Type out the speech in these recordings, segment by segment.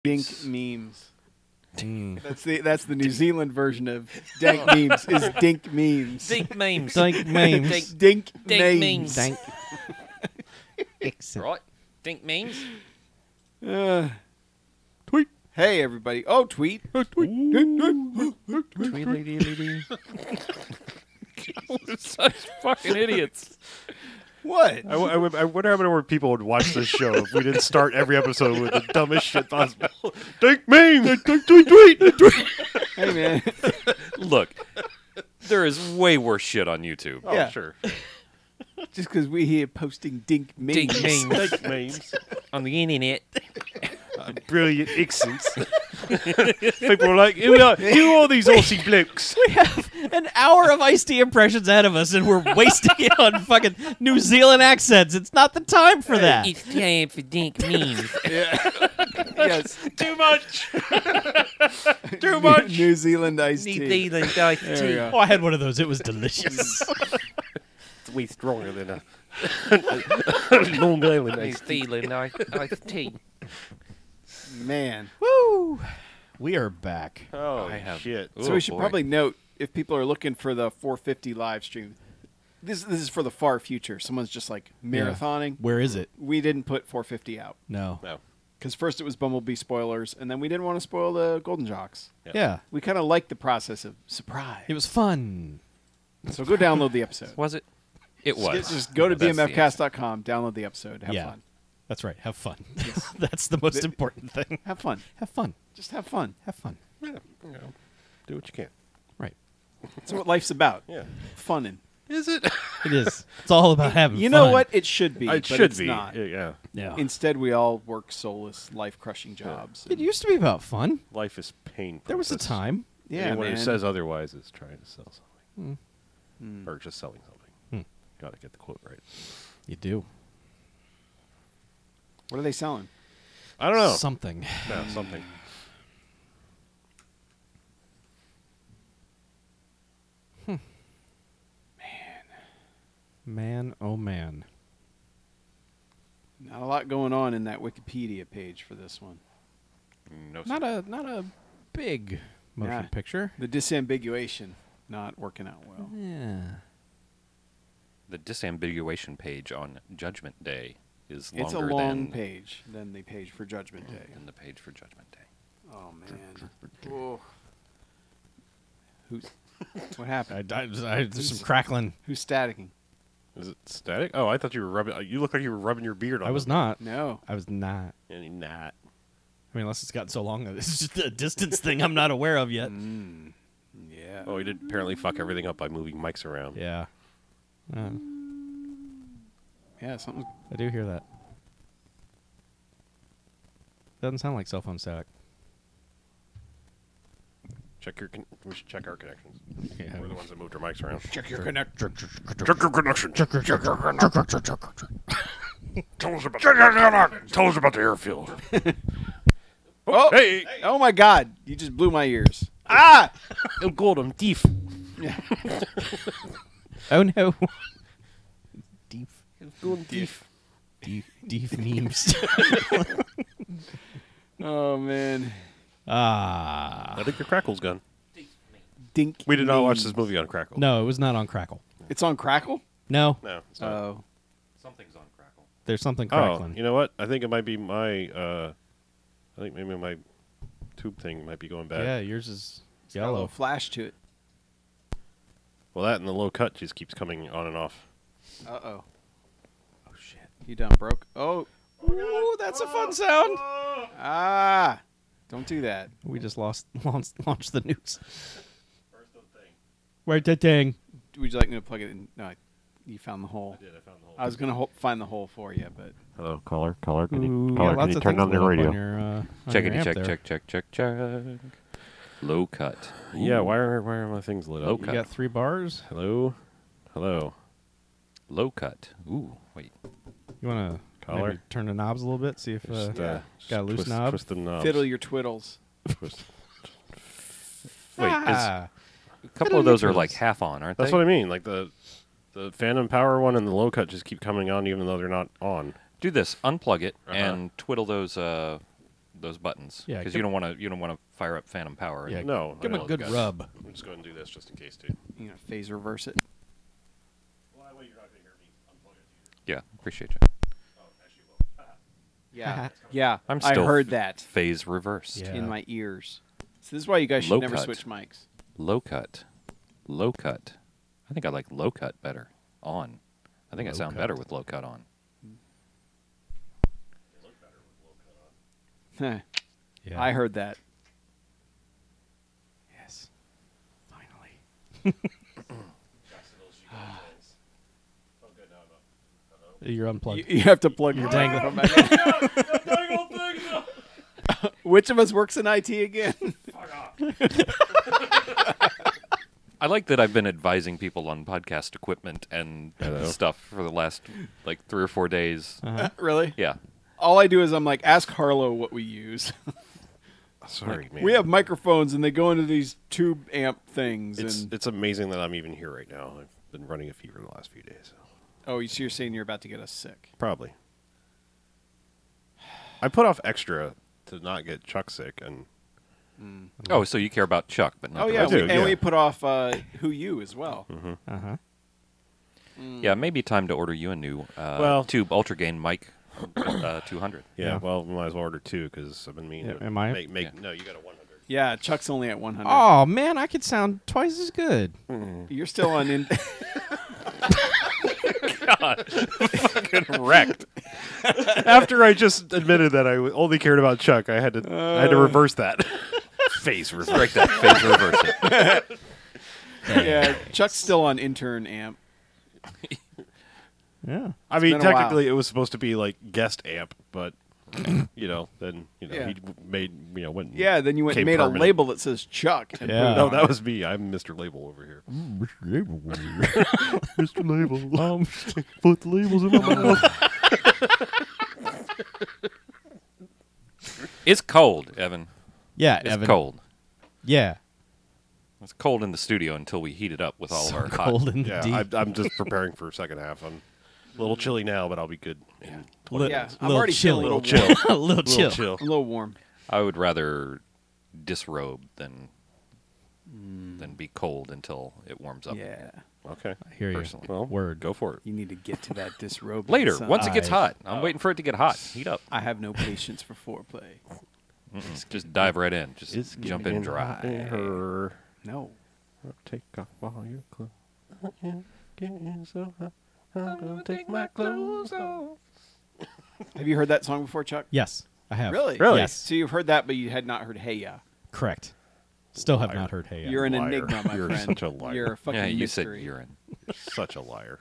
Dink memes. That's the New Zealand version of dank memes. Is dink memes. Dink memes. Dink memes. Dink memes. Dink. Excellent. Right? Dink memes. Tweet. Hey, everybody. Oh, tweet. Tweet lady. We're such fucking idiots. What? I wonder how many more people would watch this show if we didn't start every episode with the dumbest shit possible. Dink memes! Tweet! Hey, man. Look, there is way worse shit on YouTube. Oh, Yeah. sure. Just because we here posting dink memes. Dink memes Dink memes. on the internet. Brilliant accents. People are like, who are these Aussie blokes? We have an hour of iced tea impressions ahead of us, and we're wasting it on fucking New Zealand accents. It's not the time for that. It's time for dink memes. Yes. Too much. Too New much. New Zealand iced New tea. Zealand iced There we tea. go. Oh, I had one of those. It was delicious. It's way stronger than a Long Island New iced tea. Zealand iced tea. Man. Woo! We are back. Oh, I have- shit. So Oh, we should boy. probably note, if people are looking for the 450 live stream, this is for the far future. Someone's just like marathoning. Where is it? We didn't put 450 out. No. No. Because first it was Bumblebee spoilers, and then we didn't want to spoil the Golden Jocks. Yeah. We kind of liked the process of surprise. It was fun. So go download the episode. Was it? It was. Just go to That's the BMFcast.com, download the episode, have Yeah. fun. That's right. Have fun. That's the most important thing. Have fun. Have fun. Just have fun. Have fun. Yeah, you know, do what you can. Right. That's what life's about. Yeah. Funnin'. Is it? It is. It's all about having You fun. know what? It should be. It but should it's be. not. Yeah. Yeah. Instead, we all work soulless, life-crushing jobs. It used to be about fun. Life is pain. There was a process. time. Yeah, Anyone man. who says otherwise is trying to sell something. Or just selling something. Got to get the quote right. You do. What are they selling? I don't know. Something. No, something. Man, oh man. Not a lot going on in that Wikipedia page for this one. No, Not a big motion Yeah. picture. The disambiguation not working out well. Yeah. The disambiguation page on Judgment Day is It's a longer long than page than the page for Judgment Day. than the page for Judgment Day. Oh man. Whoa. Who's? What happened? There's some crackling. Who's staticking? Is it static? Oh, I thought you were rubbing. You look like you were rubbing your beard on. I was it. not. No. I was not. And you're not. I mean, unless it's gotten so long, it's just a distance thing I'm not aware of yet. Yeah. Oh, he did apparently fuck everything up by moving mics around. Yeah. Yeah. Something. I do hear that. Doesn't sound like cell phone static. We should check our connections. Yeah. We're the ones that moved our mics around. Check your connection. Check your connection. Check your Tell us about the airfield. Oh. Hey. Oh my God! You just blew my ears. Ah! El Golden Thief. Oh no. Deep. Golden Thief. Deep memes. Oh man. I think your Crackle's gone. Dink. We did not watch memes. this movie on Crackle. No, it was not on Crackle. It's on Crackle. No, No. It's not. Oh. Something's on Crackle. there's something Oh, crackling. you know what? I think it might be my. I think maybe my tube thing might be going bad. Yeah, yours is Got a little yellow. flash to it. Well, that and the low cut just keeps coming on and off. Uh oh. Oh shit. You done broke? Oh. Ooh, that's a fun sound. Ah. Don't do that. We just launched the news. Where's the thing? Would you like me to plug it in? No, you found the hole. I found the hole. I was gonna find the hole for you, but Hello, caller. Can Ooh, caller, yeah, lots can you of turn things on the lit up radio? On your, on Check your it. amp Check. there. Check. Low cut. Yeah, why are my things lit Low up? You cut. got 3 bars. Hello? Low cut. Ooh, wait. You want to Caller? turn the knobs a little bit? See if Just, got a loose knob. Twist the knobs. fiddle your twiddles. Twist. Wait, Ah. A couple of those are like half on, aren't that's they? what I mean. Like the Phantom Power one and the low cut just keep coming on even though they're not on. Do this. Unplug it Uh-huh. and twiddle those those buttons. Yeah, because give- you don't want to fire up phantom power. Yeah, No, give I him a know. good rub. I'm just going to do this just in case, too. You know, phase reverse it. Well, that way you're not going to hear me unplug it either. Yeah, appreciate you. Oh, actually, well. Yeah, yeah. I'm still I heard that phase reversed. Yeah. in my ears. So this is why you guys should Low never cut. switch mics. Low cut. Low cut. I think I like low cut better. On. I think I Low sound cut. better with low cut on. They look better with low cut on. Yeah. I heard that. Yes. Finally. Jacksonville's you got things. Oh, good. Now I'm up. Hello? You're unplugged. You have to plug your dangling. Which of us works in IT again? Fuck off. I like that I've been advising people on podcast equipment and Hello. stuff for the last like 3 or 4 days. Really? Yeah. All I do is I'm like, ask Harlow what we use. Sorry, man. We have microphones and they go into these tube amp things. It's amazing that I'm even here right now. I've been running a fever the last few days. Oh, so you're saying you're about to get us sick? Probably. I put off extra to not get Chuck sick, and Oh, so you care about Chuck, but not Oh the yeah, rest. do, and yeah. we put off Who You as well. Uh-huh. Yeah, maybe time to order you a new Well- tube Ultra Gain mic 200. yeah, well, we might as well order 2 because I've been meaning Yeah, to am I? make. Yeah. No, you got a 100. Yeah, Chuck's only at 100. Oh man, I could sound twice as good. You're still on. Fucking wrecked. After I just admitted that I only cared about Chuck, I had to reverse that. Face reverse. Break that phase reverse it. Yeah, Chuck's still on intern amp. Yeah. I mean, been a while. technically, it was supposed to be like guest amp, but then Yeah. he made went. And Yeah, then you went and came made permanent. a label that says Chuck. And Yeah. No, that was me. I'm Mr. Label over here. Mr. Label. Put the labels in my mouth. It's cold, Evan. Yeah, It's Evan. cold. Yeah. It's cold in the studio until we heat it up with all So of our cold hot. and Yeah, deep. I'm just preparing for second half. I'm a little chilly now, but I'll be good in 20 Li- Yeah, minutes. I'm little already chilly. feeling a Little little chill. warm. a little Little chill. chill. A little warm. I would rather disrobe than be cold until it warms up. Yeah, Okay. I hear you. Personally. Well, Word. go for it. you need to get to that disrobe Later, son. once it gets I- hot. I'm waiting for it to get hot. Heat up. I have no patience for foreplay. Just dive right in. Just jump in dry. Her. No. Take off all your clothes. Getting so hot. I'm gonna take my clothes off. Have you heard that song before, Chuck? Yes, I have. Really? Really? Yes. So you've heard that, but you had not heard Hey Ya. Correct. Still have Liar. not heard Hey Ya. You're an Liar. enigma, my You're friend. such a liar. You're a fucking Yeah, you mystery. said urine. Such a liar.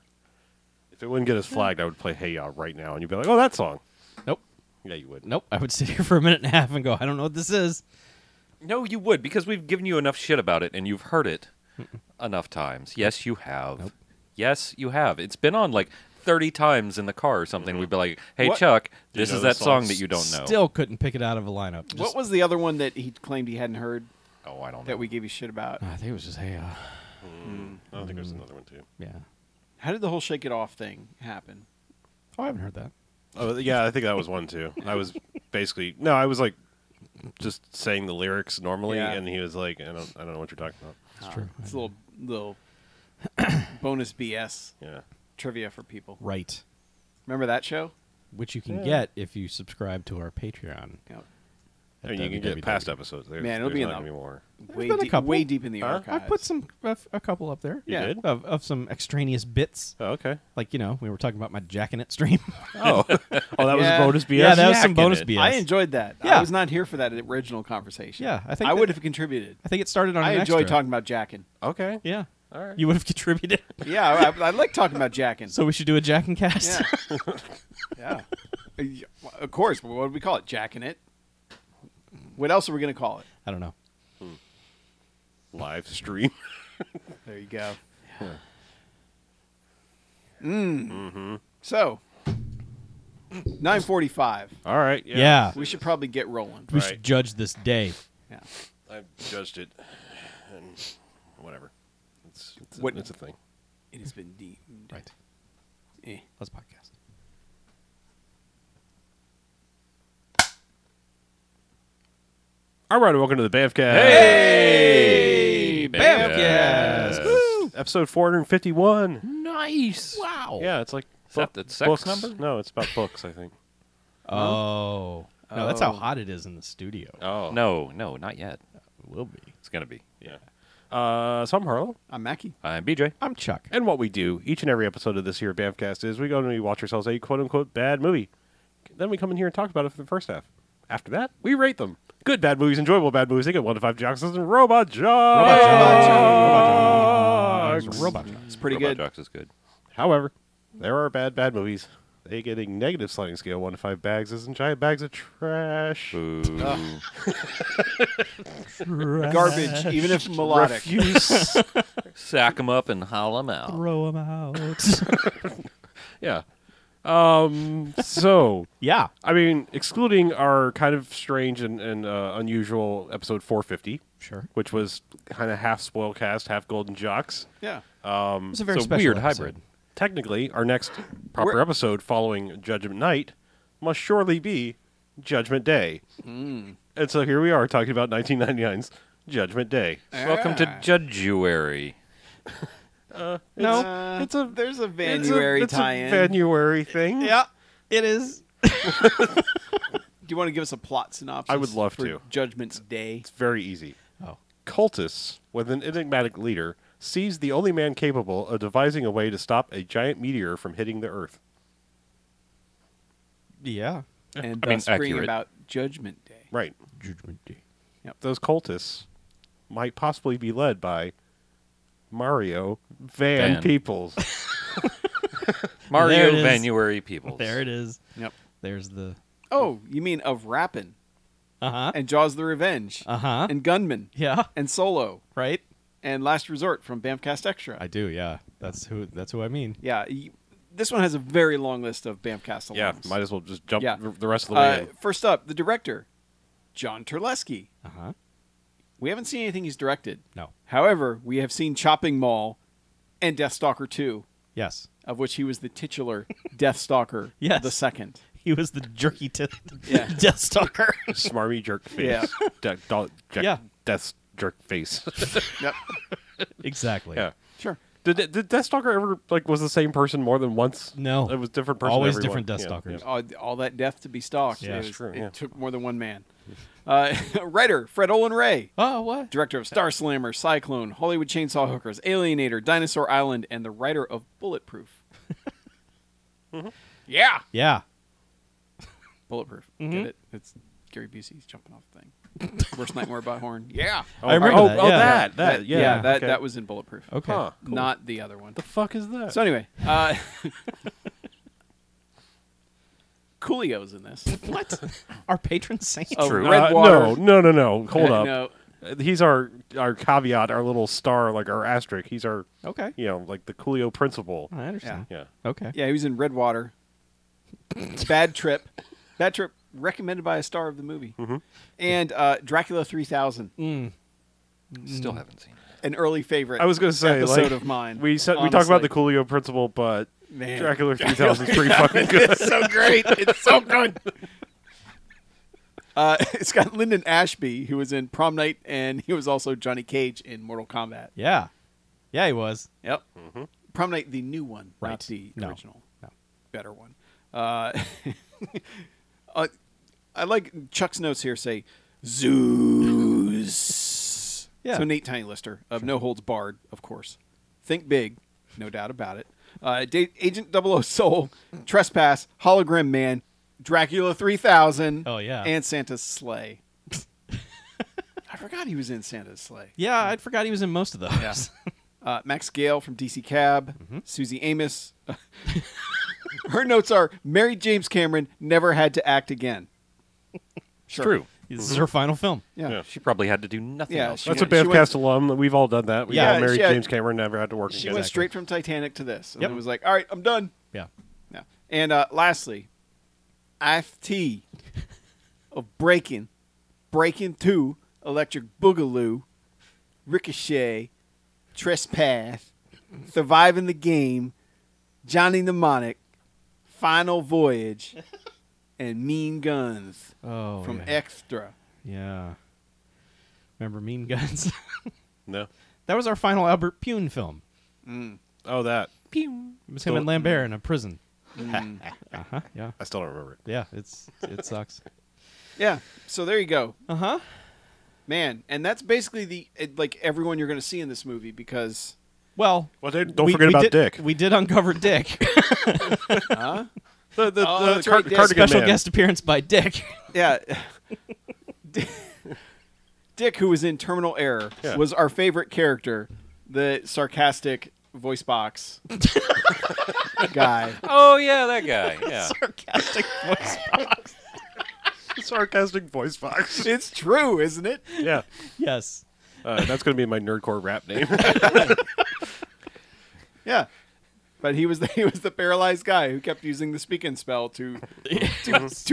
If it wouldn't get us flagged, I would play Hey Ya right now, and you'd be like, "Oh, that song." Nope. Yeah, you would. Nope. I would sit here for a minute and a half and go, I don't know what this is. No, you would, because we've given you enough shit about it and you've heard it enough times. Yes, you have. Nope. Yes, you have. It's been on like 30 times in the car or something. We'd be like, hey, What- Chuck, Do you this know is this that song song? that you don't know. Still couldn't pick it out of a lineup. What was the other one that he claimed he hadn't heard Oh, I don't know. that we gave you shit about? I think it was just Hey Ya. I don't think there's another one too. Yeah. How did the whole Shake It Off thing happen? Oh, I haven't heard that. Oh, yeah, I think that was one too. I was basically I was like just saying the lyrics normally, Yeah. and he was like, "I don't know what you're talking about." It's true. It's a little bonus BS Yeah. trivia for people. Right. Remember that show? Which you can get if you subscribe to our Patreon. Yep. I mean, you can get past episodes. There's, Man, it'll there's be in not the- gonna be more. Way been a deep, couple. way deep in the Huh? archives. I put a couple up there. You Yeah. did? Of some extraneous bits. Oh, okay. Like, we were talking about my jacking it stream. Oh, that was Yeah. bonus BS. Yeah, that was some Yakking bonus it. BS. I enjoyed that. Yeah. I was not here for that original conversation. Yeah, I think I that- would have contributed. I think it started on I an enjoy extra. talking about jacking. Okay. Yeah. All right. You would have contributed. Yeah, I like talking about jacking. So we should do a jacking cast. Yeah. yeah. Of course. What do we call it? Jacking it. What else are we going to call it? I don't know. Live stream. There you go. So, 9:45. All right. Yeah. We should probably get rolling. We Right. should judge this day. Yeah. I've judged it, and whatever. What- It's a thing. It has been deemed. Right. Eh. Let's podcast. All right, welcome to the BMFcast. Hey! BMFcast. Woo! Episode 451. Nice. Wow. Yeah, it's like Is that the sex books. number? No, it's about books, I think. Oh. No, that's how Oh. hot it is in the studio. Oh. No, not yet. It will be. It's going to be. Yeah. So I'm Harlow. I'm Mackie. I'm BJ. I'm Chuck. And what we do each and every episode of this here BMFcast is we go and we watch ourselves a quote-unquote bad movie. Then we come in here and talk about it for the first half. After that, we rate them. Good bad movies, enjoyable bad movies. They get 1 to 5 jocks and robot jocks. Robot Jocks. It's pretty Robot good. Jocks is good. However, there are bad movies. They get a negative sliding scale, 1 to 5 bags, as in giant bags of trash. Boo. Garbage, even if melodic. Refuse. Sack them up and haul them out. Throw them out. Yeah. So, Yeah. I mean, excluding our kind of strange and unusual episode 450, Sure. which was kind of half spoil cast, half golden jocks. Yeah. It was a very It's a special weird episode. hybrid. Technically, our next proper We're- episode following Judgment Night must surely be Judgment Day. And so here we are talking about 1999's Judgment Day. Welcome to Judguary. No. It's a There's a Vanuary it's a tie-in. Vanuary thing. Yeah, it is. Do you want to give us a plot synopsis? I would love for to. Judgment Day. It's very easy. Oh. Cultists, with an enigmatic leader, sees the only man capable of devising a way to stop a giant meteor from hitting the Earth. Yeah. And I mean, thus bring accurate. about Judgment Day. Right. Judgment Day. Those cultists might possibly be led by Mario Van Van. Peoples. There Mario it is. Vanuary Peoples. There it is. Yep. There's the. Oh, you mean of Rappin' Uh-huh. and Jaws the Revenge Uh-huh. and Gunman Yeah. and Solo Right? and Last Resort from BMFcast Extra. I do, yeah. That's who I mean. Yeah. This one has a very long list of BMFcast alums. Yeah, might as well just jump Yeah. the rest of the way in. First up, the director, John Terlesky. Uh-huh. We haven't seen anything he's directed. No. However, we have seen Chopping Mall and Deathstalker 2, Yes. of which he was the titular Deathstalker Yes. the second. He was the jerky Yeah. Deathstalker. Smarmy jerk face. Yeah. Yeah. Death jerk face. Yep. Exactly. Yeah. Sure. Did Deathstalker ever was the same person more than once? No. It was different person. Always everyone. different Yeah, Deathstalkers. yeah. All that death to be stalked. Yeah. It That's was- true, It yeah. took more than one man. Writer, Fred Olin Ray. Oh, what? Director of Star Slammer, Cyclone, Hollywood Chainsaw Hookers, Alienator, Dinosaur Island, and the writer of Bulletproof. Yeah. Yeah. Bulletproof. Mhm. Get it? It's Gary Busey's jumping off the thing. Worst Nightmare by Horn. Yeah. I remember oh, that, Oh, yeah. that. Yeah. that, okay. that was in Bulletproof. Okay. Huh, cool. Not the other one. The fuck is that? So anyway, Coolio's in this. What? Our patron saint? Oh, True. Redwater. No. Hold up. No. He's our caveat, our little star, like our asterisk. He's our, Okay. like the Coolio principal. I understand. Yeah. Okay. Yeah, he was in Redwater. Bad Trip. Bad Trip, recommended by a star of the movie. And Dracula 3000, Still haven't seen it. an early favorite I was going to say, episode like, of mine. we talk honestly. about the Coolio principal, but Man. Dracula 3000 is pretty fucking good. It's so great. It's so good. It's got Lyndon Ashby, who was in Prom Night, and he was also Johnny Cage in Mortal Kombat. Yeah. Yeah, he was. Yep. Prom Night, the new one, not Right. the No. original. No. Better one. I like Chuck's notes here say, Zeus. Yeah. So Nate Tiny Lister of No Holds Barred, of course. Think big, no doubt about it. Agent 00 Soul, Trespass, Hologram Man, Dracula 3000, Oh, yeah. and Santa's Sleigh. I forgot he was in Santa's Sleigh. Yeah, I forgot he was in most of those. Yeah. Max Gale from DC Cab, Susie Amos. Her notes are, Mary James Cameron never had to act again. Sure. True. This is her final film. Yeah. Yeah. She probably had to do nothing Yeah, else. she That's a went- BMFcast alum. We've all done that. We Yeah, all married she had- James Cameron, never had to work She again. went straight from Titanic to this. And Yep. it was like, all right, I'm done. Yeah. Yeah. And lastly, IFT of Breaking 2, Electric Boogaloo, Ricochet, Trespass, Surviving the Game, Johnny Mnemonic, Final Voyage, and Mean Guns Oh, from yeah. Extra. Yeah. Remember Mean Guns? No. That was our final Albert Pune film. Oh, that. It was him and Lambert in a prison. Yeah. I still don't remember it. Yeah, it sucks. Yeah. So there you go. Uh-huh. Man, and that's basically like everyone you're going to see in this movie because... Well, don't forget about Dick. We did uncover Dick. Huh? The that's right, Dick. cardigan Special man. guest appearance by Dick. Yeah. Dick, who was in Terminal Error, Yeah. was our favorite character, the sarcastic voice box guy. Oh yeah, that guy. Yeah. Sarcastic voice box. Sarcastic voice box. It's true, isn't it? Yeah. Yes. That's going to be my nerdcore rap name. Yeah. But he was the paralyzed guy who kept using the speak and spell to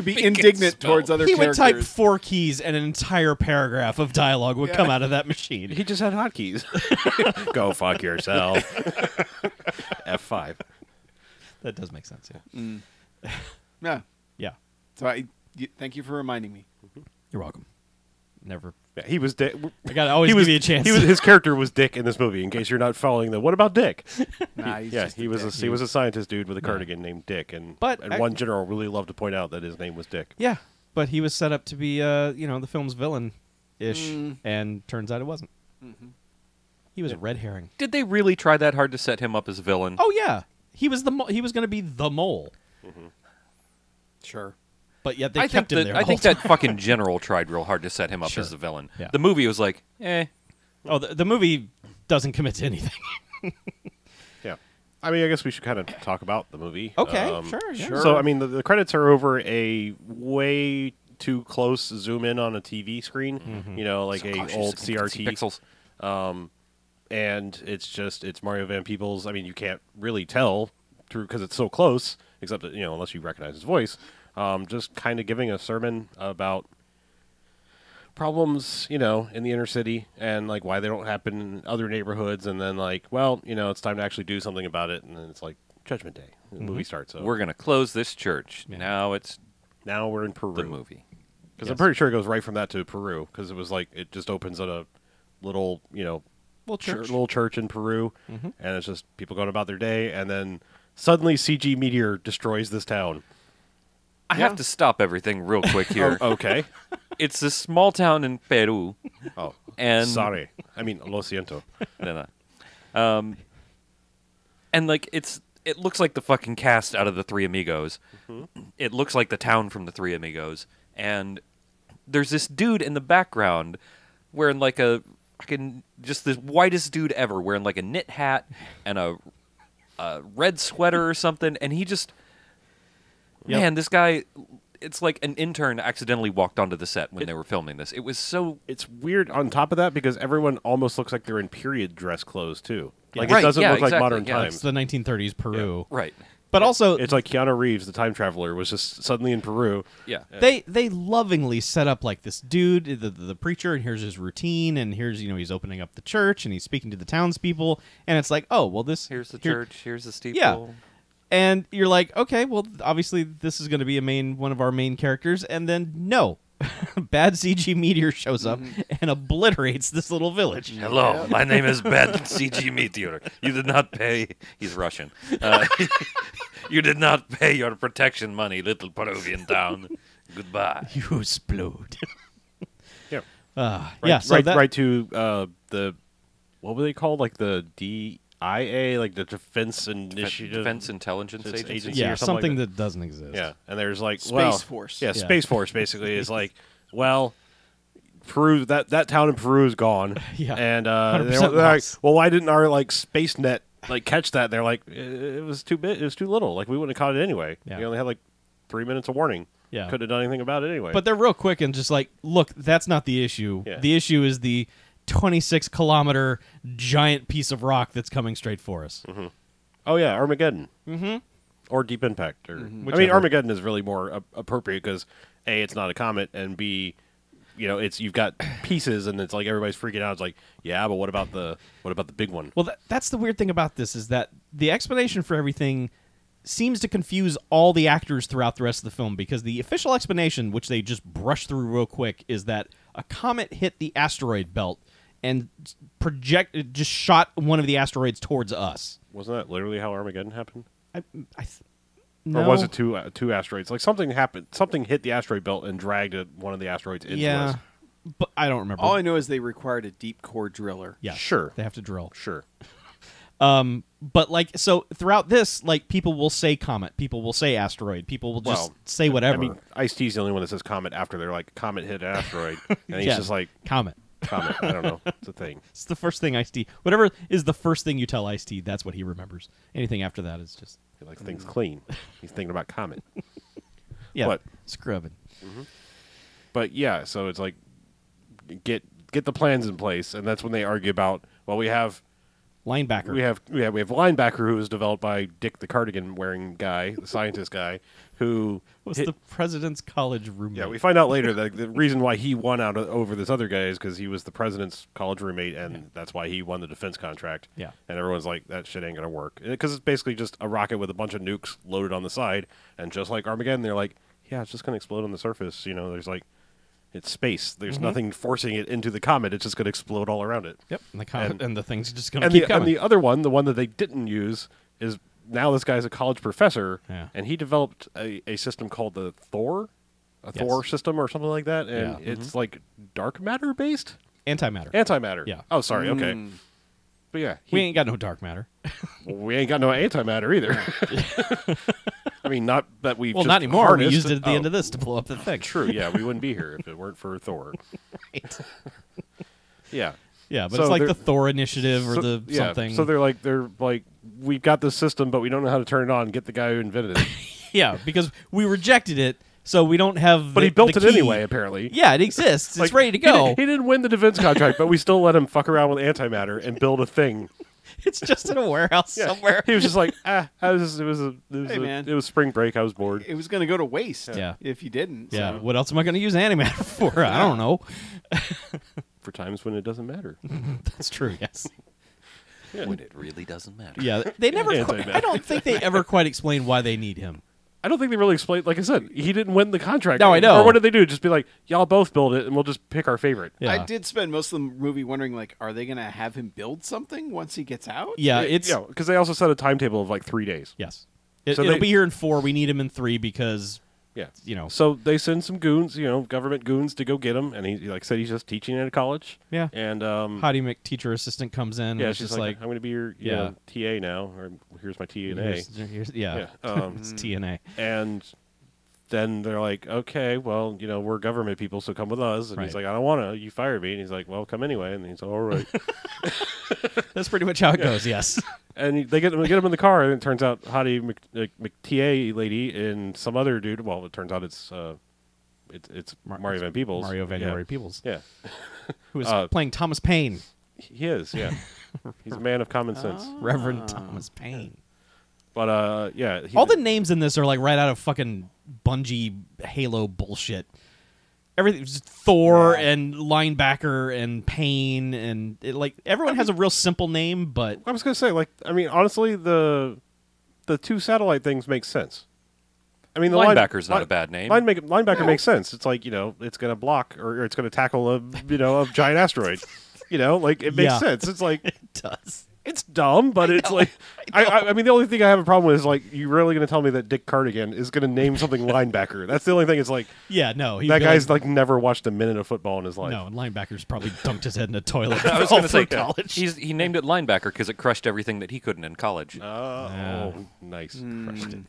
be indignant towards other He would characters. type 4 keys and an entire paragraph of dialogue would Yeah. come out of that machine. He just had hotkeys. Go fuck yourself. F5. That does make sense, yeah. Yeah. Yeah. So thank you for reminding me. You're welcome. Never. Yeah, he was Dick. I gotta always give you a chance. His character was Dick in this movie. In case you're not following the, what about Dick? Nah, he's Yeah, just he was a scientist dude with a cardigan named Dick, and But one general really loved to point out that his name was Dick. Yeah, but he was set up to be, the film's villain-ish, and turns out it wasn't. He was a red herring. Did they really try that hard to set him up as a villain? Oh yeah, he was he was going to be the mole, Sure. but yet they kept him there. I think that fucking general tried real hard to set him up Sure. as the villain. Yeah. The movie was like, eh. Oh, the movie doesn't commit to anything. Yeah. I mean, I guess we should kind of talk about the movie. Okay, sure. Sure. So, I mean, the credits are over a way too close zoom in on a TV screen. You know, like So a cautious, old you can see CRT. pixels. And it's Mario Van Peebles. I mean, you can't really tell through because it's so close, except that, unless you recognize his voice. Just kind of giving a sermon about problems, in the inner city and like why they don't happen in other neighborhoods, and then like, well, it's time to actually do something about it, and then it's like Judgment Day. The movie starts. So We're gonna close this church. Now it's now we're in Peru. the movie. Because I'm pretty sure it goes right from that to Peru, because it was like it just opens at a little, little church in Peru, and it's just people going about their day, and then suddenly CG meteor destroys this town. I have to stop everything real quick here. Okay. It's a small town in Peru. Oh, And sorry. I mean, lo siento. No. And like it looks like the fucking cast out of the Three Amigos. It looks like the town from the Three Amigos. And there's this dude in the background wearing like a fucking just the whitest dude ever, wearing like a knit hat and a red sweater or something, and he just man, this guy, it's like an intern accidentally walked onto the set when they were filming this. It was so... It's weird on top of that because everyone almost looks like they're in period dress clothes, too. Like, Right, it doesn't yeah, look like exactly, modern yeah. It's times. the 1930s Peru. Right. But also, It's like Keanu Reeves, the time traveler, was just suddenly in Peru. Yeah. they lovingly set up like this dude, the preacher, and here's his routine, and here's he's opening up the church, and he's speaking to the townspeople, and it's like, oh well, this Here's the here- church, here's the steeple. Yeah. And you're like, okay, well, obviously this is going to be one of our main characters, and then no, bad CG meteor shows up and obliterates this little village. Hello, my name is Bad CG Meteor. You did not pay... He's Russian. You did not pay your protection money, little Peruvian town. Goodbye. You explode. Yeah. Yeah. So right to the... What were they called? Like the DIA? Like the Defense Initiative? Defense Intelligence Agency. Agency. yeah, or something something like that doesn't exist. Yeah, and there's like Space Force. Yeah, Yeah. Space Force basically is like, well, Peru that town in Peru is gone. Yeah. and 100% they're like, lost. well, why didn't our like space net like catch that? And they're like, it was too big, it was too little. Like we wouldn't have caught it anyway. Yeah. We only had like 3 minutes of warning. Yeah. Couldn't have done anything about it anyway. But they're real quick and just like, look, that's not the issue. Yeah. The issue is the 26-kilometer giant piece of rock that's coming straight for us. oh yeah, Armageddon. Mm-hmm. Or Deep Impact. Or I mean, Whichever. Armageddon is really more appropriate because A, it's not a comet, and B, it's you've got pieces, and it's like everybody's freaking out. It's like, yeah, but what about the big one? Well, that's the weird thing about this is that the explanation for everything seems to confuse all the actors throughout the rest of the film because the official explanation, which they just brush through real quick, is that a comet hit the asteroid belt and just shot one of the asteroids towards us. Wasn't that literally how Armageddon happened? No. Or was it two asteroids? Like something happened. Something hit the asteroid belt and dragged one of the asteroids into us. But I don't remember. All I know is they required a deep core driller. Yeah, Sure. They have to drill. Sure. But like, so throughout this, like, people will say comet, people will say asteroid, people will just say whatever. I mean, Ice-T's the only one that says comet after they're like, comet hit an asteroid. And he's just like, comet. comet. I don't know. It's a thing. It's the first thing Ice-T. Whatever is the first thing you tell Ice-T, that's what he remembers. Anything after that is just He likes things clean. He's thinking about comet. yeah, scrubbing. But yeah, so it's like, get the plans in place, and that's when they argue about, well, we have Linebacker. we have linebacker who was developed by Dick the cardigan wearing guy, the scientist guy, who was the president's college roommate. Yeah, we find out later that the reason why he won out over this other guy is because he was the president's college roommate, and that's why he won the defense contract. Yeah. And everyone's like, that shit ain't gonna work, because it's basically just a rocket with a bunch of nukes loaded on the side, and just like Armageddon, they're like, yeah, it's just gonna explode on the surface. You know, there's like, it's space. There's nothing forcing it into the comet. It's just gonna explode all around it. Yep, and the comet and the thing's just going to And keep coming. and the other one, the one that they didn't use, is now this guy's a college professor, and he developed a system called the Thor, Thor system or something like that, and it's like dark matter based, Antimatter. antimatter. Yeah. Oh, sorry. Okay. But yeah, We ain't got no dark matter. we ain't got no antimatter either. I mean, not that we've Well, just not anymore. We harnessed- used it at the end of this to blow up the thing. True. Yeah, we wouldn't be here if it weren't for Thor. Right. Yeah. Yeah, but So it's like they're- the Thor initiative or the something. So they're like, we've got this system, but we don't know how to turn it on. Get the guy who invented it. yeah, because we rejected it, so we don't have. But he the built it key. anyway, apparently. Yeah, it exists. It's Like, ready to He go. didn't win the defense contract, but we still let him fuck around with antimatter and build a thing. It's just in a warehouse somewhere. He was just like, it was spring break. I was bored. It was going to go to waste Yeah. if you didn't. Yeah. So. What else am I going to use antimatter for? I don't know. For times when it doesn't matter. That's true. Yes. When it really doesn't matter. Yeah. They never. Antimatter. I don't think they ever quite explain why they need him. I don't think they really explained. Like I said, he didn't win the contract. No, I know. Or what did they do? Just be like, y'all both build it, and we'll just pick our favorite. Yeah. I did spend most of the movie wondering, like, are they going to have him build something once he gets out? Yeah. It's. Yeah, because they also set a timetable of like 3 days. Yes. So It'll they- be here in 4. We need him in 3 because Yeah. you know. So they send some goons, government goons, to go get him, and he, like I said, he's just teaching at a college. Yeah. And Hottie McTeacher assistant comes in. yeah, and she's just like, I'm going to be your TA now, or here's my TNA. Yeah. Yeah. It's TNA. And then they're like, okay, well, we're government people, so come with us. And he's Right. like, I don't want to. You fired me. And he's like, well, come anyway. And he's all right. That's pretty much how it goes. Yes. And they get him in the car, and it turns out Hottie McTA lady and some other dude. Well, it turns out it's Mario Van Peebles. Mario Van yeah. Peebles. Yeah, Who is playing Thomas Paine. he is. Yeah, he's a man of common sense. Reverend Thomas Paine. But yeah, All the names in this are like right out of fucking Bungie Halo bullshit. Everything, just Thor and Linebacker and Pain and everyone has a real simple name, but I was gonna say, honestly, the 2 satellite things make sense. I mean, the Linebacker's not a bad name. Linebacker makes sense. It's like it's gonna block or it's gonna tackle a giant asteroid. It makes sense. It's like it does. it's dumb, but it's like I mean, the only thing I have a problem with is like, you really gonna tell me that Dick Cardigan is gonna name something linebacker? That's the only thing. It's like, Yeah, no. that guy's like never watched a minute of football in his life. No, and Linebacker's probably dunked his head in a toilet. I was all going to say, through college. he named it linebacker because it crushed everything that he couldn't in college. Oh, nice. Crushed it.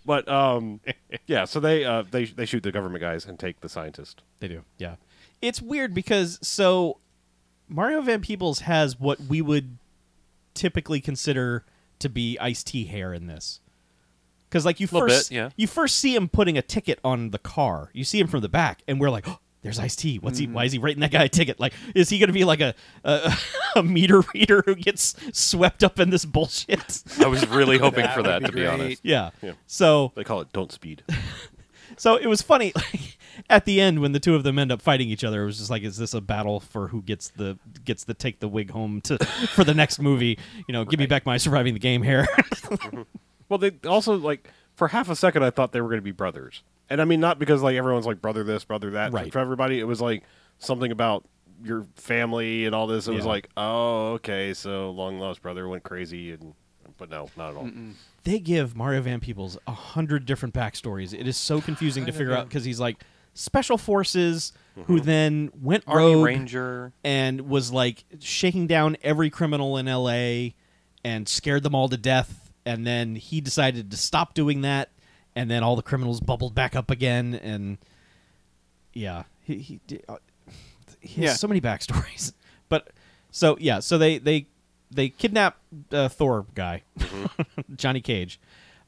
But yeah. So they shoot the government guys and take the scientist. They do, yeah. It's weird because Mario Van Peebles has what we would typically consider to be Ice-T hair in this. Because you first see him putting a ticket on the car. You see him from the back, and we're like, oh, there's Ice-T. Why is he writing that guy a ticket? Like, is he going to be like a meter reader who gets swept up in this bullshit? I was really hoping for That that, would to be be great. honest. Yeah. Yeah. So They call it don't speed. So it was funny at the end when the two of them end up fighting each other. It was just like, is this a battle for who gets the take the wig home for the next movie? Give me back my surviving the game hair. Well, they also, for half a second I thought they were going to be brothers, And I mean, not because like everyone's like brother this, brother that. Right. For everybody, it was like something about your family and all this. It was like, oh, okay, so long lost brother went crazy, but no, not at all. They give Mario Van Peebles 100 different backstories. It is so confusing to figure out because he's like special forces who then went Army rogue Ranger. and was like shaking down every criminal in L.A. and scared them all to death. And then he decided to stop doing that, and then all the criminals bubbled back up again. And yeah, he has so many backstories. But so they kidnap Thor guy, Johnny Cage,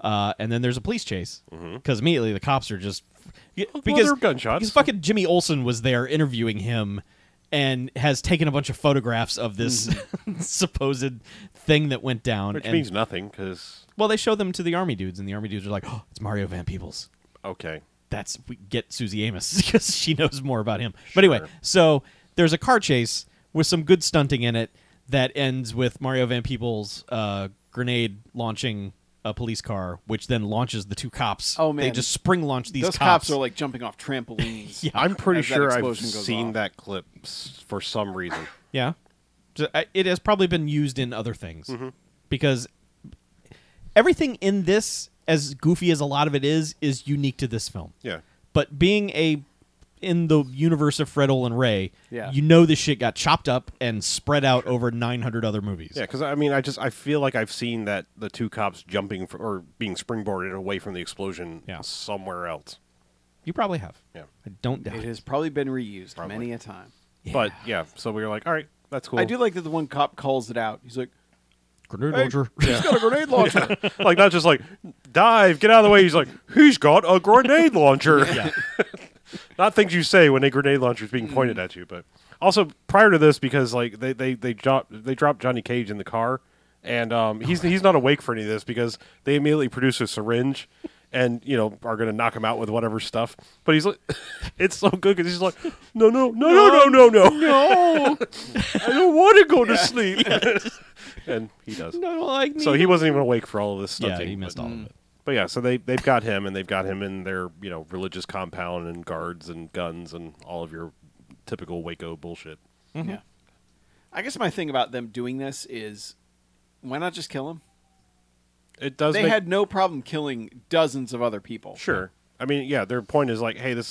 and then there's a police chase because immediately the cops are just because they're gunshots. Because fucking Jimmy Olsen was there interviewing him and has taken a bunch of photographs of this supposed thing that went down, Which means nothing because they show them to the army dudes, and the army dudes are like, "Oh, it's Mario Van Peebles." okay, We get Susie Amos because she knows more about him. But anyway, so there's a car chase with some good stunting in it that ends with Mario Van Peebles grenade launching a police car, which then launches the two cops. Oh, man. They just spring launch these Those cops are like jumping off trampolines. Yeah. I'm pretty as that sure I've explosion goes seen off. that clip for some reason. Yeah. It has probably been used in other things because everything in this, as goofy as a lot of it is unique to this film. Yeah. But being in the universe of Fred Olin Ray, Yeah. you know this shit got chopped up and spread out over 900 other movies. Yeah, because I mean, I feel like I've seen that the two cops jumping or being springboarded away from the explosion somewhere else. You probably have. Yeah. I don't doubt It it. has probably been reused Probably. many a time. But yeah, so we were like, all right, that's cool. I do like that the one cop calls it out. He's like, Grenade "Hey, launcher. he's got a grenade launcher." like not just like dive, get out of the way. He's like, he's got a grenade launcher. Yeah. Not things you say when a grenade launcher is being pointed at you, but also prior to this, because like they dropped Johnny Cage in the car, and he's not awake for any of this because they immediately produce a syringe, and are going to knock him out with whatever stuff. But he's like, it's so good because he's like, no, I don't want to go to sleep, and he does. No, like me. So he wasn't even awake for all of this Yeah, stunting. he missed all of it. But yeah, so they've got him, and they've got him in their religious compound and guards and guns and all of your typical Waco bullshit. Yeah. I guess my thing about them doing this is, why not just kill him? It does. They had no problem killing dozens of other people. Sure. I mean, yeah, their point is like, hey,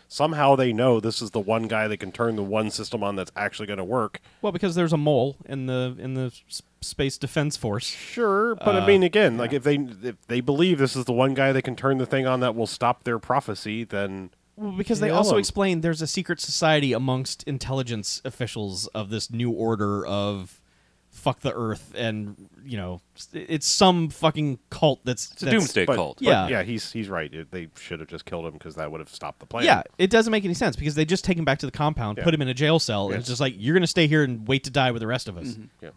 somehow they know this is the one guy that can turn the one system on that's actually going to work. Well, because there's a mole in the Space Defense Force. Sure, but I mean, again, like if they believe this is the one guy that can turn the thing on that will stop their prophecy, then Well, because they Nail also 'em. explain there's a secret society amongst intelligence officials of this new order of fuck the Earth, and it's some fucking cult that's It's a doomsday but, cult. but Yeah. yeah, he's right. They should have just killed him because that would have stopped the plan. Yeah, it doesn't make any sense because they just take him back to the compound, Yeah. put him in a jail cell, and Yes. it's just like, you're going to stay here and wait to die with the rest of us. Yeah.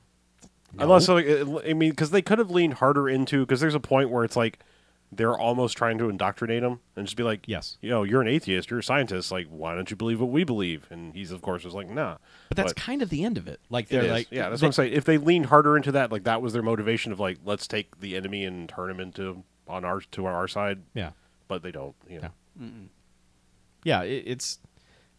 No. Unless, like, I mean, because they could have leaned harder into, because there's a point where it's like they're almost trying to indoctrinate him and just be like, Yes. you're an atheist, you're a scientist, like, why don't you believe what we believe? And he's, of course, was like, nah. But that's kind of the end of it. Like, It they're is. like, yeah, that's what I'm saying. If they leaned harder into that, like, that was their motivation of, like, let's take the enemy and turn him into to our side. Yeah. But they don't, Yeah. Yeah, it's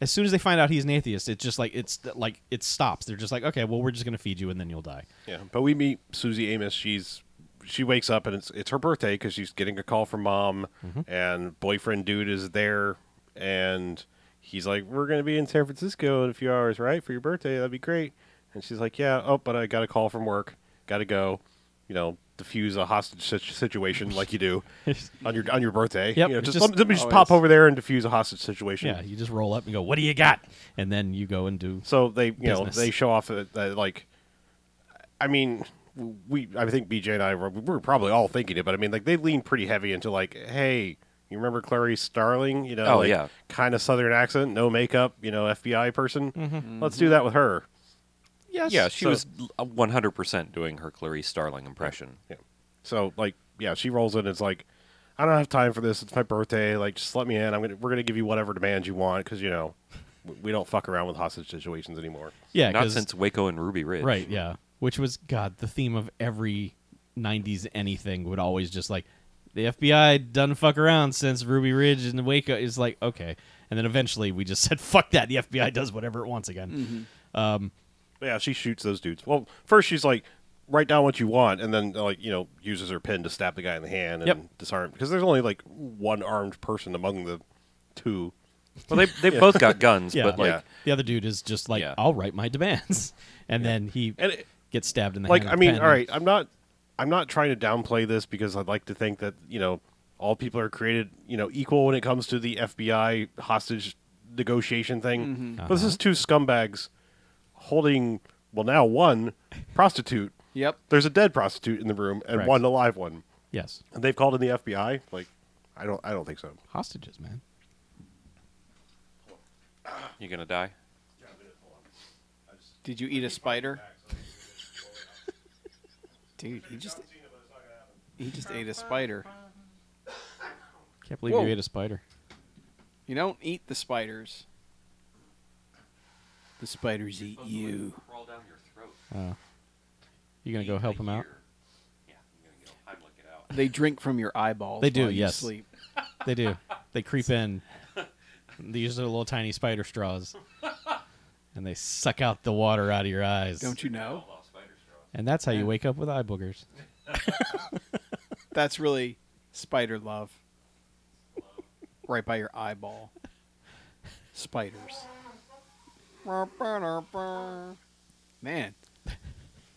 as soon as they find out he's an atheist, it's just like it stops. They're just like, okay, well, we're just going to feed you and then you'll die. Yeah, but we meet Susie Amos. She wakes up and it's her birthday because she's getting a call from mom, and boyfriend dude is there, and he's like, "We're gonna be in San Francisco in a few hours, right? For your birthday, that'd be great." And she's like, "Yeah, oh, but I got a call from work, got to go, diffuse a hostage situation like you do on your birthday. Yep, Just just- let me just pop over there and diffuse a hostage situation." Yeah, you just roll up and go, "What do you got?" And then you go and do. So they, business. they show off that like, I mean, I think BJ and I were probably all thinking it, but I mean, like they lean pretty heavy into like, hey, you remember Clarice Starling? Oh, yeah. Kind of Southern accent, no makeup, FBI person. Let's do that with her. Yes. Yeah, she So- was 100% doing her Clarice Starling impression. Yeah. So like, yeah, she rolls in. And it's like, I don't have time for this. It's my birthday. Like, just let me in. We're gonna give you whatever demands you want because we don't fuck around with hostage situations anymore. Yeah, Not 'cause- since Waco and Ruby Ridge. right. Yeah, which was the theme of every '90s anything would always just like, the FBI doesn't fuck around since Ruby Ridge and Waco is like, okay. And then eventually we just said, fuck that. The FBI does whatever it wants again. Yeah, she shoots those dudes. Well, first she's like, write down what you want, and then uses her pen to stab the guy in the hand and disarm, because there's only like one armed person among the two. Well, they both got guns, Yeah. but like The other dude is just like, I'll write my demands. And then he gets stabbed in the hand. I mean, all right, I'm not trying to downplay this, because I'd like to think that, all people are created, equal when it comes to the FBI hostage negotiation thing. But this is two scumbags holding, well, now one prostitute. Yep. There's a dead prostitute in the room and Correct. one alive one. Yes. And they've called in the FBI? Like, I don't think so. Hostages, man. you gonna die? Did you eat a spider? Dude, he just ate a spider. Can't believe Whoa. you ate a spider. You don't eat the spiders. The spiders eat you. Crawl down your throat. Oh. You going to go help him out? Yeah, I'm gonna go Heimlich it out. They drink from your eyeballs. They do, while you yes. sleep. They do. They creep in. These are little tiny spider straws. And they suck out the water out of your eyes. Don't you know? And that's how you wake up with eye boogers. That's really spider love. Right by your eyeball. Spiders. Man.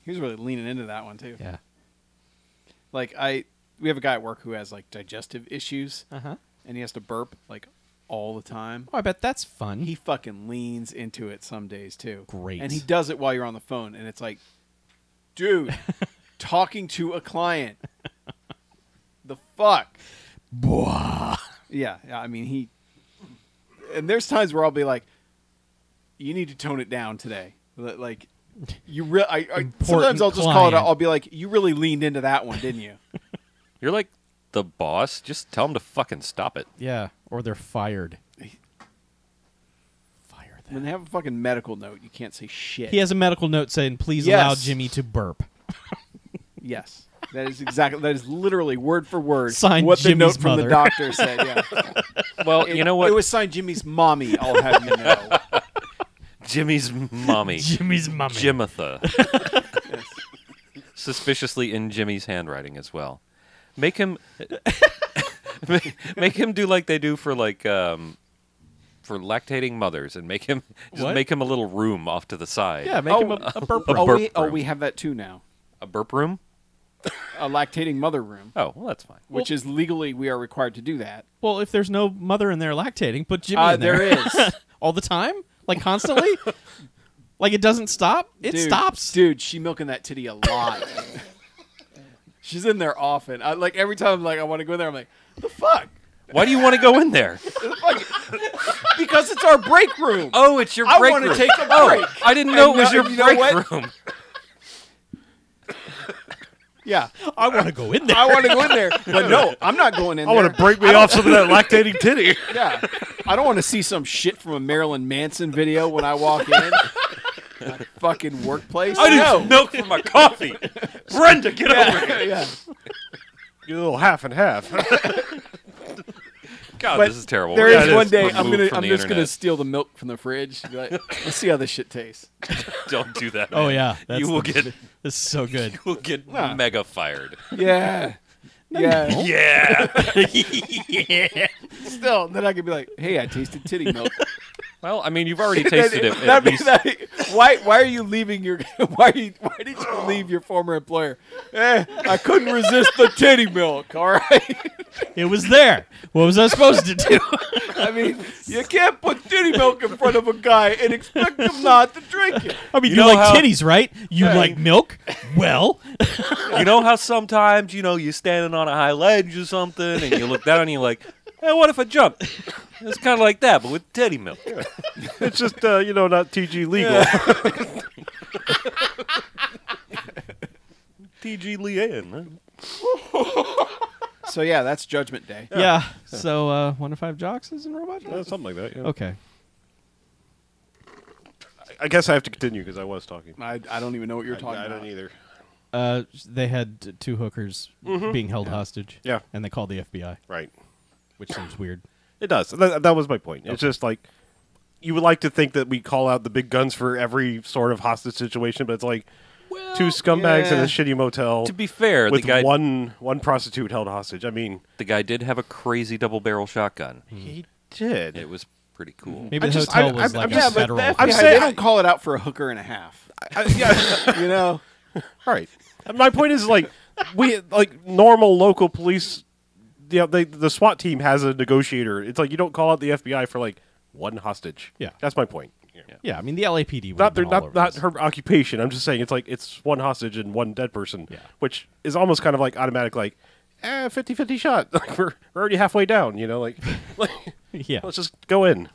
He was really leaning into that one, too. Yeah. Like, we have a guy at work who has, like, digestive issues. Uh-huh. And he has to burp, like, all the time. Oh, I bet that's fun. He fucking leans into it some days, too. Great. And he does it while you're on the phone. And it's like, dude, talking to a client. The fuck? Bwah. Yeah, I mean, and there's times where I'll be like, you need to tone it down today. Like, you sometimes I'll just call it out. I'll be like, you really leaned into that one, didn't you? You're like the boss. Just tell them to fucking stop it. Yeah, or they're fired. Fire them. When they have a fucking medical note, you can't say shit. He has a medical note saying, please Yes. allow Jimmy to burp. Yes. That is literally word for word Signed what the Jimmy's note from mother. the doctor said. Yeah. Well, you know what? It was signed Jimmy's mommy, I'll have you know. Jimmy's mommy. Jimmy's mommy. Jimitha. Yes. Suspiciously in Jimmy's handwriting as well. Make him make him do like they do for for lactating mothers, and make him a little room off to the side. Yeah, make him a burp room. burp room. We have that too now. A burp room? A lactating mother room. Oh, well, that's fine. Which is legally, we are required to do that. Well, if there's no mother in there lactating, put Jimmy in there. There is. All the time? Like constantly? Like it doesn't stop? It stops. Dude, she milking that titty a lot. She's in there often. Like every time I want to go in there, I'm like, the fuck? Why do you want to go in there? Because it's our break room. Oh, it's your I break want room. to take a break. I didn't know it was your you know break what? room. Yeah. I want to go in there. I want to go in there. But no, I'm not going in there. I want to break me off some of that lactating titty. Yeah. I don't want to see some shit from a Marilyn Manson video when I walk in. My fucking workplace. I need No. some milk for my coffee. Brenda, get over here. Yeah. Get a little half and half. God, But this is terrible. There We're is gonna one just day remove I'm from the just gonna internet. steal the milk from the fridge. Be like, let's see how this shit tastes. Don't do that. Oh man. yeah. That's You will get This is so good. you will get Nah. mega fired. Yeah. Yeah. Yeah. Still, then I could be like, hey, I tasted titty milk. Well, I mean, you've already tasted it. At That'd be- least. why are you leaving your why did you leave your former employer? I couldn't resist the titty milk, all right? It was there. What was I supposed to do? I mean, you can't put titty milk in front of a guy and expect him not to drink it. I mean, You you, know like how- titties, right? You like milk? Well, You know how sometimes, you're standing on a high ledge or something, and you look down and you're like, hey, what if I jump? It's kind of like that, but with titty milk. It's just, not TG legal. TG Leanne. So yeah, that's Judgment Day. yeah. So 1 to 5 jocks is in Robot Jocks? Something like that, yeah. Okay. I guess I have to continue because I was talking. I don't even know what you're talking I about. don't either. They had two hookers being held hostage. Yeah. And they called the FBI, Right. which seems weird. It does. That was my point. It's just like, you would like to think that we call out the big guns for every sort of hostage situation, but it's like two scumbags in a shitty motel. To be fair, with the guy one prostitute held hostage. I mean, the guy did have a crazy double barrel shotgun. he did. It was pretty cool. Maybe the hotel was like a federal. But I'm they saying- don't call it out for a hooker and a half. Yeah. You know, All right. My point is like normal local police. The SWAT team has a negotiator. It's like you don't call out the FBI for like one hostage. Yeah. That's my point. Yeah, I mean the LAPD. would Not have been all over not this. her occupation. I'm just saying it's like it's one hostage and one dead person. Yeah. Which is almost kind of like automatic, like 50-50 shot. Like we're already halfway down. You know, like Yeah. let's just go in.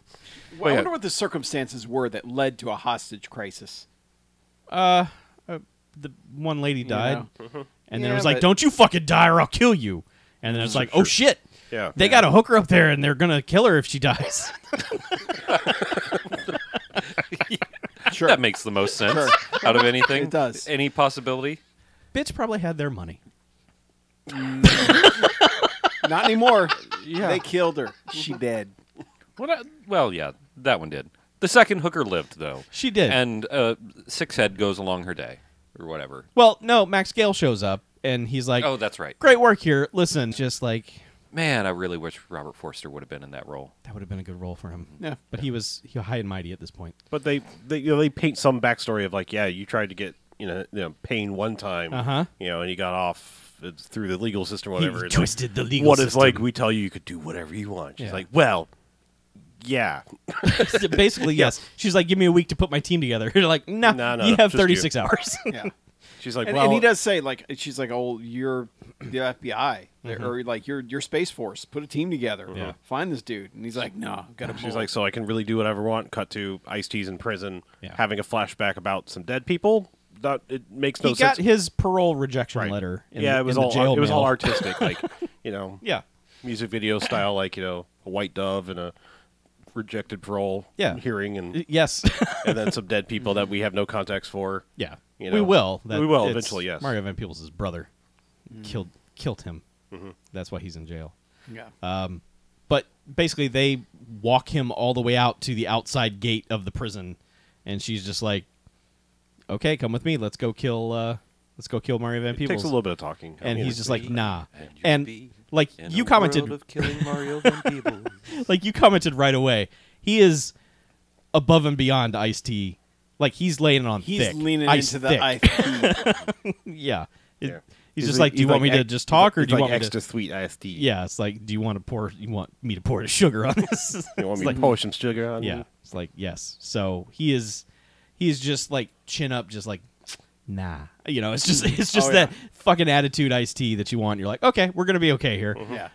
I wonder what the circumstances were that led to a hostage crisis. The one lady died, know? and then Yeah, it was like, but- "Don't you fucking die, or I'll kill you." And then it's like, "Oh shit, Yeah. they got a hooker up there, and they're gonna kill her if she dies." Sure. That makes the most sense Sure. out of anything. It does. Any possibility? Bitch probably had their money. Not anymore. Yeah. They killed her. She dead. Well, yeah, that one did. The second hooker lived, though. She did. And Sixhead goes along her day, or whatever. Well, no, Max Gale shows up, and he's like, Oh, that's right. "Great work here. Listen, just like Man, I really wish Robert Forster would have been in that role. that would have been a good role for him." Yeah. But he was high and mighty at this point. But they they paint some backstory of like, yeah, you tried to get Payne one time, and he got off through the legal system or whatever. He It's twisted the legal what system. it's like. We tell you could do whatever you want. She's Yeah. like, well, yeah. Basically, yes. She's like, "Give me a week to put my team together." You're like, "No, No, you have just 36 hours." Yeah. She's like, And, well, and he does say, like, she's like, "Oh, you're the FBI, or like you're Space Force. Put a team together. Yeah. Find this dude." And he's like, "No, got to." She's like, so I can really do whatever I want. Cut to Ice-T's in prison, Yeah. having a flashback about some dead people. It makes no He sense. got his parole rejection Right. letter. In yeah, the, it was in the all jail it was all mail. artistic, like Yeah, music video style, like a white dove and a rejected parole hearing, and yes, and then some dead people that we have no context for. yeah. You We know. will. We will it's eventually, yes. Mario Van Peebles' brother killed him. That's why he's in jail. Yeah. But basically, they walk him all the way out to the outside gate of the prison, and she's just like, "Okay, come with me. Let's go kill Mario Van It Peebles." takes a little bit of talking, and he's just like, "Nah." And And be like in you a commented, world of killing Mario Van Peebles. like you commented right away, he is above and beyond Ice-T. Like he's laying it on He's thick. leaning Ice into thick. the IP. Yeah. Yeah. He's just like, "Do you want me to just talk, or do you want me extra to?" sweet IST? Yeah, it's like, "Do you want to pour? You want me to pour the sugar on this?" You want It's me like, to pour some sugar on? yeah, you? it's like yes. So he is just like chin up, just like nah. It's just Oh, that yeah. fucking attitude Ice-T that you want. You're like, okay, we're gonna be okay here. Yeah.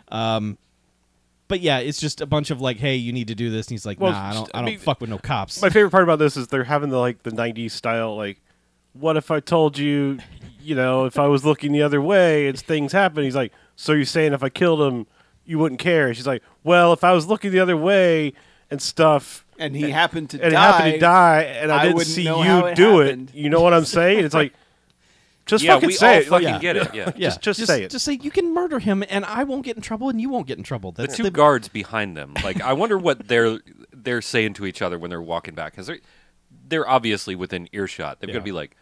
But yeah, it's just a bunch of like, hey, you need to do this, and he's like, Well, nah, I mean, don't fuck with no cops. My favorite part about this is they're having the 90s style, like, what if I told you, if I was looking the other way and things happen? He's like, so you're saying if I killed him, you wouldn't care? She's like, well, if I was looking the other way and stuff, And he happened to and die. it happened to die, and I didn't wouldn't see know how you it do happened. it, you know what I'm saying? It's like, just Yeah, fucking we say all it. Like, fucking get it. Yeah. yeah, just say it. Just say you can murder him, and I won't get in trouble, and you won't get in trouble. The That's two guards behind them. Like, I wonder what they're saying to each other when they're walking back, because they're obviously within earshot. They've got to be like,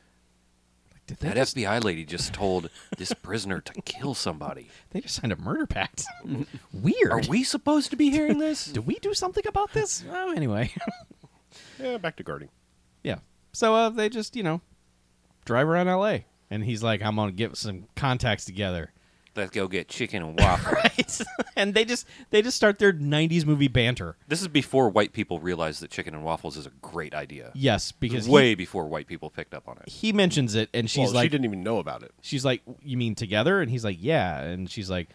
Did they that just, FBI lady just told this prisoner to kill somebody. they just signed a murder pact. Weird. Are we supposed to be hearing this? Do we do something about this? Oh, anyway. Yeah, back to guarding. Yeah. So they just, drive around L.A. And he's like, I'm going to get some contacts together. Let's go get chicken and waffle. Right? And they just start their 90s movie banter. This is before white people realized that chicken and waffles is a great idea. Yes, because Way before white people picked up on it. he mentions it, and she's Well, like, she didn't even know about it. she's like, you mean together? And he's like, yeah. And she's like,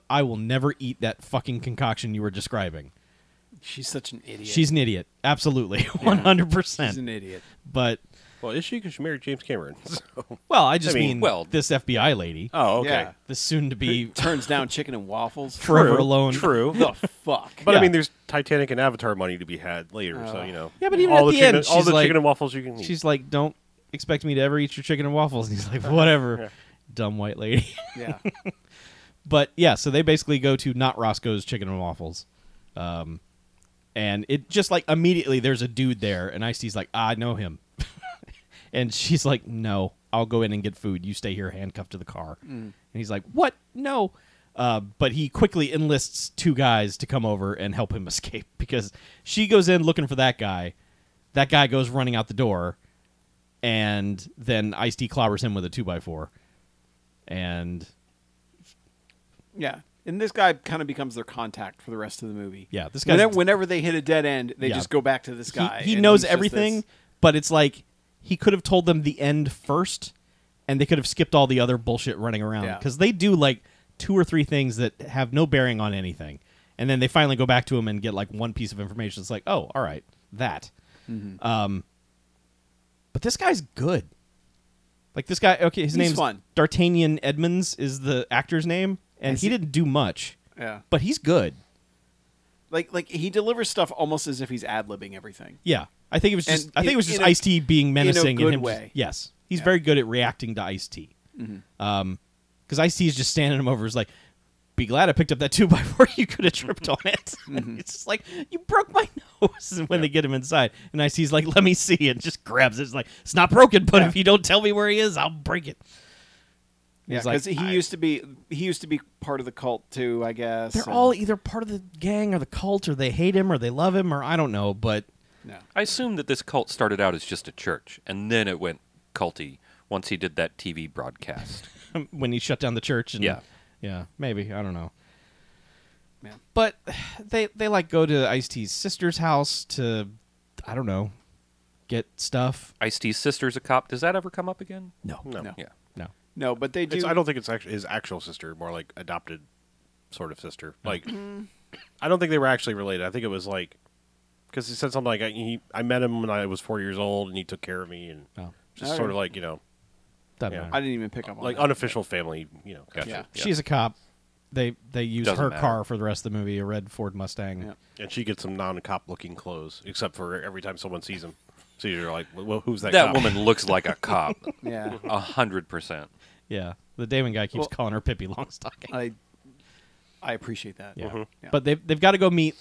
I will never eat that fucking concoction you were describing. She's such an idiot. She's an idiot. Absolutely. 100%. She's an idiot. But, Well, is she? Because she married James Cameron. So. well, I just I mean, mean, well- this FBI lady, Oh, okay. Yeah. the soon-to-be Turns down chicken and waffles. forever alone. True. The fuck. But Yeah. I mean, there's Titanic and Avatar money to be had later, so Yeah, but even all at the the end, chicken, all she's the like- chicken and waffles you can eat. She's like, don't expect me to ever eat your chicken and waffles? And he's like, whatever, dumb white lady. Yeah. But yeah, so they basically go to not Roscoe's Chicken and Waffles. And it just like immediately there's a dude there, and Ice-T's like, I know him. And she's like, no, I'll go in and get food. You stay here handcuffed to the car. And he's like, what? No. But he quickly enlists two guys to come over and help him escape because she goes in looking for that guy. That guy goes running out the door, and then Ice-T clobbers him with a 2x4. And yeah. And this guy kind of becomes their contact for the rest of the movie. Yeah, this guy. Whenever they hit a dead end, they just go back to this guy. He knows everything, but it's like he could have told them the end first, and they could have skipped all the other bullshit running around. Because they do like 2 or 3 things that have no bearing on anything. And then they finally go back to him and get like one piece of information. It's like, oh, all right, that. But this guy's good. Like this guy, okay, his name's fun. D'Artagnan Edmonds is the actor's name. And he didn't do much. Yeah. But he's good. Like he delivers stuff almost as if he's ad-libbing everything. Yeah. I think it was just in Ice-T being menacing in a good and him way. Yes. He's very good at reacting to Ice-T. Cuz Ice-T is just standing him over is like, be glad I picked up that 2x4. You could have tripped on it. It's just like, you broke my nose when they get him inside. And Ice-T's like, let me see, and just grabs it. It's like, it's not broken, but if you don't tell me where he is, I'll break it. Yeah, because he used to be part of the cult too, I guess. They're all either part of the gang or the cult, or they hate him, or they love him, or I don't know. But no. I assume that this cult started out as just a church, and then it went culty once he did that TV broadcast. when he shut down the church. And, yeah, maybe, I don't know. Yeah. But they like go to Ice-T's sister's house to, I don't know, get stuff. Ice-T's sister's a cop. Does that ever come up again? No. Yeah. No, but they do. I don't think it's actually his actual sister, more like adopted sort of sister. Like, I don't think they were actually related. I think it was like, because he said something like, I met him when I was 4 years old, and he took care of me, and just sort of like, Doesn't matter. I didn't even pick up on like that. unofficial family, Gotcha. Yeah. She's a cop. They use Doesn't her matter. car for the rest of the movie, a red Ford Mustang. Yeah. And she gets some non-cop looking clothes, except for every time someone sees him. So you're like, well, who's that That cop? woman looks like a cop. Yeah. 100%. Yeah, the Damon guy keeps calling her Pippi Longstocking. I appreciate that. Yeah. Yeah. But they've got to go meet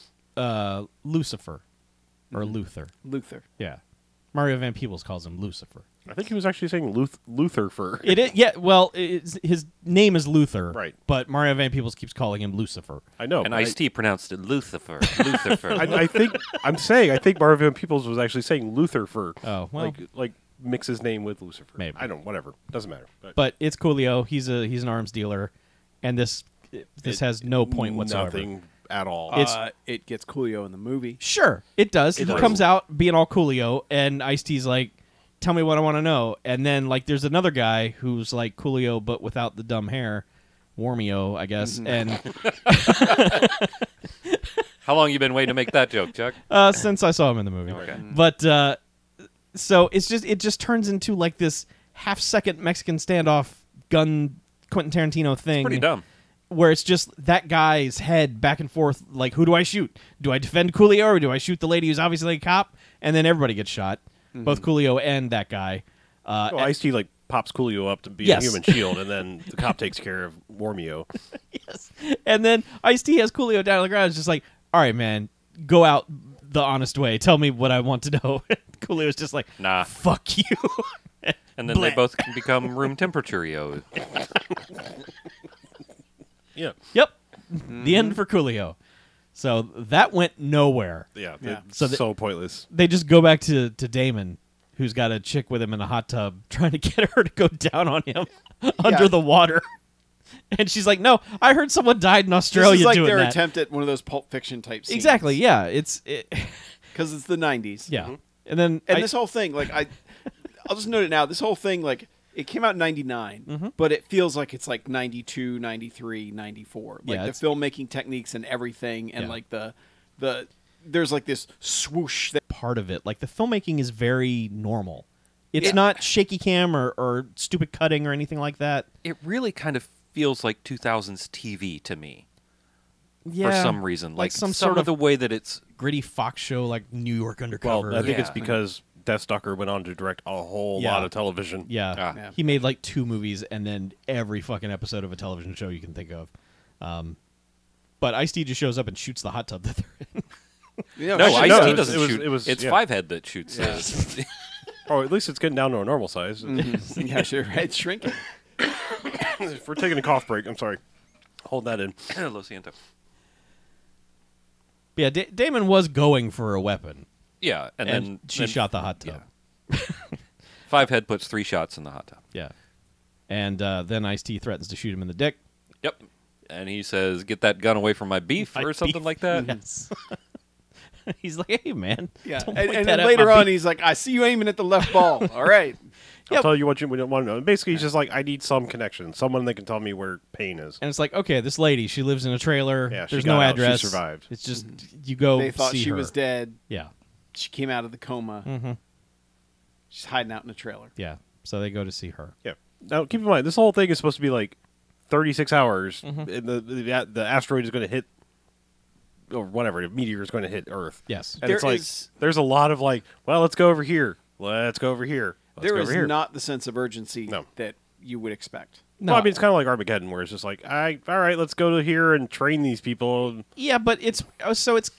Lucifer or Luther. Luther. Yeah, Mario Van Peebles calls him Lucifer. I think he was actually saying Luther for. It is, yeah. Well, his name is Luther, Right. But Mario Van Peebles keeps calling him Lucifer. I know. And but Ice-T pronounced it Lucifer. Lucifer. I think I think Marvin Peoples was actually saying Luther for. Oh, well. like mix his name with Lucifer. Maybe. I don't. Whatever. Doesn't matter. But it's Coolio. He's an arms dealer, and this has no point whatsoever. Nothing at all. It gets Coolio in the movie. Sure, it does. He does. comes out being all Coolio, and Ice-T's like, tell me what I want to know. And then, like, there's another guy who's like Coolio, but without the dumb hair. Warmio, I guess. And How long you been waiting to make that joke, Chuck? since I saw him in the movie. Okay. But so it just turns into like this half-second Mexican standoff gun Quentin Tarantino thing. Pretty dumb. Where it's just that guy's head back and forth, like, who do I shoot? Do I defend Coolio, or do I shoot the lady who's obviously a cop? And then everybody gets shot, both Coolio and that guy. Ice-T like pops Coolio up to be Yes. a human shield, and then the cop takes care of Warmio. Yes. And then Ice-T has Coolio down on the ground. It's just like, all right, man, go out the honest way. Tell me what I want to know. Coolio's just like, Nah. fuck you. And then they Bleh. both can become room temperature-io. Yeah. Yep. The end for Coolio. So that went nowhere. Yeah. Yeah. So pointless. They just go back to Damon, who's got a chick with him in a hot tub, trying to get her to go down on him under the water. And she's like, "No, I heard someone died in Australia This is like doing their that." attempt at one of those Pulp Fiction type scenes. Exactly. Yeah. Because it's the 90s. Yeah. And then And this whole thing, like, I'll just note it now. This whole thing, like, it came out in 99, but it feels like it's like 92, 93, 94. Like, Yeah, the filmmaking techniques and everything, and, like, the there's, like, this swoosh. part of it, like the filmmaking is very normal. It's not shaky cam or stupid cutting or anything like that. It really kind of feels like 2000s TV to me. Yeah. For some reason. Like some some sort of of the way that it's... gritty Fox show, like New York Undercover. Well, I think Yeah. it's because Deathstalker went on to direct a whole lot of television. Yeah. Yeah. He made like 2 movies and then every fucking episode of a television show you can think of. But Ice-T just shows up and shoots the hot tub that they're in. You know, No, actually, Ice-T it doesn't was- shoot. it was- It's yeah. Fivehead that shoots. Yeah. Or at least it's getting down to a normal size. Yeah, sure. It's shrinking. If we're taking a cough break, I'm sorry. Hold that in. Lo siento. Yeah, Damon was going for a weapon. Yeah, and then she shot the hot tub. Fivehead puts 3 shots in the hot tub. Yeah. And then Ice-T threatens to shoot him in the dick. Yep. And he says, "Get that gun away from my beef," or something like that. Yes. He's like, "Hey, man." Yeah, don't and point then that at later my on, beef." he's like, "I see you aiming at the left ball. All right." I'll tell you what we don't want to know. Basically, he's just like, I need some connection. Someone that can tell me where pain is. And it's like, okay, this lady, she lives in a trailer. Yeah, she There's got no out. She address. survived. It's just, you go They thought see she her. was dead. Yeah. She came out of the coma. Mm-hmm. She's hiding out in a trailer. Yeah. So they go to see her. Yeah. Now, keep in mind, this whole thing is supposed to be like 36 hours. Mm-hmm. And the asteroid is going to hit, or whatever, the meteor is going to hit Earth. Yes. And There it's like, is- there's a lot of like, well, let's go over here. Let's go over here. Let's There go is over here. not the sense of urgency No. that you would expect. No. Well, I mean, it's kind of like Armageddon, where it's just like, all right, let's go to here and train these people. Yeah, but it's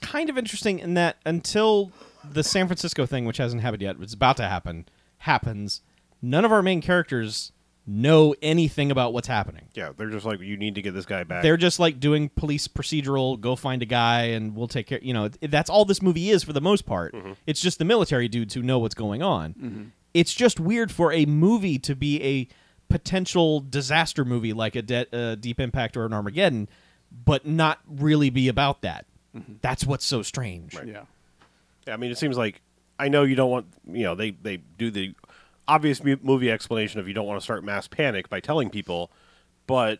kind of interesting in that until the San Francisco thing, which hasn't happened yet, it's about to happen, happens, none of our main characters know anything about what's happening. Yeah, they're just like, you need to get this guy back. They're just like doing police procedural, go find a guy and we'll take care. You know, that's all this movie is for the most part. Mm-hmm. It's just the military dudes who know what's going on. It's just weird for a movie to be a potential disaster movie like a Deep Impact or an Armageddon, but not really be about that. That's what's so strange. Right. Yeah. Yeah, I mean, it seems like, I know you don't want, they do the obvious movie explanation of you don't want to start mass panic by telling people, but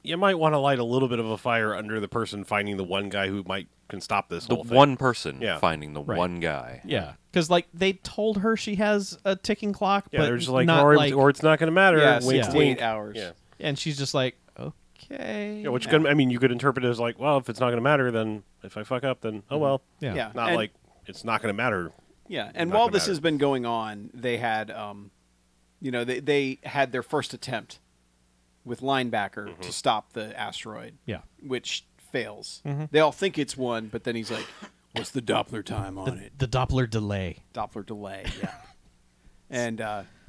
you might want to light a little bit of a fire under the person finding the one guy who can stop this The whole thing. one person Yeah. finding the Right. one guy. Yeah, because like they told her she has a ticking clock, Yeah, but they're just like, not or it's not going to matter. Yeah, Wink, 68 wink. hours. Yeah. and she's just like, okay. Yeah, which could, I mean, you could interpret it as like, well, if it's not going to matter, then if I fuck up, then oh well. Yeah. Yeah. Not And- like it's not going to matter. Yeah, and Not while gonna this matter. has been going on, they had, they had their first attempt with Linebacker to stop the asteroid. Yeah. Which fails. They all think it's one, but then he's like, "What's the Doppler time on it? The Doppler delay. Doppler delay." Yeah. And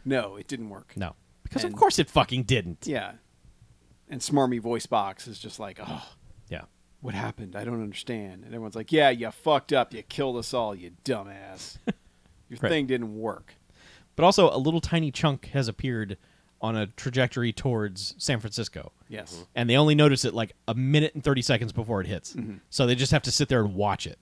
no, it didn't work. No, because And- of course it fucking didn't. Yeah. And Smarmy Voice Box is just like, "Oh, Yeah. what happened? I don't understand." And everyone's like, "Yeah, you fucked up. You killed us all, you dumbass. Your Right. thing didn't work." But also, a little tiny chunk has appeared on a trajectory towards San Francisco. Yes. And they only notice it like a minute and 30 seconds before it hits. So they just have to sit there and watch it.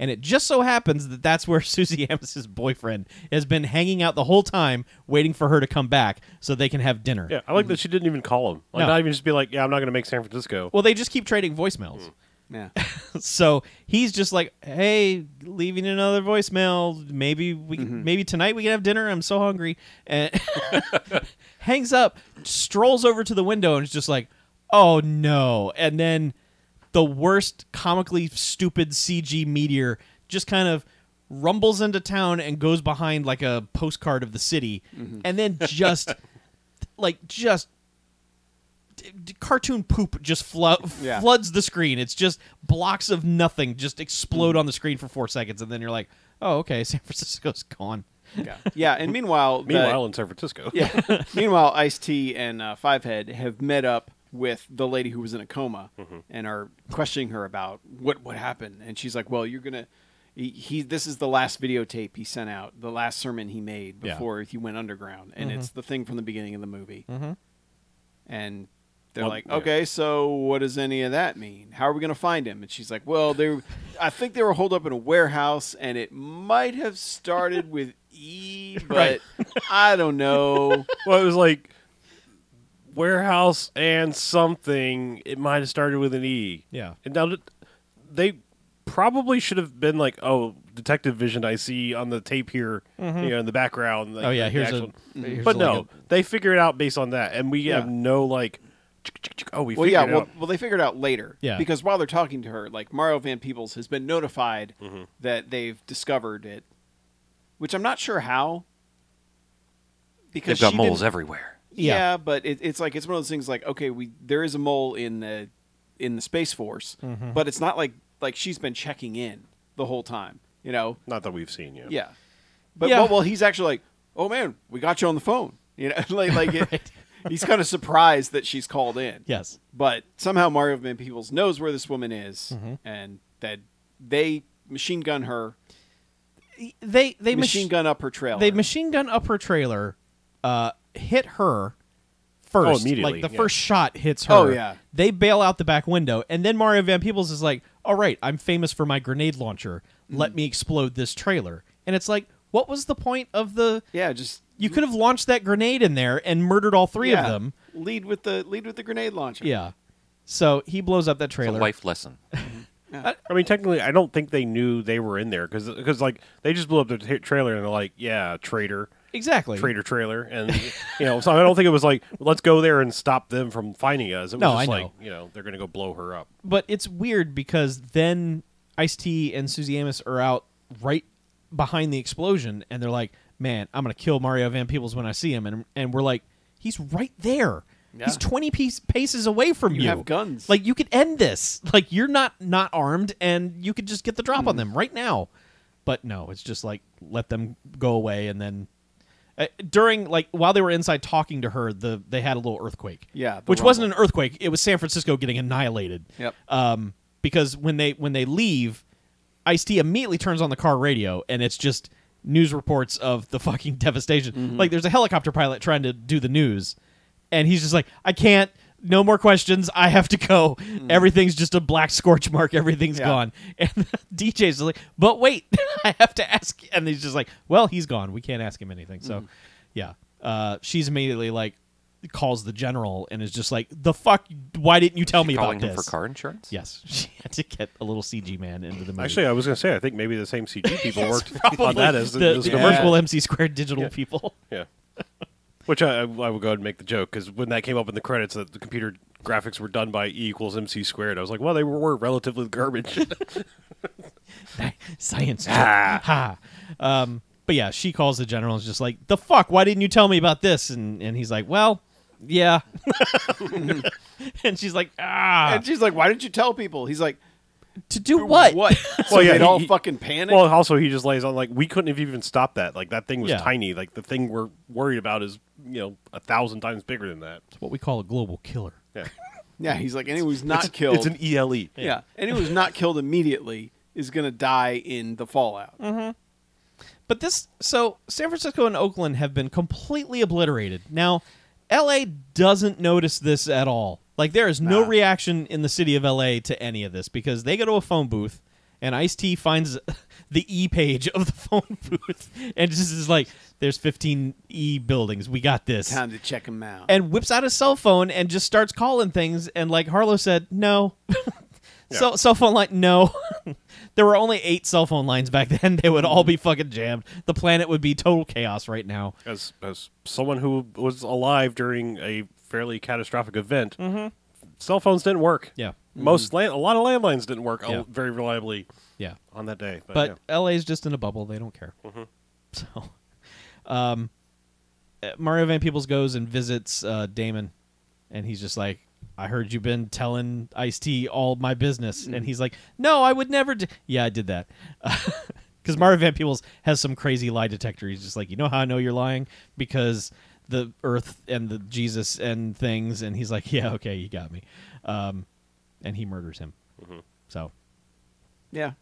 And it just so happens that that's where Susie Amis's boyfriend has been hanging out the whole time, waiting for her to come back so they can have dinner. Yeah, I like that she didn't even call him. Like, No. not even just be like, yeah, I'm not going to make San Francisco. Well, they just keep trading voicemails. Yeah. So he's just like, "Hey, leaving another voicemail. Maybe maybe tonight we can have dinner. I'm so hungry." And hangs up, strolls over to the window, and is just like, "Oh no!" And then the worst, comically stupid CG meteor just kind of rumbles into town and goes behind like a postcard of the city, and then just cartoon poop just Yeah. floods the screen. It's just blocks of nothing just explode on the screen for 4 seconds, and then you're like, "Oh, okay, San Francisco's gone." Yeah. Yeah. And meanwhile, Meanwhile, in San Francisco. yeah. Meanwhile, Ice-T and Fivehead have met up with the lady who was in a coma and are questioning her about what happened. And she's like, "Well, you're gonna." This is the last videotape he sent out, the last sermon he made Yeah. before he went underground, and it's the thing from the beginning of the movie. And they're Well, like, yeah. "Okay, so what does any of that mean? How are we going to find him?" And she's like, "Well, I think they were holed up in a warehouse, and it might have started with E, but Right. I don't know." Well, it was like warehouse and something. It might have started with an E. Yeah. And now they probably should have been like, oh, detective vision I see on the tape here, in the background. Like, Oh yeah, the here's actual- here's But like no, they figure it out based on that, and we Yeah. have no like. Oh, we Well, figured yeah, it out. well, they figured it out later. Yeah. Because while they're talking to her, like Mario Van Peebles has been notified that they've discovered it, which I'm not sure how. Because they've got moles everywhere. Yeah, but it's like it's one of those things like, okay, there is a mole in the Space Force, but it's not like she's been checking in the whole time, you know? Not that we've seen yet. Yeah. But well, he's actually like, "Oh man, we got you on the phone." You know, Right. He's kind of surprised that she's called in. Yes. But somehow Mario Van Peebles knows where this woman is, and that they machine gun her. They machine gun up her trailer. They machine gun up her trailer, hit her first. Immediately. Like the first shot hits her. Oh, yeah. They bail out the back window, and then Mario Van Peebles is like, "All right, I'm famous for my grenade launcher. Let me explode this trailer." And it's like, what was the point of the? Yeah, just you could have launched that grenade in there and murdered all three of them. Lead with the grenade launcher. Yeah. So he blows up that It's trailer. a life lesson. I mean, technically, I don't think they knew they were in there because like they just blew up the trailer and they're like, "Yeah, traitor." Exactly. Traitor trailer, and so I don't think it was like, let's go there and stop them from finding us. It was just I like, they're gonna go blow her up. But it's weird because then Ice-T and Susie Amos are out right behind the explosion, and they're like, "Man, I'm gonna kill Mario Van Peebles when I see him," and we're like, "He's right there. Yeah. He's 20 paces away from you. You have guns. Like you could end this. Like you're not armed, and you could just get the drop on them right now." But no, it's just like let them go away, and then. During while they were inside talking to her, they had a little earthquake. Yeah, which wasn't an earthquake; it was San Francisco getting annihilated. Yep. Because when they leave, Ice-T immediately turns on the car radio, and it's just news reports of the fucking devastation. Like there's a helicopter pilot trying to do the news, and he's just like, "I can't. No more questions. I have to go. Everything's just a black scorch mark. Everything's gone." And the DJ's like, "But wait, I have to ask." And he's just like, "Well, he's gone. We can't ask him anything." So, yeah. She's immediately like calls the general and is just like, "The fuck? Why didn't you tell me about Calling him this?" for car insurance? Yes, she had to get a little CG man into the movie. Actually, I was gonna say, I think maybe the same CG people worked Probably on that as the the virtual MC squared digital people. Yeah. Which I will go ahead and make the joke, because when that came up in the credits that the computer graphics were done by E = MC squared, I was like, well, they were relatively garbage. Science. Ha. But yeah, she calls the general and is just like, "The fuck? Why didn't you tell me about this?" And he's like, "Well, yeah." And she's like, "Ah." And she's like, "Why didn't you tell people?" He's like, "To do what?" What? So they'd all fucking panic? Well, also, he just lays on, like, we couldn't have even stopped that. Like, that thing was Yeah. tiny. Like, the thing we're worried about is, 1,000 times bigger than that. It's what we call a global killer. Yeah. Yeah, he's like, anyone who's not killed. It's an ELE. Yeah. Anyone who's not killed immediately is going to die in the fallout. But so San Francisco and Oakland have been completely obliterated. Now, LA doesn't notice this at all. Like, there is no reaction in the city of LA to any of this because they go to a phone booth and Ice-T finds the E page of the phone booth and just is like, "There's 15 E buildings. We got this." Time to check him out. And whips out his cell phone and just starts calling things. And like Harlow said, no. Cell phone line, no. There were only 8 cell phone lines back then. They would all be fucking jammed. The planet would be total chaos right now. As someone who was alive during a fairly catastrophic event, cell phones didn't work. Yeah. A lot of landlines didn't work Yeah. very reliably Yeah. on that day. But LA's just in a bubble. They don't care. So, Mario Van Peebles goes and visits Damon, and he's just like, "I heard you've been telling Ice-T all my business." And he's like, "No, I would never Yeah, I did that." Because Mario Van Peebles has some crazy lie detector. He's just like, "You know how I know you're lying? Because the Earth and the Jesus and things." And he's like, "Yeah, okay, you got me." And he murders him. So, Yeah.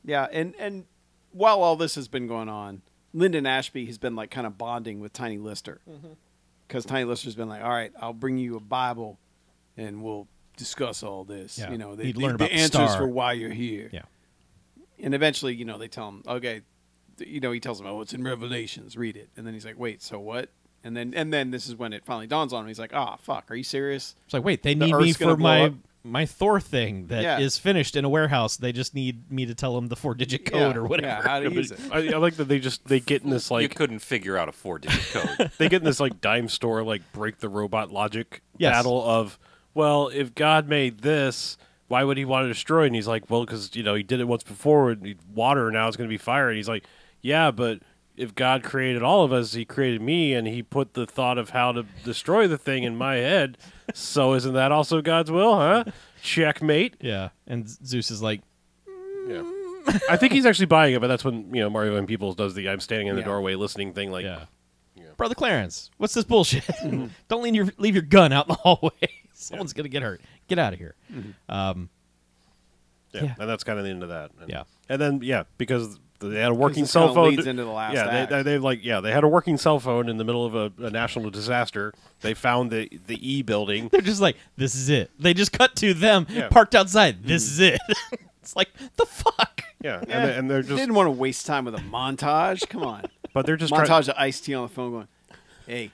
Yeah. And while all this has been going on, Lyndon Ashby has been like kind of bonding with Tiny Lister. Because Tiny Lister's been like, "All right, I'll bring you a Bible and we'll discuss all this." Yeah. The He'd learn about the answers star. for why you're here. yeah. And eventually, they tell him, okay, he tells him, "Oh, it's in Revelations, read it." And then he's like, "Wait, so what?" And then this is when it finally dawns on him. He's like, "Oh, fuck, are you serious?" It's like, wait, they The need me Earth's gonna for blow up? my Thor thing that is finished in a warehouse. They just need me to tell them the 4-digit code or whatever. Yeah, how to use it. I like that they get in this You like couldn't figure out a 4-digit code. they get in this like dime store like break the robot logic Yes. battle of, well, if God made this, why would he want to destroy it? And he's like, well, because he did it once before with water, now it's going to be fire. And he's like, yeah, but if God created all of us, he created me, and he put the thought of how to destroy the thing in my head. So isn't that also God's will, huh? Checkmate. Yeah. And Zeus is like, Yeah. I think he's actually buying it, but that's when, Mario Van Peebles does the I'm standing in the doorway listening thing. Like, yeah. Brother Clarence, what's this bullshit? Don't leave your gun out in the hallway. Someone's going to get hurt. Get out of here. and that's kind of the end of that. Yeah. And then, because they had a working cell phone. Leads into the last act. They had a working cell phone in the middle of a national disaster. They found the E building. They're just like, this is it. They just cut to them parked outside. This is it. It's like, the fuck? Yeah, and they're just... They didn't want to waste time with a montage. Come on. But they're just... Montage of Ice-T on the phone going, hey,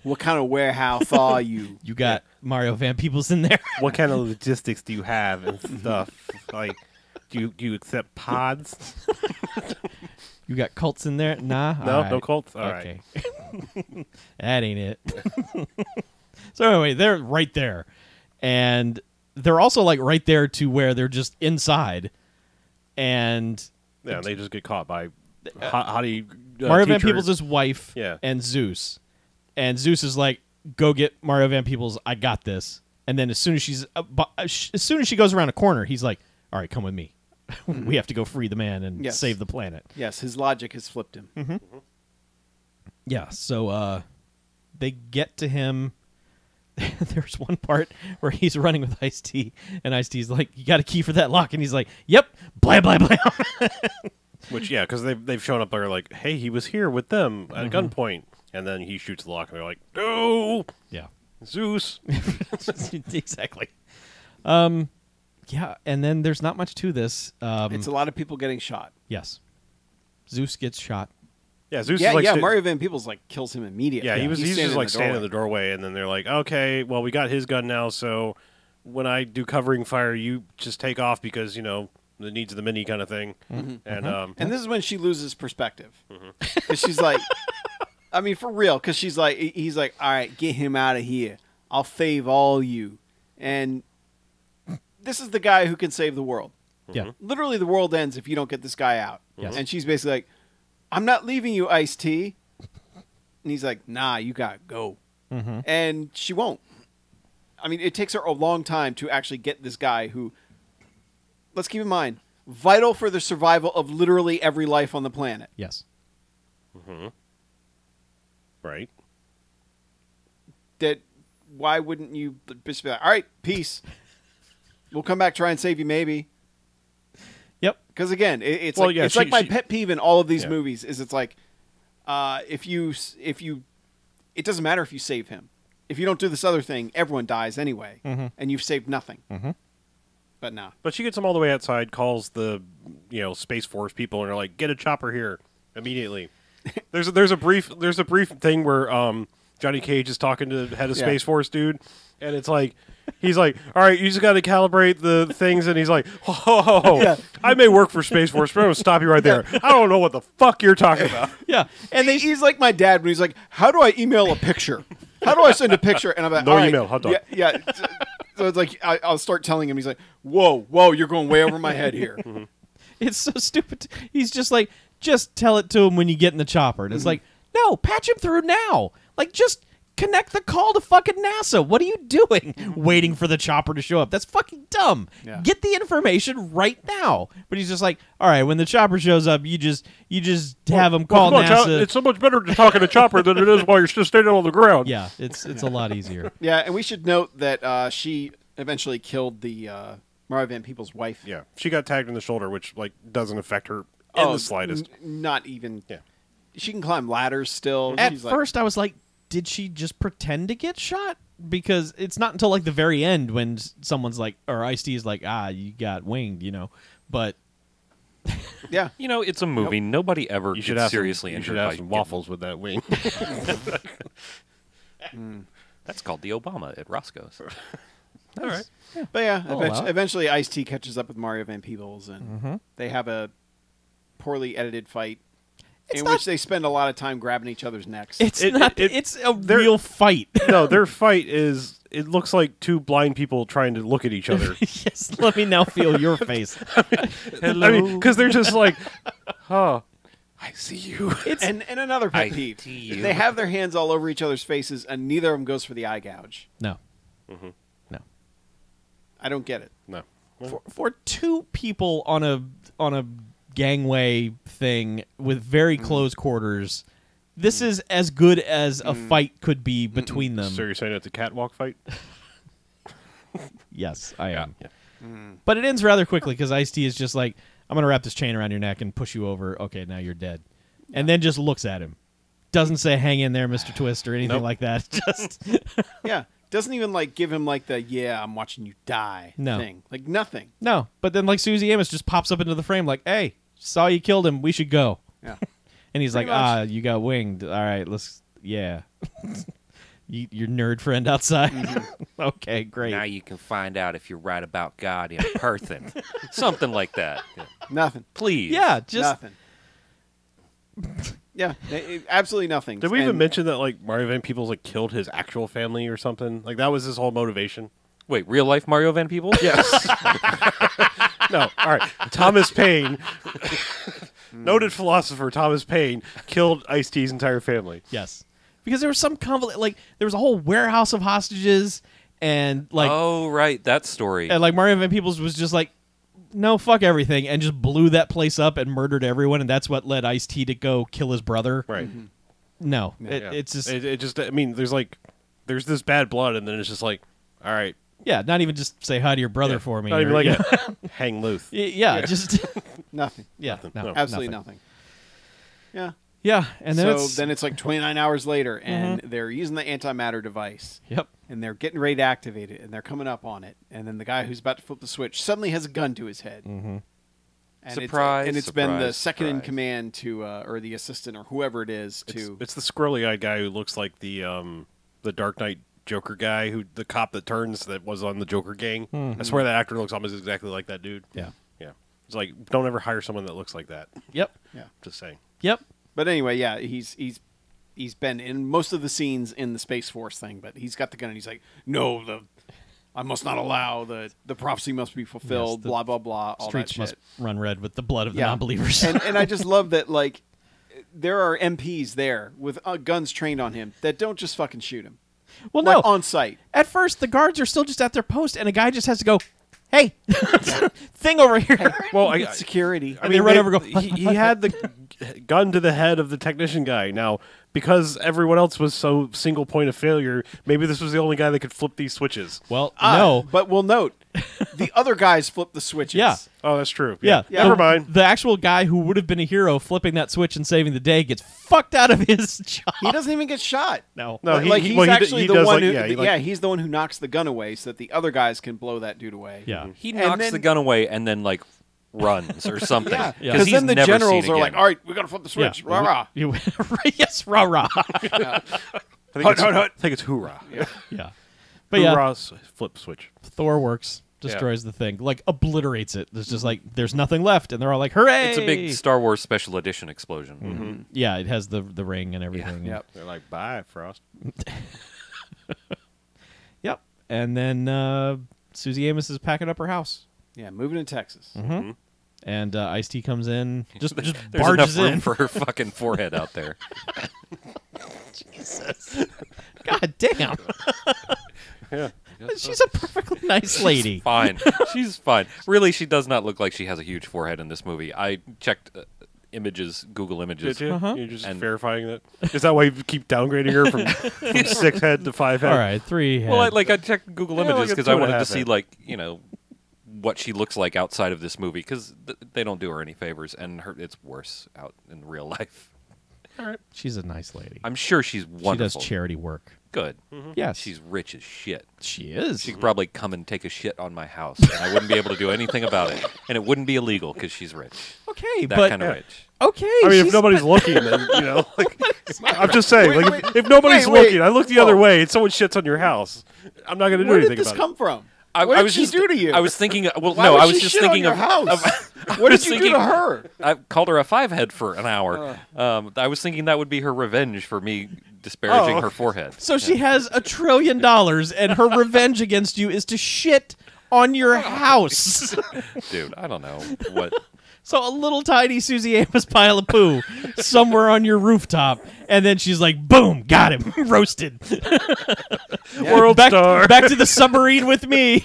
what kind of warehouse are you? You got Mario Van Peebles in there? What kind of logistics do you have and stuff? Like, do you accept pods? You got cults in there? Nah? No, All no right. cults? All right. That ain't it. So anyway, they're right there. And they're also like right there to where they're just inside. And yeah, they just get caught by hottie Mario Van teacher. Peebles' wife and Zeus. And Zeus is like, go get Mario Van Peebles. I got this. And then as soon as she goes around a corner, he's like, all right, come with me. We have to go free the man and save the planet. Yes, his logic has flipped him. Mm-hmm. Yeah, so they get to him. There's one part where he's running with Ice-T, and Ice-T's like, you got a key for that lock? And he's like, yep, blah, blah, blah. Which, because they've shown up there like, hey, he was here with them at gunpoint. And then he shoots the lock, and they're like, no! Yeah. Zeus! Exactly. Yeah, and then there's not much to this. It's a lot of people getting shot. Yes. Zeus gets shot. Yeah, Zeus is like... Mario Van Peebles kills him immediately. Yeah, he's just like standing in the doorway. doorway, and then they're like, okay, well, we got his gun now, so when I do covering fire, you just take off because, the needs of the mini kind of thing. And this is when she loses perspective. Because she's like... I mean, for real, because he's like, all right, get him out of here. I'll save all you. And this is the guy who can save the world. Yeah. Literally, the world ends if you don't get this guy out. Yes. And she's basically like, I'm not leaving you, Ice-T. And he's like, nah, you got to go. And she won't. I mean, it takes her a long time to actually get this guy who, let's keep in mind, vital for the survival of literally every life on the planet. Yes. right. That why wouldn't you just be like, all right, peace. We'll come back, try and save you, maybe. Yep. Because again, it's like my pet peeve in all of these movies is it's like, if you, it doesn't matter if you save him. If you don't do this other thing, everyone dies anyway, and you've saved nothing. But no. But she gets him all the way outside, calls the Space Force people, and they're like, "Get a chopper here immediately." There's a brief thing where Johnny Cage is talking to the head of Space Force dude, and it's like. He's like, all right, you just got to calibrate the things. And he's like, I may work for Space Force, but I'm going to stop you right there. I don't know what the fuck you're talking about. Yeah. And he's like my dad when he's like, how do I email a picture? How do I send a picture? And I'm like, no email, hot dog. Yeah. So it's like, I'll start telling him. He's like, whoa, you're going way over my head here. It's so stupid. He's just like, just tell it to him when you get in the chopper. And it's like, no, patch him through now. Like, just connect the call to fucking NASA. What are you doing? Waiting for the chopper to show up. That's fucking dumb. Yeah. Get the information right now. But he's just like, all right, when the chopper shows up, you just have him call NASA. It's so much better to talk in a chopper than it is while you're just standing on the ground. Yeah, it's a lot easier. Yeah, and we should note that she eventually killed the Mario Van Peebles' wife. Yeah, she got tagged in the shoulder, which doesn't affect her in the slightest. Not even. Yeah, she can climb ladders still. At first, I was like, did she just pretend to get shot? Because it's not until like the very end when someone's like, or Ice-T is like, you got winged, But yeah, it's a movie. Nope. Nobody ever gets seriously injured. You should have some waffles with that wing. That's called the Obama at Roscoe's. All right. Yeah. But yeah, eventually Ice-T catches up with Mario Van Peebles, and they have a poorly edited fight. Which they spend a lot of time grabbing each other's necks. It's a real fight. No, their fight is, it looks like two blind people trying to look at each other. Yes, let me now feel your face. Hello. Because they're just like, I see you. And another pet peeve. They have their hands all over each other's faces, and neither of them goes for the eye gouge. No. No. I don't get it. No. For two people on a gangway thing with very close quarters, this is as good as a fight could be between them. So you're saying it's a catwalk fight? Yes, I am. Yeah. But it ends rather quickly because Ice-T is just like, I'm going to wrap this chain around your neck and push you over. Okay, now you're dead. Yeah. And then just looks at him. Doesn't say, hang in there, Mr. Twist, or anything like that. Just yeah. Doesn't even give him the, I'm watching you die thing. Like, nothing. No. But then, Susie Amos just pops up into the frame like, hey, saw you killed him. We should go. Yeah. And he's like, you got winged. All right, let's, yeah. Your nerd friend outside? Okay, great. Now you can find out if you're right about God in person. Something like that. Nothing. Please. Yeah, just... Nothing. Yeah, absolutely nothing. Did we even mention that Mario Van Peebles killed his actual family or something? That was his whole motivation. Wait, real life Mario Van Peebles? Yes. No, all right. Thomas Paine, noted philosopher Thomas Paine, killed Ice-T's entire family. Yes, because there was some there was a whole warehouse of hostages, and oh right, that story. And Mario Van Peebles was just no, fuck everything, and just blew that place up and murdered everyone, and that's what led Ice-T to go kill his brother. Right. No, it's just... It just, I mean, there's this bad blood, and then it's just all right. Yeah, not even just say hi to your brother for me. Not even hang loose. Yeah, just... Nothing. Yeah, nothing. no, absolutely nothing. Yeah. Yeah, and then then it's 29 hours later, and they're using the antimatter device. Yep. And they're getting ready to activate it, and they're coming up on it, and then the guy who's about to flip the switch suddenly has a gun to his head. Mm-hmm. And surprise! It's been the second in command to, or the assistant, or whoever it is, to. It's the squirrely-eyed guy who looks like the Dark Knight Joker guy, the cop that was on the Joker gang. I swear that actor looks almost exactly like that dude. Yeah. Yeah. It's don't ever hire someone that looks like that. Yep. Yeah. Just saying. Yep. But anyway, yeah, he's been in most of the scenes in the Space Force thing, but he's got the gun and he's like, no, I must not allow the prophecy must be fulfilled, blah blah blah. All streets that must shit. run red with the blood of the non-believers. and I just love that there are MPs there with guns trained on him that don't just fucking shoot him. Well, no, on site. At first, the guards are still just at their post, and a guy just has to go, hey, thing over here. Hey, well, I security. I mean, they run over. He had the gun to the head of the technician guy. Now, because everyone else was so single point of failure, maybe this was the only guy that could flip these switches. Well, no, but we'll note the other guys flip the switches. Yeah. Oh, that's true. Yeah. Never mind. The actual guy who would have been a hero flipping that switch and saving the day gets fucked out of his job. He doesn't even get shot. No. He's actually the one who. He's the one who knocks the gun away so that the other guys can blow that dude away. Yeah. He knocks the gun away and then runs or something. Yeah. Because then the generals are like, all right, we got to flip the switch. Yeah. Rah-rah. Yes, rah-rah. I think it's hoorah. Yeah. But yeah. Flip switch. Thor works. Destroys the thing. Obliterates it. There's just there's nothing left. And they're all like, hooray! It's a big Star Wars special edition explosion. Mm-hmm. Yeah, it has the ring and everything. Yeah. Yep. They're like, bye, Frost. Yep. And then Susie Amos is packing up her house. Yeah, moving to Texas. Mm-hmm. And Ice-T comes in, just There's barges enough room in for her fucking forehead out there. Jesus. God damn. Yeah. She's a perfectly nice lady. Fine. She's fine. Really, she does not look like she has a huge forehead in this movie. I checked Google Images. Did you? You're just verifying that? Is that why you keep downgrading her from 6 head to 5 head? All right, 3 head. Well, I checked Google Images because I wanted to see, head. what she looks like outside of this movie because they don't do her any favors, and it's worse out in real life. All right. She's a nice lady. I'm sure she's wonderful. She does charity work. Good. Mm-hmm. Yes. She's rich as shit. She is. She could probably come and take a shit on my house, and I wouldn't be able to do anything about it. And it wouldn't be illegal because she's rich. Okay, that but... kind of rich. Okay. I mean, if nobody's looking, then, I'm just saying, if nobody's looking, I look the other way and someone shits on your house, I'm not going to do anything about it. Where did this come from? What did she do to you? I was thinking. Well, Why no, would I was she just shit thinking on your house. What did you do to her? I called her a 5-head for an hour. I was thinking that would be her revenge for me disparaging her forehead. So she has $1 trillion, and her revenge against you is to shit on your house. Dude, I don't know what. So a little tiny Susie Amos pile of poo somewhere on your rooftop, and then she's like, boom, got him, roasted. World star. Back to the submarine with me.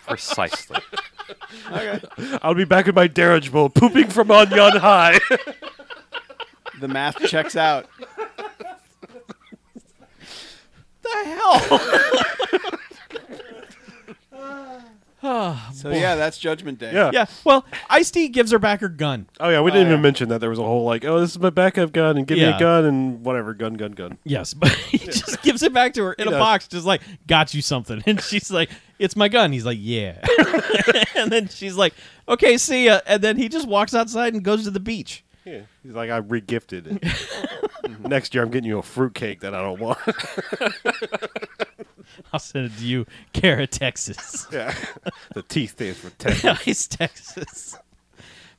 Precisely. Okay. I'll be back in my dirigible, pooping from on yon high. The math checks out. The hell? So yeah, that's Judgment Day. Yeah. Yeah, well, Ice-T gives her back her gun. Oh, yeah, we didn't yeah. even mention that there was a whole, like, oh, this is my backup gun, and give me Yeah. a gun, and whatever, gun. Yes, but he just gives it back to her in a does. box, just like, got you something. And she's like, it's my gun. He's like, yeah. And then she's like, okay, see ya. And then he just walks outside and goes to the beach. Yeah. He's like, I re-gifted it. Next year, I'm getting you a fruitcake that I don't want. I'll send it to you, Cara, Texas. Yeah. The T stands for Texas. Nice, Texas.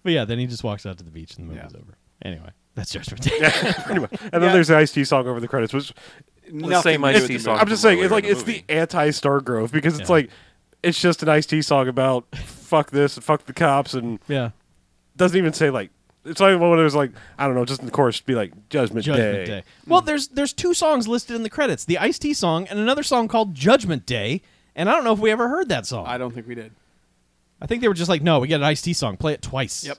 But yeah, then he just walks out to the beach and the movie's over. Anyway, that's Judgment Day. Pretty much. And then there's the Ice-T song over the credits, which The same to do with Ice-T the song. movie. I'm just saying, from it's like earlier in it's the the movie. anti-Star Grove because it's Yeah. like it's just an Ice-T song about fuck this and fuck the cops and Yeah. doesn't even say like it's not even one of those like I don't know, just in the chorus be like Judgment Day. Well, there's two songs listed in the credits: the Ice-T song and another song called Judgment Day. And I don't know if we ever heard that song. I don't think we did. I think they were just like, no, we got an Ice-T song. Play it twice. Yep.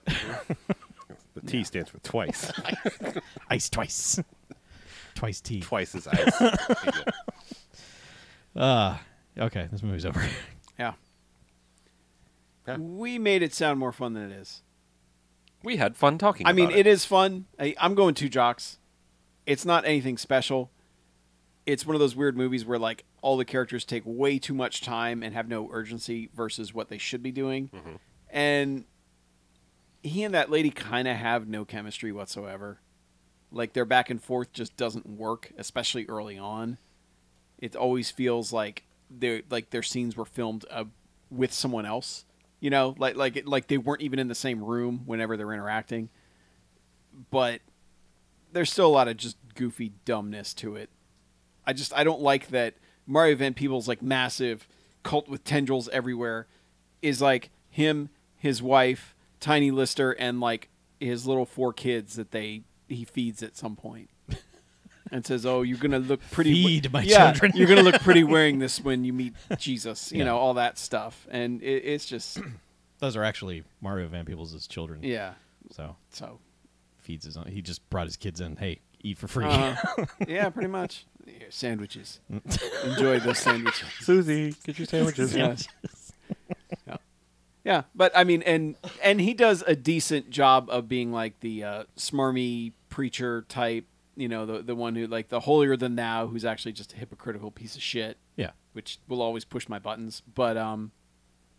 The T stands for twice. Ice twice. Twice T. Twice as ice. Okay, this movie's over. Yeah. Yeah. We made it sound more fun than it is. We had fun talking I mean, about it is fun. I'm going 2 jocks. It's not anything special. It's one of those weird movies where like all the characters take way too much time and have no urgency versus what they should be doing. Mm-hmm. And he and that lady kind of have no chemistry whatsoever. Like their back and forth just doesn't work, especially early on. It always feels like their scenes were filmed with someone else. You know, like they weren't even in the same room whenever they're interacting. But there's still a lot of just goofy dumbness to it. I don't like that Mario Van Peebles' like massive cult with tendrils everywhere is like him, his wife, Tiny Lister, and like his little 4 kids that he feeds at some point. And says, "Oh, you're gonna look pretty. Feed my children. You're gonna look pretty wearing this when you meet Jesus. You know, all that stuff." And it's just, Those are actually Mario Van Peebles' children. yeah. So So, feeds his own. He just brought his kids in. Hey, eat for free. yeah, pretty much. Here, sandwiches. Enjoy those sandwiches. Susie, get your sandwiches. Yeah. Yeah, but I mean, and he does a decent job of being like the smarmy preacher type. You know, the one who like the holier than thou, who's actually just a hypocritical piece of shit. Yeah. Which will always push my buttons. But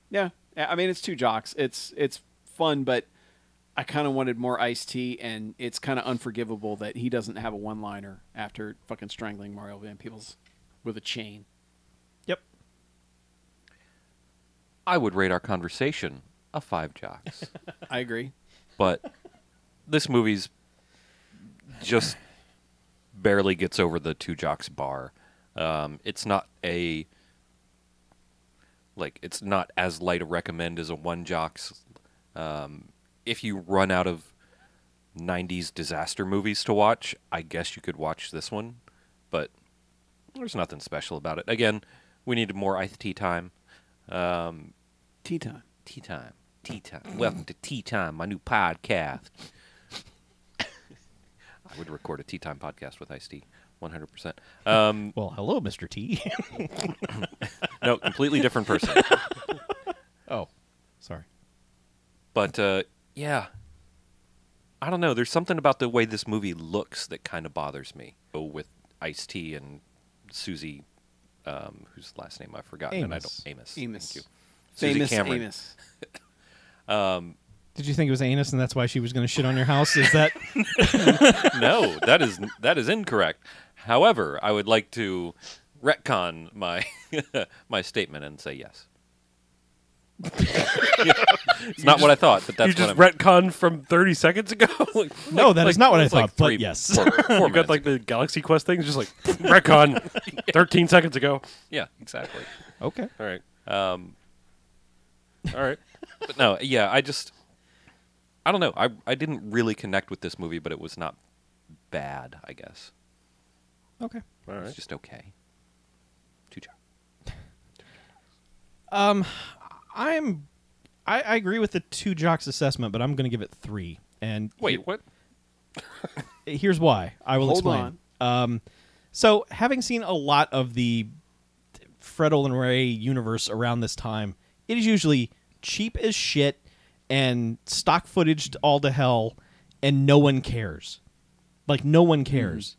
yeah, I mean, it's 2 jocks. It's fun, but I kind of wanted more Ice-T, and it's kind of unforgivable that he doesn't have a one-liner after fucking strangling Mario Van Peebles with a chain. Yep. I would rate our conversation a 5 jocks. I agree. But this movie's just barely gets over the 2 jocks bar. It's not it's not as light a recommend as a 1 jocks. If you run out of 90s disaster movies to watch, I guess you could watch this one, but there's nothing special about it. Again, we needed more Ice-T time. Tea time. Tea time. Tea time. Welcome to Tea Time, my new podcast. I would record a Tea Time podcast with Ice-T, 100%. Well, hello, Mr. T. No, completely different person. Oh, sorry. But, yeah. I don't know. There's something about the way this movie looks that kind of bothers me. With Ice-T and Susie, whose last name I've forgotten. And I don't, Amos. Amos. Thank you. Susie Famous Cameron. Amos. Did you think it was anus, and that's why she was going to shit on your house? Is that? No, that is incorrect. However, I would like to retcon my my statement and say yes. It's not what I thought, but that's You just what I'm... retconned from 30 seconds ago. No, that is not what I it's like thought, but 3, yes. 4 You got minutes like ago. the Galaxy Quest things, just like retcon 13 seconds ago. Yeah, exactly. Okay. All right. All right. But no, yeah, I don't know. I didn't really connect with this movie, but it was not bad, I guess. Okay. All right. It's just okay. Two jocks. I agree with the 2 jocks assessment, but I'm going to give it 3. And Wait, what? here's why. I will explain. So, having seen a lot of the Fred Olen Ray universe around this time, it is usually cheap as shit and stock footage all to hell, and no one cares. Like, no one cares.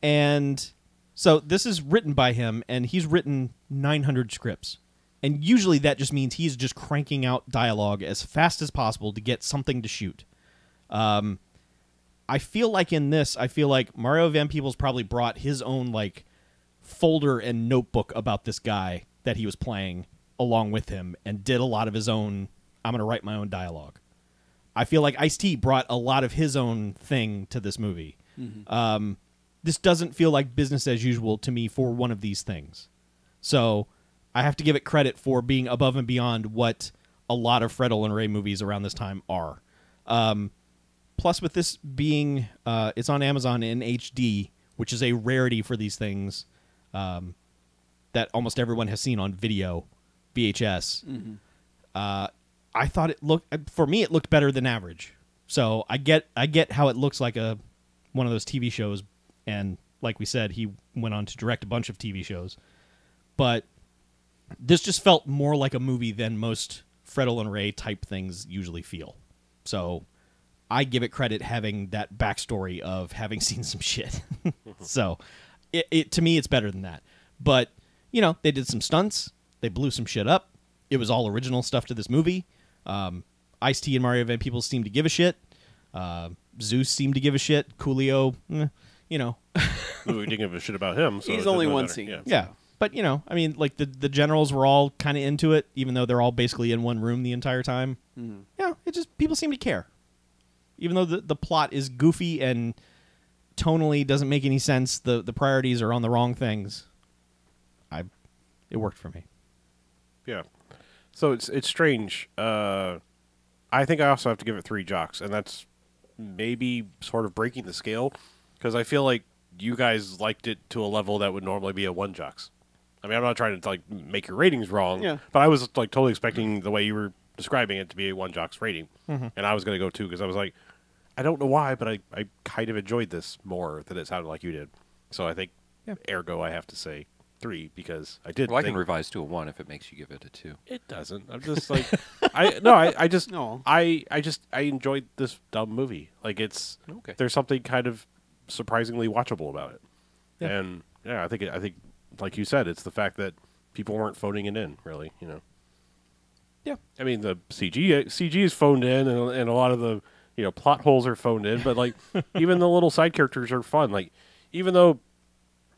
And so this is written by him, and he's written 900 scripts. And usually that just means he's just cranking out dialogue as fast as possible to get something to shoot. I feel like in this, Mario Van Peebles probably brought his own, like, folder and notebook about this guy that he was playing along with him and did a lot of his own, I'm going to write my own dialogue. I feel like Ice-T brought a lot of his own thing to this movie. This doesn't feel like business as usual to me for one of these things. So I have to give it credit for being above and beyond what a lot of Fred Olen Ray movies around this time are. Plus, with this being, it's on Amazon in HD, which is a rarity for these things that almost everyone has seen on video, VHS. I thought it looked, for me, it looked better than average. So I get how it looks like one of those TV shows, and like we said, he went on to direct a bunch of TV shows. But this just felt more like a movie than most Fred Olen Ray type things usually feel. So I give it credit having that backstory of having seen some shit. So it to me, it's better than that. But, you know, they did some stunts. They blew some shit up. It was all original stuff to this movie. Ice-T and Mario Van Peebles seemed to give a shit. Zeus seemed to give a shit. Coolio, you know. We didn't give a shit about him. So he's only one scene. Yeah. But, you know, I mean, like, the generals were all kind of into it, even though they're all basically in one room the entire time. Yeah, it just, people seem to care. Even though the plot is goofy and tonally doesn't make any sense, the priorities are on the wrong things. It worked for me. Yeah. So it's strange. I think I also have to give it 3 jocks, and that's maybe sort of breaking the scale, because I feel like you guys liked it to a level that would normally be a 1 jocks. I mean, I'm not trying to like make your ratings wrong, but I was like totally expecting the way you were describing it to be a 1 jocks rating, and I was going to go 2 because I was like, I don't know why, but I kind of enjoyed this more than it sounded like you did. So I think, ergo, I have to say 3 because I did. Well, I can revise to a 1 if it makes you give it a 2. It doesn't. I'm just like, I enjoyed this dumb movie. Like there's something kind of surprisingly watchable about it, and I think like you said, it's the fact that people weren't phoning it in, really. You know. Yeah. I mean, the CG is phoned in, and a lot of the plot holes are phoned in, but like even the little side characters are fun. Like even though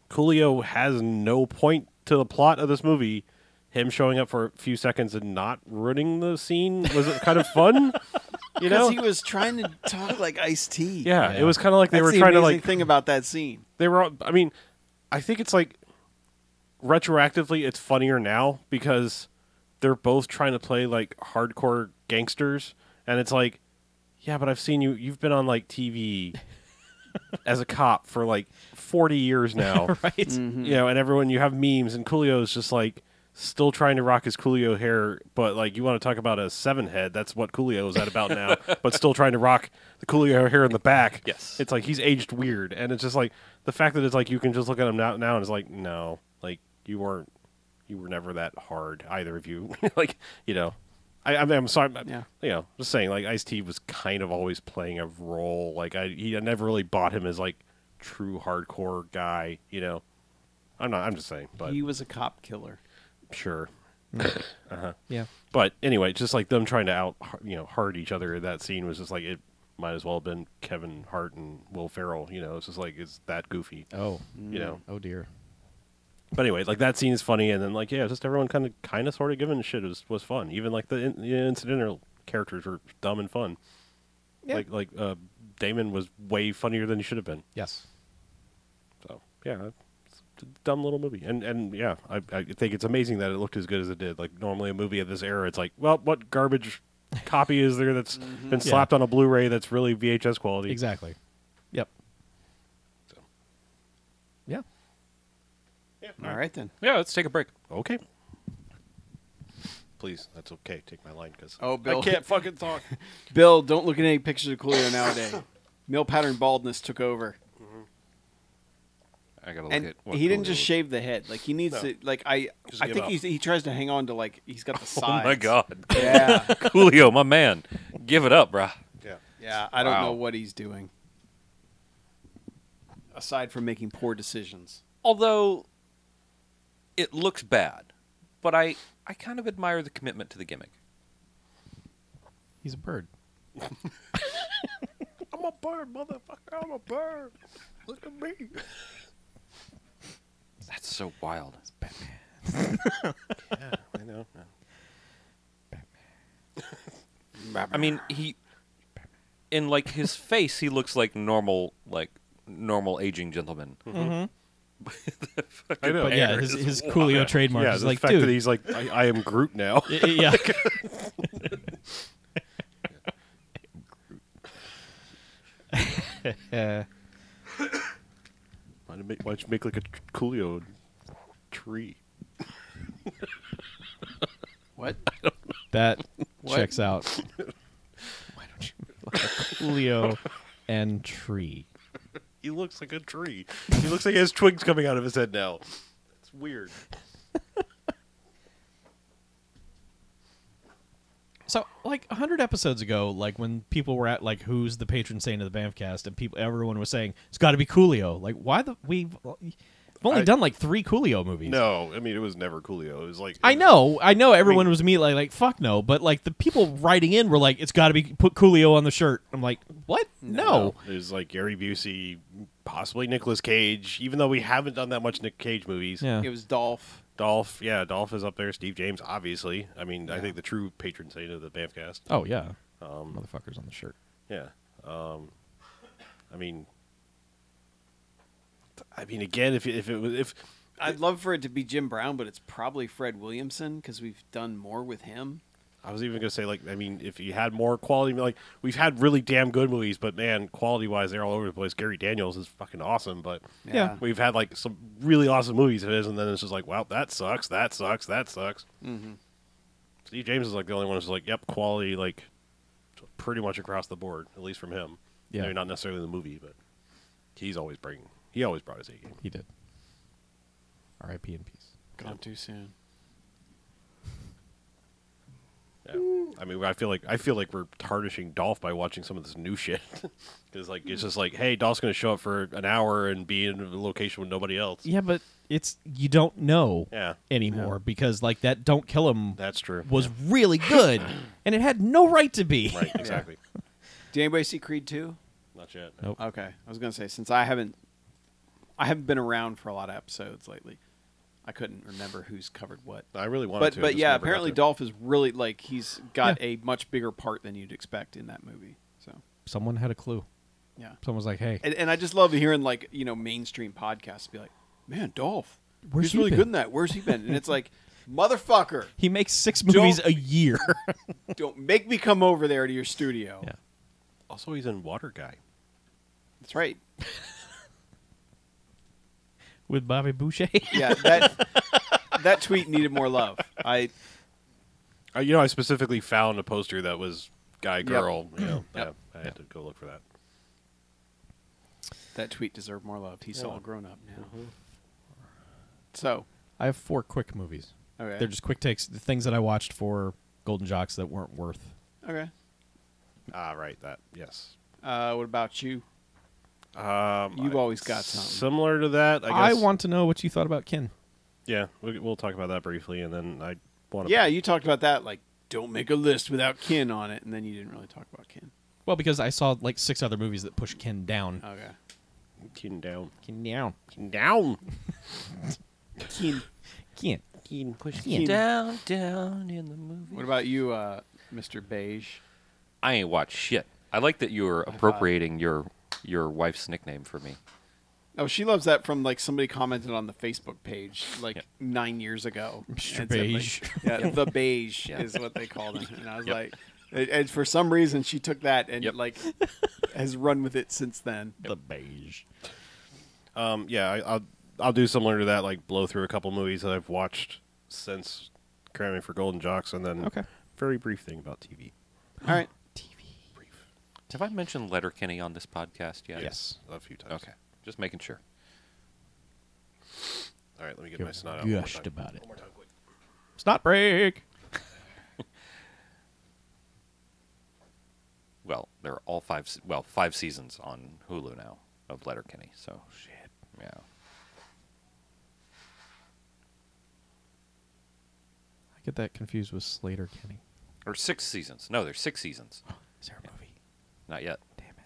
Coolio has no point to the plot of this movie, him showing up for a few seconds and not ruining the scene was kind of fun. You know, because he was trying to talk like Ice-T. Yeah, it was kind of like they were the trying to amazing thing about that scene. They were. I mean, I think it's like retroactively, it's funnier now because they're both trying to play like hardcore gangsters, and it's like, yeah, but I've seen you. You've been on like TV as a cop for like 40 years now, right? You know, and everyone, you have memes, and Coolio's just like still trying to rock his Coolio hair, but like you want to talk about a 7 head, that's what Coolio is at about now, but still trying to rock the Coolio hair in the back. Yes. It's like he's aged weird, and it's just like the fact that it's like you can just look at him now and it's like, no, like you were never that hard, either of you. Like, you know, I'm sorry, you know, just saying, like Ice-T was kind of always playing a role. Like I never really bought him as like true hardcore guy, you know. I'm just saying, but he was a cop killer. Sure. Yeah. But anyway, just like them trying to hard each other in that scene was just like, it might as well have been Kevin Hart and Will Ferrell, you know. It's just like, it's that goofy. Oh. You know. Oh dear. But anyway, like that scene is funny, and then like just everyone kind of sort of giving a shit was fun. Even like the incidental characters were dumb and fun. Yeah. Like Damon was way funnier than he should have been. Yes. So yeah, a dumb little movie. And yeah, I think it's amazing that it looked as good as it did. Like, normally a movie of this era, it's like, well, what garbage copy is there that's been slapped on a Blu-ray that's really VHS quality? Exactly. Yep. So. Yeah. All right, then. Yeah, let's take a break. Okay. Please, that's okay. Take my line, because Bill. I can't fucking talk. Bill, don't look at any pictures of Coolio nowadays. Male pattern baldness took over. I gotta look And at what he didn't Coolio just was. shave the head. Like, he needs to, like, I Just give think up. he tries to hang on to, like, he's got the sides. Oh my god, Yeah. Coolio, my man, give it up, bruh. Yeah. Yeah, I don't Wow. know what he's doing. Aside from making poor decisions. Although it looks bad, but I kind of admire the commitment to the gimmick. He's a bird. I'm a bird, motherfucker. I'm a bird. Look at me. That's so wild. It's Yeah, I know. I mean, in like his face, he looks like normal aging gentleman. Mm-hmm. I know. But yeah, hair his is Coolio wild. trademark Yeah, is the like, fact dude. that he's like, I am Groot now. Yeah. Why don't you make like a Coolio tree? What? That What? checks out. Why don't you like a Coolio and tree? He looks like a tree. He looks like he has twigs coming out of his head now. It's weird. So, like 100 episodes ago, like when people were at like, who's the patron saint of the BMFcast, and everyone was saying it's got to be Coolio. Like, why we've only done like 3 Coolio movies. No, I mean, it was never Coolio. It was like I know. Everyone was immediately like, fuck no. But like the people writing in were like, it's got to be put Coolio on the shirt. I'm like, what? No. It was like Gary Busey, possibly Nicolas Cage. Even though we haven't done that much Nick Cage movies. Yeah. It was Dolph. Dolph is up there. Steve James, obviously. I mean, I think the true patron saint of the BMFcast. Oh yeah. Motherfuckers on the shirt. Yeah. I mean, again, if I'd love for it to be Jim Brown, but it's probably Fred Williamson because we've done more with him. I was even gonna say, like, I mean, if you had more quality, like, we've had really damn good movies, but man, quality wise, they're all over the place. Gary Daniels is fucking awesome, but Yeah. we've had like some really awesome movies of his, and then it's just like, wow, that sucks, that sucks, that sucks. Mm-hmm. Steve James is like the only one who's like, yep, quality, like, pretty much across the board, at least from him. Yeah. Maybe not necessarily the movie, but he always brought his A game. He did. R.I.P. in peace. Gone too soon. Yeah. I mean, I feel like we're tarnishing Dolph by watching some of this new shit. Because like it's just like, hey, Dolph's going to show up for an hour and be in a location with nobody else. Yeah, but you don't know Yeah, anymore because like that Don't Kill Him that's true. was really good, and it had no right to be. Right, exactly. Did anybody see Creed 2? Not yet. Nope. Okay. I was going to say, since I haven't been around for a lot of episodes lately, I couldn't remember who's covered what. I really wanted to. But just yeah, never got apparently to. Dolph is really, like, he's got a much bigger part than you'd expect in that movie. So, Someone had a clue. yeah. Someone was like, "Hey, And I just love hearing, like, mainstream podcasts be like, man, Dolph, Where's he's he really been?" good in that. Where's he been? And it's like, motherfucker, he makes 6 movies a year." don't make me come over there to your studio. Yeah. Also, he's in Water Guy. That's right. With Bobby Boucher. Yeah, that tweet needed more love. I specifically found a poster that was guy girl. You know, Yep. I had to go look for that. That tweet deserved more love. He's Yeah. all grown up now. So, I have 4 quick movies. okay. They're just quick takes, the things that I watched for Golden Jocks that weren't worth. Okay. Ah, right. That yes. What about you? You've always got something. Similar to that, I I guess. want to know what you thought about Kin. Yeah, we'll talk about that briefly, and then I want to. Yeah, you talked about that. Like, don't make a list without Kin on it, and then you didn't really talk about Kin. Well, because I saw like 6 other movies that push Kin down. Okay. Kin down. Kin down. Kin down. Kin. Kin. Kin push. Kin. Down in the movie. What about you, Mr. Beige? I ain't watched shit. I like that you're appropriating your wife's nickname for me. Oh, she loves that from like somebody commented on the Facebook page like 9 years ago. Mr. And said, like, Beige. yeah, the beige is what they called it. And I was like, and for some reason she took that and like has run with it since then. The beige. Yeah, I'll do similar to that, like blow through a couple movies that I've watched since cramming for Golden Jocks, and then very brief thing about TV. All right. Brief. Have I mentioned Letterkenny on this podcast yet? Yes, a few times. Okay, just making sure. All right, let me get my snot out. One more Gushed time. about it. One more time, quick. Snot break. Well, they're all 5 seasons on Hulu now of Letterkenny. So shit. Yeah. I get that confused with Slater Kenny. Or 6 seasons. No, there's 6 seasons. Is there a movie? Not yet. Damn it.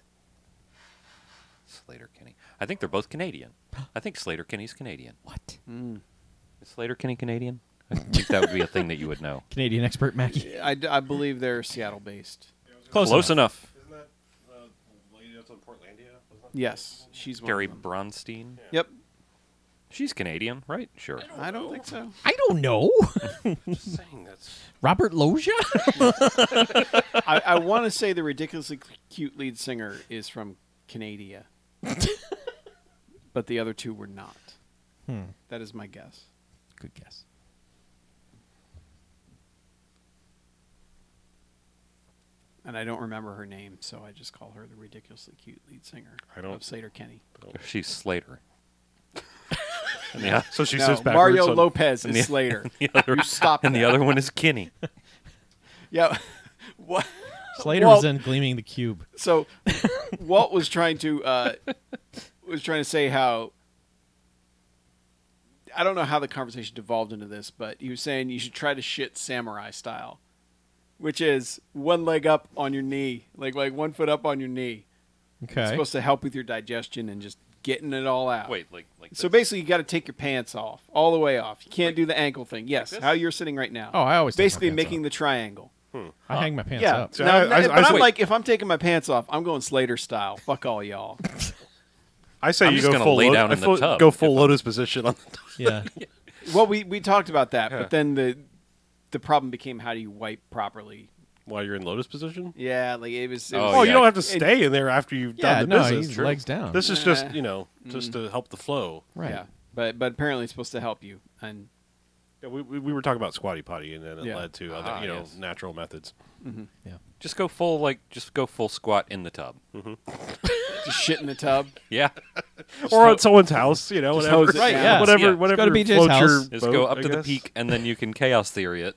Slater Kenny. I think they're both Canadian. I think Slater Kenny's Canadian. What? Is Slater Kenny Canadian? I think that would be a thing that you would know. Canadian expert Mackie. I believe they're Seattle-based. Close enough. Isn't that the lady that's on Portlandia? Yes, she's one Gary of them. Bronstein. Yep. She's Canadian, right? Sure. I don't think so. I don't know. Just saying that's. Robert Loggia? I want to say the ridiculously cute lead singer is from Canada, but the other two were not. That is my guess. Good guess. And I don't remember her name, so I just call her the ridiculously cute lead singer of Slater Kenny. She's Slater. Yeah. So she No, sits backwards. Mario on- Lopez is Slater. The other, You stop and the that. other one is Kinney. Yeah. What? Slater Walt- was in Gleaming the Cube. So Walt was trying to say how I don't know how the conversation devolved into this, but he was saying you should try to shit samurai style, which is one leg up on your knee, like 1 foot up on your knee. Okay. It's supposed to help with your digestion and just getting it all out. Wait, like So basically, you got to take your pants off, all the way off. You can't do the ankle thing. Yes, this? how you're sitting right now. Oh, I always take my basically pants making off. the triangle. I hang my pants Yeah, up. So Now, I- but I'm wait. like, if I'm taking my pants off, I'm going Slater style. Fuck all y'all. I say I'm you just go gonna full lay lo- down I in the full- tub Go if full I'm- lotus position on. Yeah. Well, we talked about that, but then the problem became how do you wipe properly? While you're in lotus position. Yeah, like it was. Oh, Oh, you yeah. don't have to stay in there after you've Yeah, done the no, business. he's legs down. This is just just to help the flow. right. Yeah, but apparently it's supposed to help you, and Yeah, we were talking about squatty potty, and then it Yeah. led to other yes. natural methods. Yeah. just go full squat in the tub. just shit in the tub. Yeah. Or at someone's house, Just whatever. hose it Right, down. yeah. Whatever, Yeah. whatever. Go to BJ's floats your house. Just boat, go up I to the guess. peak, and then you can chaos theory it.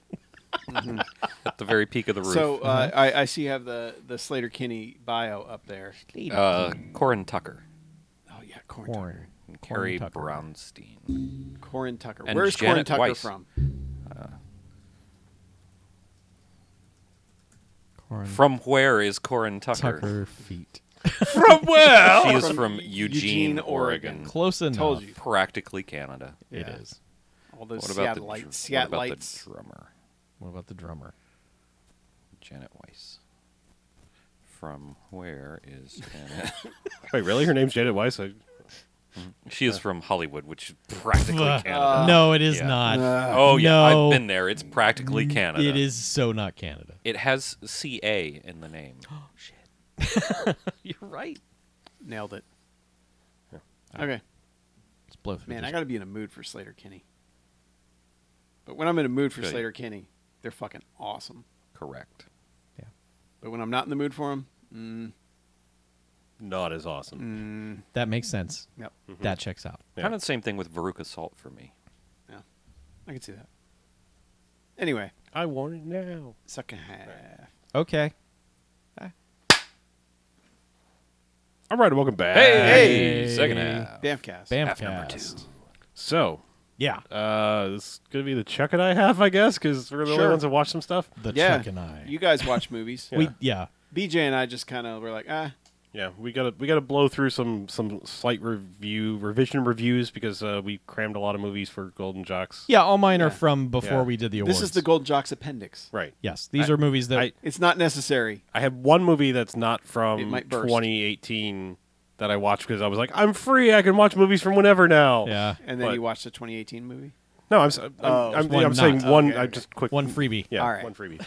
At the very peak of the roof. So I see you have the Slater Kinney bio up there. Corin Tucker. Oh yeah, Corin Tucker. Corn. And Carrie Tucker. Brownstein. Corin Tucker. And Where's Janet Corin Tucker Weiss. from? Corn. From where is Corin Tucker? Tucker feet. From where? She is From from Eugene, Eugene, Oregon. Close enough. Told you. Practically Canada. It Yeah. is. All those What about the Seattleites. drummer? What about the drummer? Janet Weiss. From where is Janet? Wait, really? Her name's Janet Weiss? She is from Hollywood, which is practically Ugh. Canada. No, it is Yeah. not. Oh yeah, No. I've been there. It's practically Canada. It is so not Canada. It has CA in the name. Oh shit. You're right. Nailed it. Okay. Let's blow through Man, this. I got to be in a mood for Slater Kinney. But when I'm in a mood for Good. Slater Kinney, they're fucking awesome. Correct. But when I'm not in the mood for them, Not as awesome. That makes sense. yep, That checks out. Yeah. Kind of the same thing with Veruca Salt for me. I can see that. Anyway, I want it now. second half. Okay. All right, welcome back. Hey, second half. BMFcast. Half number BMFcast. So, Yeah. this is going to be the Chuck and I half, I guess, because we're the only Sure. ones that watch some stuff. The Yeah, Chuck and I. you guys watch movies. Yeah. BJ and I just kind of were like, Yeah, we gotta blow through some slight revision reviews because we crammed a lot of movies for Golden Jocks. Yeah, all mine are Yeah. from before Yeah. we did the awards. this is the Golden Jocks appendix. Right. Yes, these are movies that I It's not necessary. have one movie that's not It from might burst. 2018 that I watched because I was like, I'm free. I can watch movies from whenever now. Yeah. And then you watched the 2018 movie? No, I'm saying one. Okay, I okay. just quick One freebie. Yeah, All right. one freebie.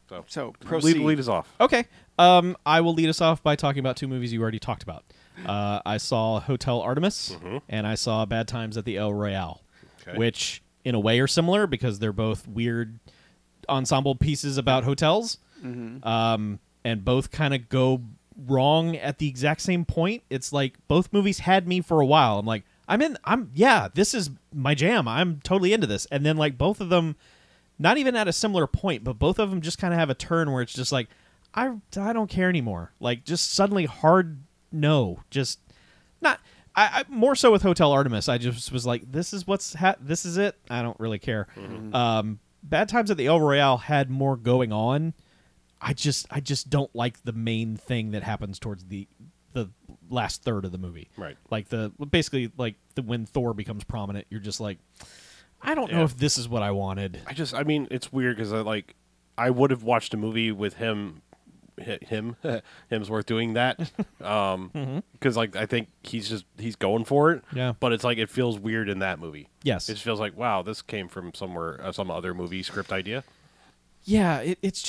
So proceed. lead us off. Okay. I will lead us off by talking about two movies you already talked about. I saw Hotel Artemis, and I saw Bad Times at the El Royale, which in a way are similar because they're both weird ensemble pieces about hotels, and both kind of go wrong at the exact same point. It's like both movies had me for a while. I'm like, this is my jam. I'm totally into this. And then like both of them, not even at a similar point, but both of them just kind of have a turn where it's just like, I don't care anymore. Like just suddenly hard no, just not. I more so with Hotel Artemis. I just was like, this is this is it. I don't really care. Bad Times at the El Royale had more going on. I just don't like the main thing that happens towards the last third of the movie. Right. Like when Thor becomes prominent, you're just like, I don't know if this is what I wanted. I mean, it's weird because I would have watched a movie with Hemsworth doing that, because like I think he's going for it. Yeah. But it's like it feels weird in that movie. Yes. It just feels like, wow, this came from somewhere, some other movie script idea. Yeah, it's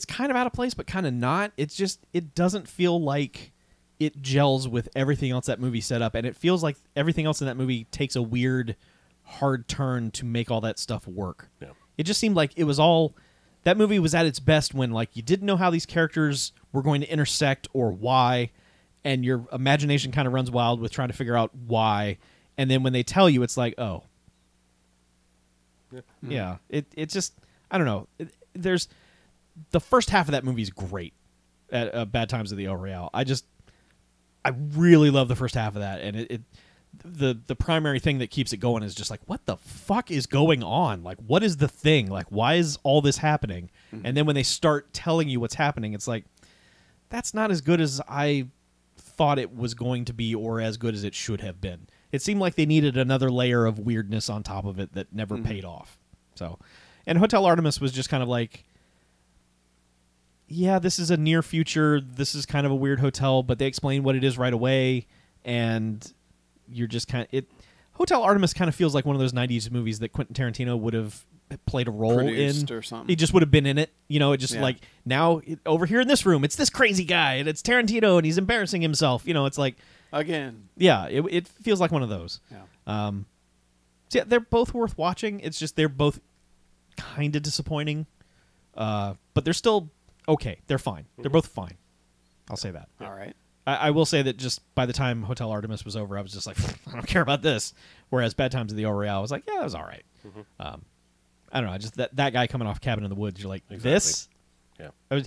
kind of out of place, but kind of not. It doesn't feel like it gels with everything else that movie set up, and it feels like everything else in that movie takes a weird, hard turn to make all that stuff work. Yeah. It just seemed like it was all that movie was at its best when like you didn't know how these characters were going to intersect or why, and your imagination kind of runs wild with trying to figure out why, and then when they tell you, it's like, oh. Yeah, it just, I don't know. There's the first half of that movie is great at Bad Times at the El Royale. I really love the first half of that, and the primary thing that keeps it going is just like, what the fuck is going on? Like, what is the thing? Like, why is all this happening? And then when they start telling you what's happening, it's like, that's not as good as I thought it was going to be or as good as it should have been. It seemed like they needed another layer of weirdness on top of it that never paid off. So, and Hotel Artemis was just kind of like, yeah, this is a near future. This is kind of a weird hotel, but they explain what it is right away, and you're just kind of Hotel Artemis kind of feels like one of those 90s movies that Quentin Tarantino would have played a role Produced in or something. He just would have been in it, it just like now over here in this room it's this crazy guy and it's Tarantino and he's embarrassing himself, it's like again. Yeah, it feels like one of those. Yeah. So yeah, they're both worth watching. It's just they're both kind of disappointing, but they're still okay. They're fine. They're both fine. I'll say that. All right. I will say that just by the time Hotel Artemis was over, I was just like, I don't care about this. Whereas Bad Times at the El Royale, I was like, yeah, it was all right. I don't know. Just that guy coming off Cabin in the Woods, you're like, Exactly. this? Yeah.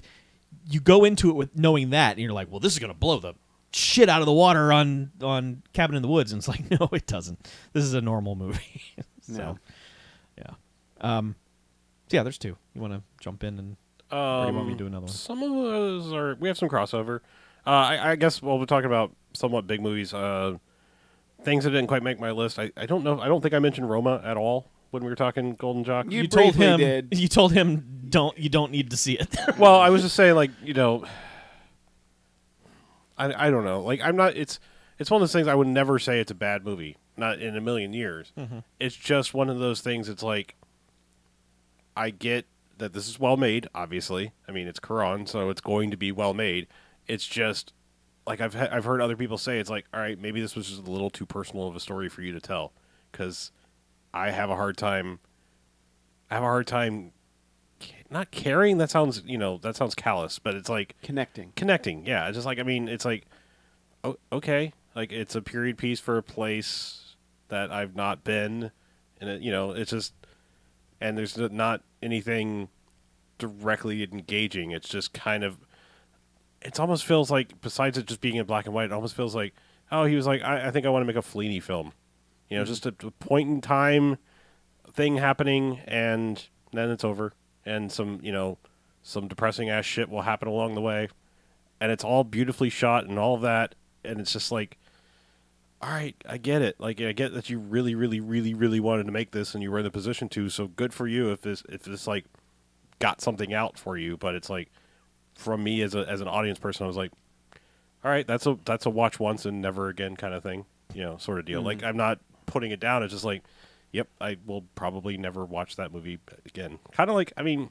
You go into it with knowing that, and you're like, well, this is going to blow the shit out of the water on Cabin in the Woods. And it's like, no, it doesn't. This is a normal movie. So, yeah. So, yeah, there's two. You want to jump in and or do you want me to do another one? Some of those we have some crossover. I guess while we're talking about somewhat big movies, things that didn't quite make my list. I don't know. I don't think I mentioned Roma at all when we were talking Golden Jock. You told him. did. You told him you don't need to see it. Well, I was just saying, like, I don't know. Like, I'm not. It's one of those things I would never say it's a bad movie. Not in a million years. It's just one of those things. It's like, I get that this is well made. Obviously, I mean it's Quran, so it's going to be well made. It's just like I've heard other people say it's like, all right, maybe this was just a little too personal of a story for you to tell, because I have a hard time. Not caring. That sounds callous, but it's like connecting. Yeah, it's just like, I mean, it's like, okay, like it's a period piece for a place that I've not been, and it's just, and there's not anything directly engaging. It's just kind of. It almost feels like, besides it just being in black and white, it almost feels like, oh, he was like, I think I want to make a Fellini film. Just a point in time thing happening, and then it's over. And some depressing ass shit will happen along the way. And it's all beautifully shot and all of that. And it's just like, all right, I get it. Like, I get that you really, really, really, really wanted to make this and you were in the position to, so good for you if this like got something out for you. But it's like, from me as an audience person, I was like, all right, that's a watch once and never again kind of thing, sort of deal. Like, I'm not putting it down. It's just like, yep, I will probably never watch that movie again. Kind of like, I mean,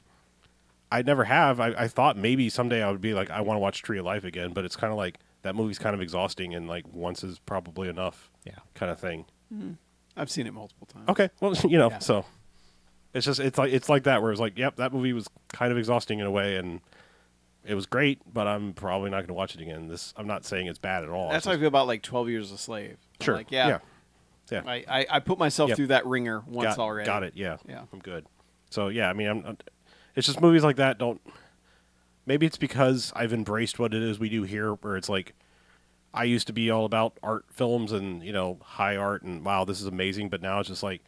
I never have. I thought maybe someday I would be like, I want to watch Tree of Life again, but it's kind of like that movie's kind of exhausting, and like once is probably enough. Yeah, kind of thing. I've seen it multiple times. Okay, well, so it's like that where it's like, yep, that movie was kind of exhausting in a way, and it was great, but I'm probably not going to watch it again. I'm not saying it's bad at all. That's how I feel about like 12 Years a Slave. Sure. I'm like, yeah. I put myself through that ringer once already. Got it. Yeah. Yeah. I'm good. So yeah, I mean, it's just movies like that don't. Maybe it's because I've embraced what it is we do here, where it's like, I used to be all about art films and high art and wow, this is amazing. But now it's just like,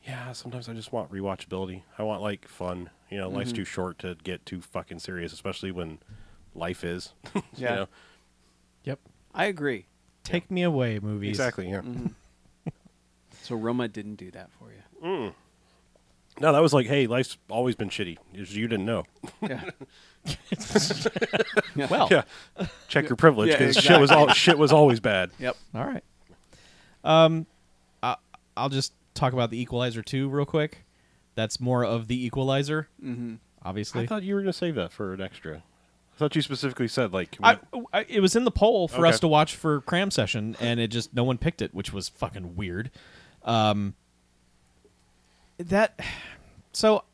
yeah, sometimes I just want rewatchability. I want like fun. Life's too short to get too fucking serious, especially when life is. Yeah. Yep. I agree. Take me away, movies. Exactly. Yeah. So Roma didn't do that for you. No, that was like, hey, life's always been shitty. You didn't know. Yeah. Well, Yeah. Check your privilege, Yeah, because exactly. shit was always bad. Yep. all right. I'll just talk about the Equalizer 2 real quick. That's more of the Equalizer, obviously. I thought you were going to save that for an extra. I thought you specifically said like. It was in the poll for us Okay. to watch for cram session, and no one picked it, which was fucking weird. So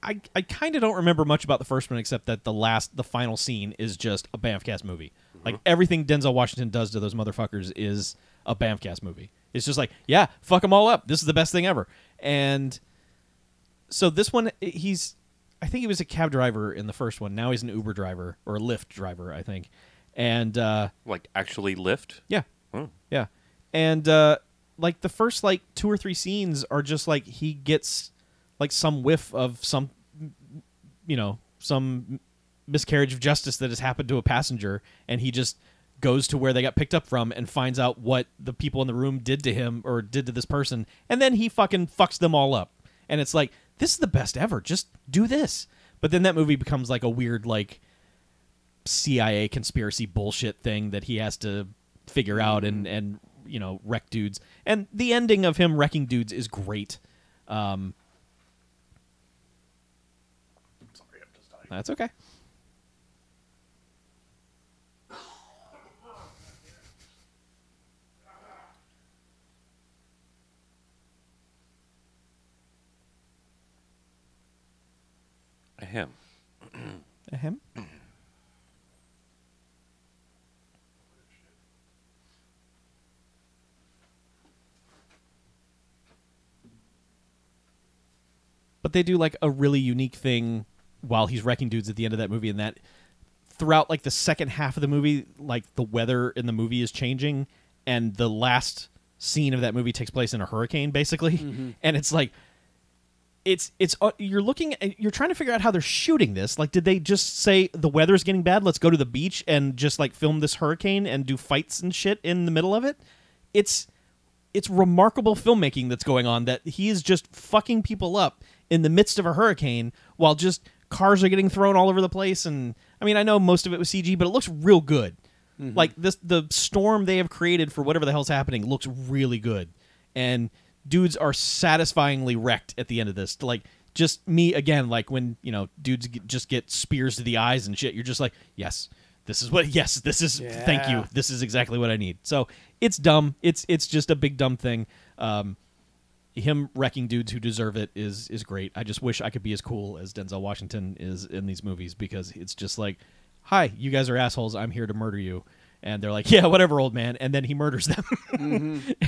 I kind of don't remember much about the first one except that the final scene is just a BMFcast movie. Like everything Denzel Washington does to those motherfuckers is a BMFcast movie. It's just like, yeah, fuck them all up. This is the best thing ever. And so this one, I think he was a cab driver in the first one. Now he's an Uber driver or a Lyft driver, I think. And Like actually lift? yeah, yeah. And like the first like 2 or 3 scenes are just like he gets like some whiff of some miscarriage of justice that has happened to a passenger, and he just goes to where they got picked up from and finds out what the people in the room did to him or did to this person, and then he fucking fucks them all up. And it's like, this is the best ever. Just do this. But then that movie becomes like a weird like CIA conspiracy bullshit thing that he has to figure out and wreck dudes. And the ending of him wrecking dudes is great. Sorry, I'm just dying. That's okay. Ahem. Ahem. But they do like a really unique thing while he's wrecking dudes at the end of that movie, and that throughout like the second half of the movie, like the weather in the movie is changing, and the last scene of that movie takes place in a hurricane, basically. And it's like it's you're trying to figure out how they're shooting this. Like, did they just say the weather's getting bad, let's go to the beach and just like film this hurricane and do fights and shit in the middle of it? It's remarkable filmmaking that's going on, that he is just fucking people up in the midst of a hurricane while just cars are getting thrown all over the place. And I mean, I know most of it was CG, but it looks real good. Like the storm they have created for whatever the hell's happening looks really good. And dudes are satisfyingly wrecked at the end of this. Like, just me again, like when, dudes just get spears to the eyes and shit, you're just like, thank you. This is exactly what I need. So it's dumb. It's just a big dumb thing. Him wrecking dudes who deserve it is great. I just wish I could be as cool as Denzel Washington is in these movies, because it's just like, hi, you guys are assholes. I'm here to murder you. And they're like, yeah, whatever, old man. And then he murders them.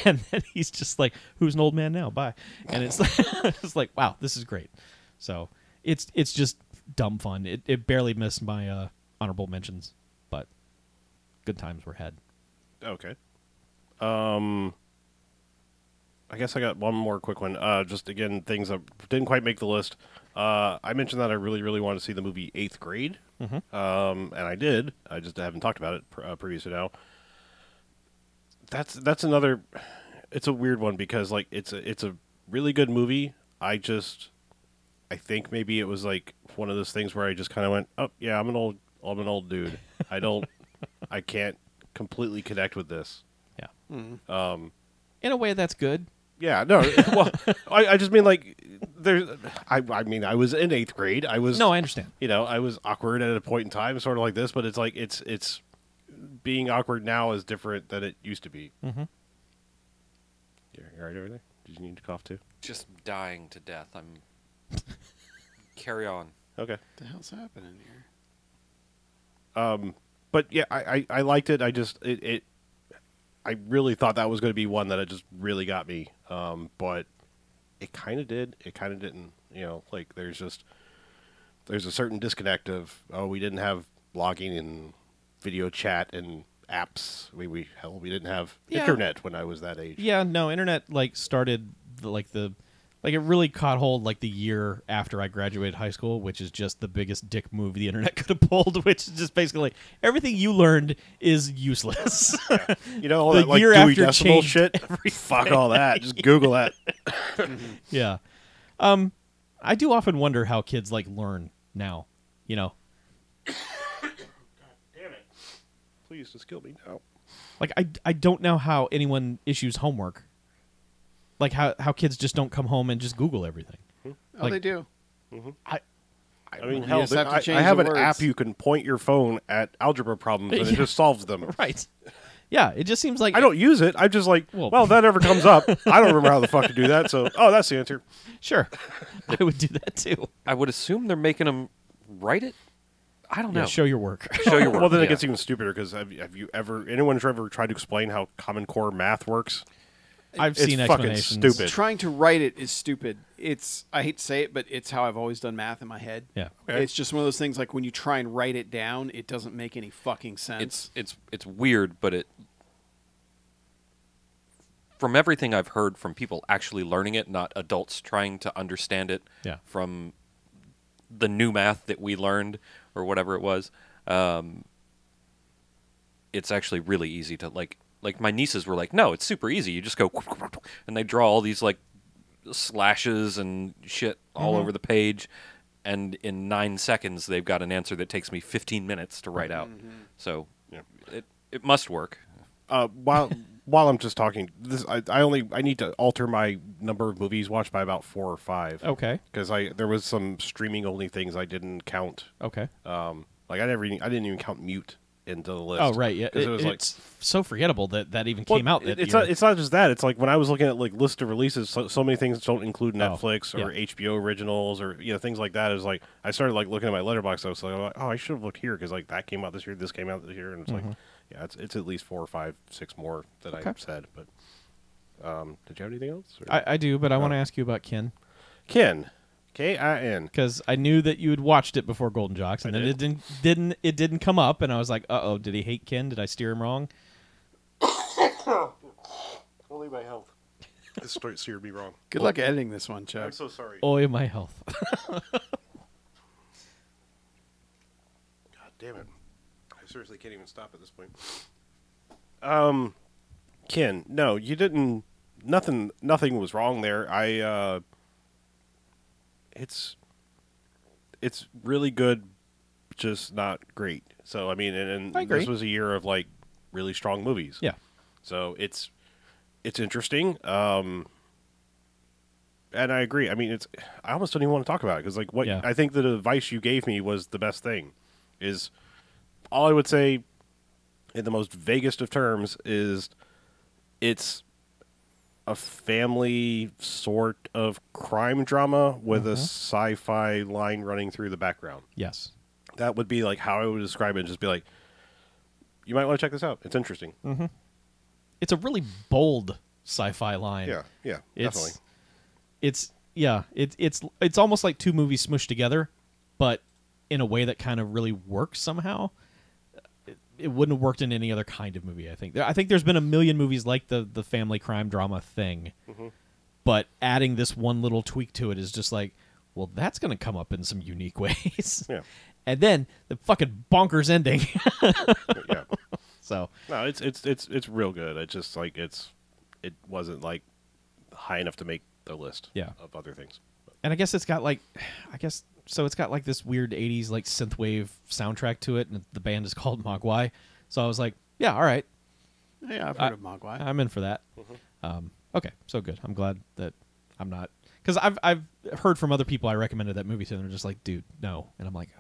And then he's just like, who's an old man now? Bye. And it's like, it's like, wow, this is great. So it's just dumb fun. It barely missed my honorable mentions, but good times were had. Okay. I guess I got one more quick one. Just again, things that didn't quite make the list. I mentioned that I really, really wanted to see the movie 8th Grade. And I did. I just haven't talked about it previously now. That's another. It's a weird one because like it's a really good movie. I think maybe it was like one of those things where I just kind of went, oh yeah, I'm an old dude. I can't completely connect with this. Yeah. Mm. In a way, that's good. Yeah, no. Well, I just mean like there's. I mean, I was in 8th grade. I was. No, I understand. I was awkward at a point in time, sort of like this. But it's like it's being awkward now is different than it used to be. Mm-hmm. You all right over there? Did you need to cough too? Just dying to death. I'm. Carry on. Okay. What the hell's happening here? But yeah, I liked it. I really thought that was going to be one that it just really got me. But it kind of did. It kind of didn't. Like there's a certain disconnect of, we didn't have blogging and video chat and apps. We didn't have internet when I was that age. Yeah, no, internet started it really caught hold the year after I graduated high school, which is just the biggest dick move the internet could have pulled, which is just basically everything you learned is useless. Yeah. All The that year Dewey after Decimal changed shit. Fuck all that. Just Google that. Yeah. I do often wonder how kids learn now, God damn it. Please just kill me now. I don't know how anyone issues homework. How kids just don't come home and just Google everything. Oh, they do. Mm-hmm. I mean, You hell, just have to I change have the an words. app you can point your phone at algebra problems and it just solves them. Right. Yeah, it just seems like I don't use it. I'm just like, Well- well, if that ever comes up, I don't remember how the fuck to do that. So, that's the answer. Sure. I would do that too. I would assume they're making them write it. I don't know. Yeah, show your work. Show your work. Well, then yeah. it gets even stupider because have you ever tried to explain how Common Core math works? I've It's seen fucking explanations. stupid. Trying to write it is stupid. I hate to say it, but it's how I've always done math in my head. Yeah. Okay. It's just one of those things when you try and write it down, it doesn't make any fucking sense. It's weird, but it. From everything I've heard from people actually learning it, not adults trying to understand it. Yeah. From the new math that we learned or whatever it was, it's actually really easy to like my nieces were like, no, it's super easy. You just go and they draw all these slashes and shit all over the page, and in 9 seconds they've got an answer that takes me 15 minutes to write out. So it must work. While I'm just talking, I need to alter my number of movies watched by about 4 or 5. Okay. Because there was some streaming only things I didn't count. Okay. I didn't even count Mute into the list. Oh, right. Yeah. 'Cause it was it's so forgettable that even well, came out that it's year. not just that. It's like when I was looking at list of releases, so many things don't include Oh, Netflix or yeah. HBO originals or things like that. It was like I started looking at my letterbox. I was like, oh, I should have looked here because that came out this year, this came out this year, and it's like, yeah, it's at least 4 or 5, 6 more that I said. But did you have anything else? Or? I do, but I want to ask you about Kin. Kin, K-I-N. Because I knew that you had watched it before Golden Jocks, and then it didn't come up, and I was like, uh-oh, did he hate Kin? Did I steer him wrong? Only my health. This steered me wrong. Good luck editing this one, Chuck. I'm so sorry. Oh, my health. God damn it. I seriously can't even stop at this point. Kin, no, you didn't. Nothing was wrong there. It's really good, just not great. So I mean, and I agree. this was a year of really strong movies. Yeah. So it's interesting. And I agree. I mean, I almost don't even want to talk about it because Yeah. I think the advice you gave me was the best thing. Is all I would say in the most vaguest of terms is it's a family sort of crime drama with a sci-fi line running through the background. Yes. That would be how I would describe it. And just be like, you might want to check this out. It's interesting. Mm-hmm. It's a really bold sci-fi line. Yeah, definitely. It's almost like two movies smushed together, but in a way that kind of really works somehow. It wouldn't have worked in any other kind of movie, I think. I think there's been a million movies like the family crime drama thing, but adding this one little tweak to it is just well, that's going to come up in some unique ways. Yeah. And then the fucking bonkers ending. Yeah. So No, it's real good. It's just it wasn't high enough to make the list of other things. And I guess it's got it's got this weird 80s synthwave soundtrack to it, and the band is called Mogwai. So I was like, Yeah, all right. Yeah, I've heard of Mogwai. I'm in for that. Okay, so good. I'm glad that I'm not, because I've heard from other people I recommended that movie to, and they're just like, dude, no, and I'm like,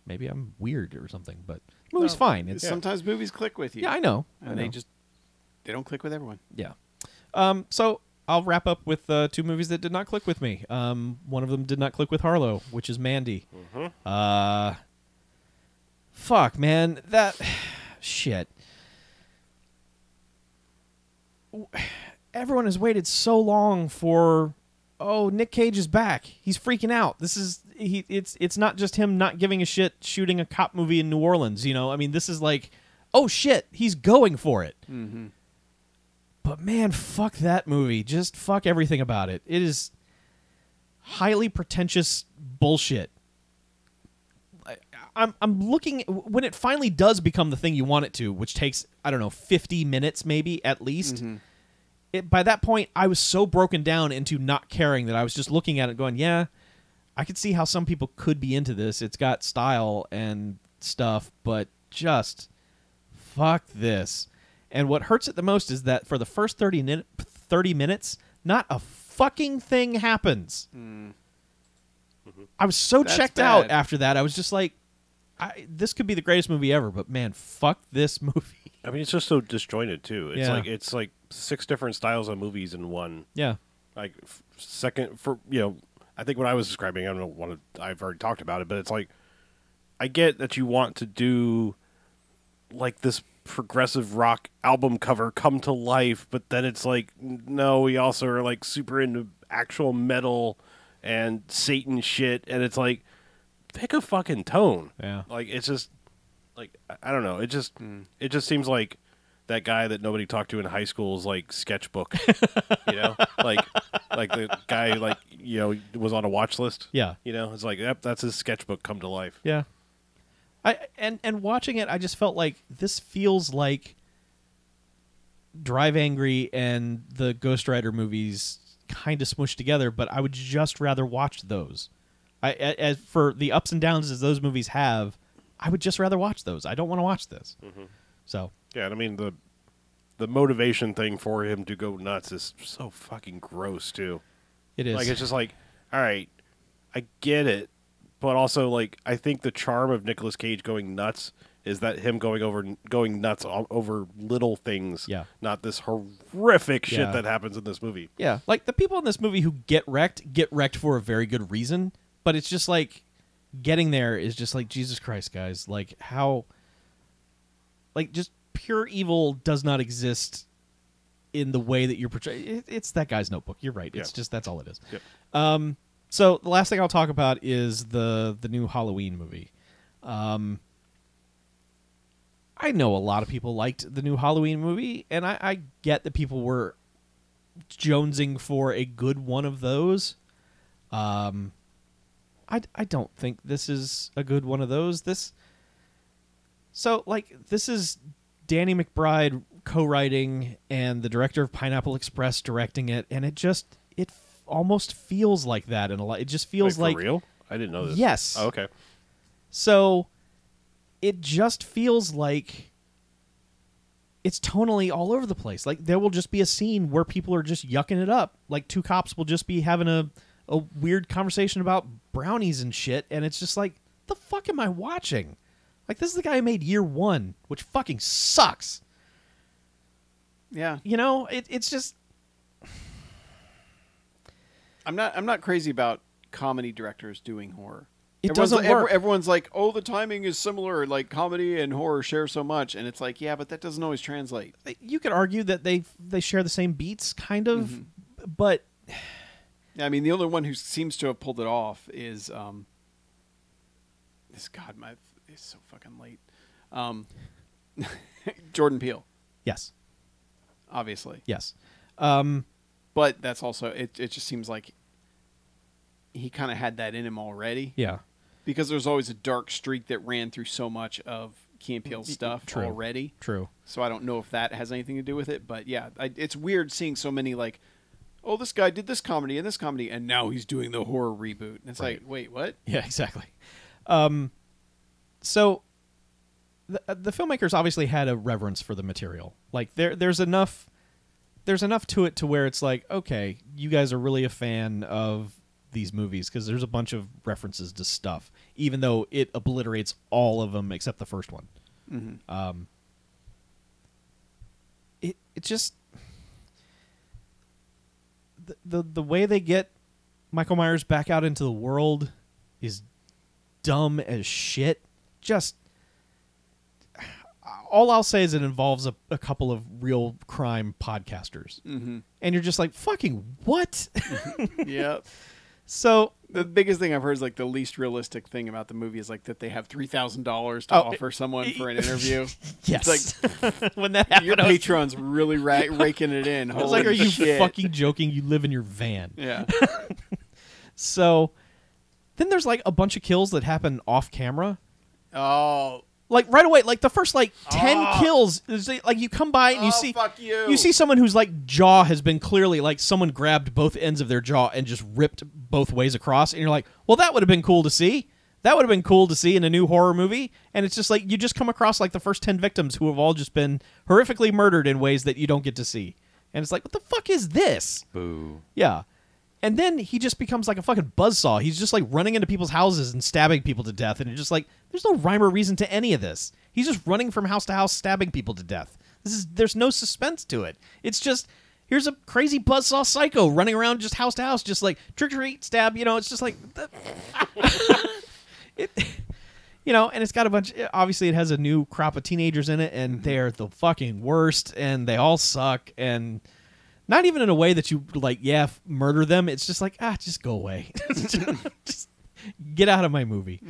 maybe I'm weird or something, but the movie's fine. It's Sometimes movies click with you. yeah, I know, and they don't click with everyone. Yeah. So I'll wrap up with 2 movies that did not click with me. One of them did not click with Harlow, which is Mandy. Fuck, man, that shit. Everyone has waited so long for, oh, Nick Cage is back. He's freaking out. It's not just him not giving a shit shooting a cop movie in New Orleans, you know? I mean, this is like, oh shit, he's going for it. Mm-hmm. But man, fuck that movie. Just fuck everything about it. It is highly pretentious bullshit. I'm looking, when it finally does become the thing you want it to, which takes, I don't know, 50 minutes maybe at least. Mm-hmm. By that point, I was so broken down into not caring that I was just looking at it going, yeah, I could see how some people could be into this. It's got style and stuff, but just fuck this. And what hurts it the most is that for the first 30 minutes, not a fucking thing happens. Mm. Mm-hmm. I was so checked out after that. I was just like, this could be the greatest movie ever, but man, fuck this movie. I mean, it's just so disjointed too. It's like 6 different styles of movies in one. Yeah. Like I think what I was describing, I don't know what I've already talked about it, but it's like, I get that you want to do like this progressive rock album cover come to life, but then it's like, no, we also are like super into actual metal and Satan shit, and it's like, pick a fucking tone. Yeah. Like, it's just like, I don't know, it just seems like that guy that nobody talked to in high school's like sketchbook. You know, like the guy was on a watch list. Yeah, it's like, yep, that's his sketchbook come to life. Yeah. And watching it, I just felt like this feels like Drive Angry and the Ghost Rider movies kind of smushed together, but I would just rather watch those. As for the ups and downs as those movies have, I would just rather watch those. I don't want to watch this. Mm-hmm. So yeah, and I mean the motivation thing for him to go nuts is so fucking gross too. It is. Like, it's just like, all right, I get it, but also like, I think the charm of Nicolas Cage going nuts is that him going nuts over little things. Yeah. Not this horrific shit that happens in this movie. Yeah, like the people in this movie who get wrecked for a very good reason, but it's just like getting there is just like, Jesus Christ, guys, like how, like, just pure evil does not exist in the way that you're portraying. It's that guy's Notebook. You're right. It's just, that's all it is. Yep. So the last thing I'll talk about is the new Halloween movie. I know a lot of people liked the new Halloween movie, and I get that people were jonesing for a good one of those. I don't think this is a good one of those. This is Danny McBride co-writing and the director of Pineapple Express directing it, and it almost feels like that in a lot. It just feels like for real? I didn't know this. Yes. Oh, okay. So it just feels like it's tonally all over the place. Like, there will just be a scene where people are just yucking it up. Like, 2 cops will just be having a weird conversation about brownies and shit, and it's just like, the fuck am I watching? Like, this is the guy who made Year One, which fucking sucks. Yeah. It's just, I'm not crazy about comedy directors doing horror. It doesn't work. Everyone's like, oh, the timing is similar. Like, comedy and horror share so much, and it's like, yeah, but that doesn't always translate. You could argue that they share the same beats, kind of, but yeah, I mean, the only one who seems to have pulled it off is it's so fucking late. Jordan Peele. Yes. Obviously. Yes. But that's also, it just seems like he kind of had that in him already. Yeah. Because there's always a dark streak that ran through so much of Key and Peele's stuff already. True. So I don't know if that has anything to do with it. But yeah, it's weird seeing so many like, oh, this guy did this comedy, and now he's doing the horror reboot. And it's like, wait, what? Yeah, exactly. So the filmmakers obviously had a reverence for the material. Like there's enough to it to where it's like, okay, you guys are really a fan of these movies because there's a bunch of references to stuff, even though it obliterates all of them except the first one. Mm-hmm. It just the way they get Michael Myers back out into the world is dumb as shit. Just all I'll say is it involves a couple of real crime podcasters, and you're just like, fucking what? Yeah. So the biggest thing I've heard is like the least realistic thing about the movie is like that they have $3,000 to offer someone for an interview. Yes. It's like when that happened, your Patreon's really raking it in. I was like, are you fucking joking? You live in your van. Yeah. So then there's like a bunch of kills that happen off camera. Oh. Like right away, like the first like 10 kills, like you come by and you see someone whose like jaw has been clearly like someone grabbed both ends of their jaw and just ripped both ways across, and you're like, well, that would have been cool to see. That would have been cool to see in a new horror movie. And it's just like you just come across like the first 10 victims who have all just been horrifically murdered in ways that you don't get to see, and it's like, what the fuck is this? Boo. Yeah. And then he just becomes like a fucking buzzsaw. He's just like running into people's houses and stabbing people to death. And it's just like, there's no rhyme or reason to any of this. He's just running from house to house, stabbing people to death. There's no suspense to it. It's just, here's a crazy buzzsaw psycho running around just house to house, just like trick or treat, stab. It's just like, and it's got a bunch. Obviously, it has a new crop of teenagers in it, and they're the fucking worst, and they all suck, and. Not even in a way that you like, murder them. It's just like, just go away. Just get out of my movie.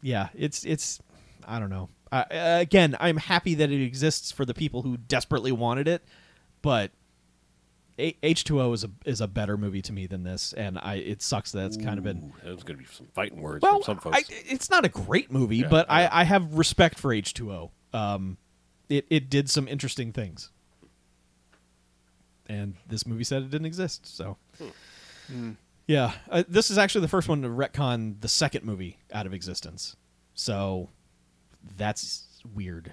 It's I don't know. Again, I'm happy that it exists for the people who desperately wanted it, but H2O is a better movie to me than this, and it sucks that it's kind of been. There's going to be some fighting words from some folks. It's not a great movie, but I have respect for H2O. It did some interesting things. And this movie said it didn't exist, so... Yeah. This is actually the first one to retcon the second movie out of existence. So, that's weird.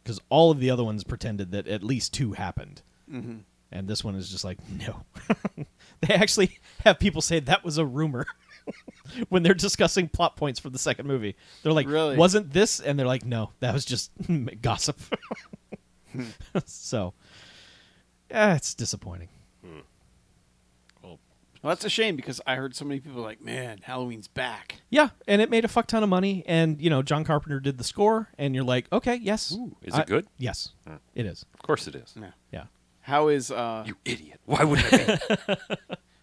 Because all of the other ones pretended that at least 2 happened. Mm-hmm. And this one is just like, no. They actually have people say that was a rumor when they're discussing plot points for the second movie. They're like, really? Wasn't this? And they're like, no, that was just gossip. So... it's disappointing. Well, that's a shame because I heard so many people like, man, Halloween's back. Yeah, and it made a fuck ton of money, and John Carpenter did the score, and you're like, okay, yes. Ooh, is it good? Yes, it is. Of course it is. Yeah. How is you idiot? Why wouldn't it be?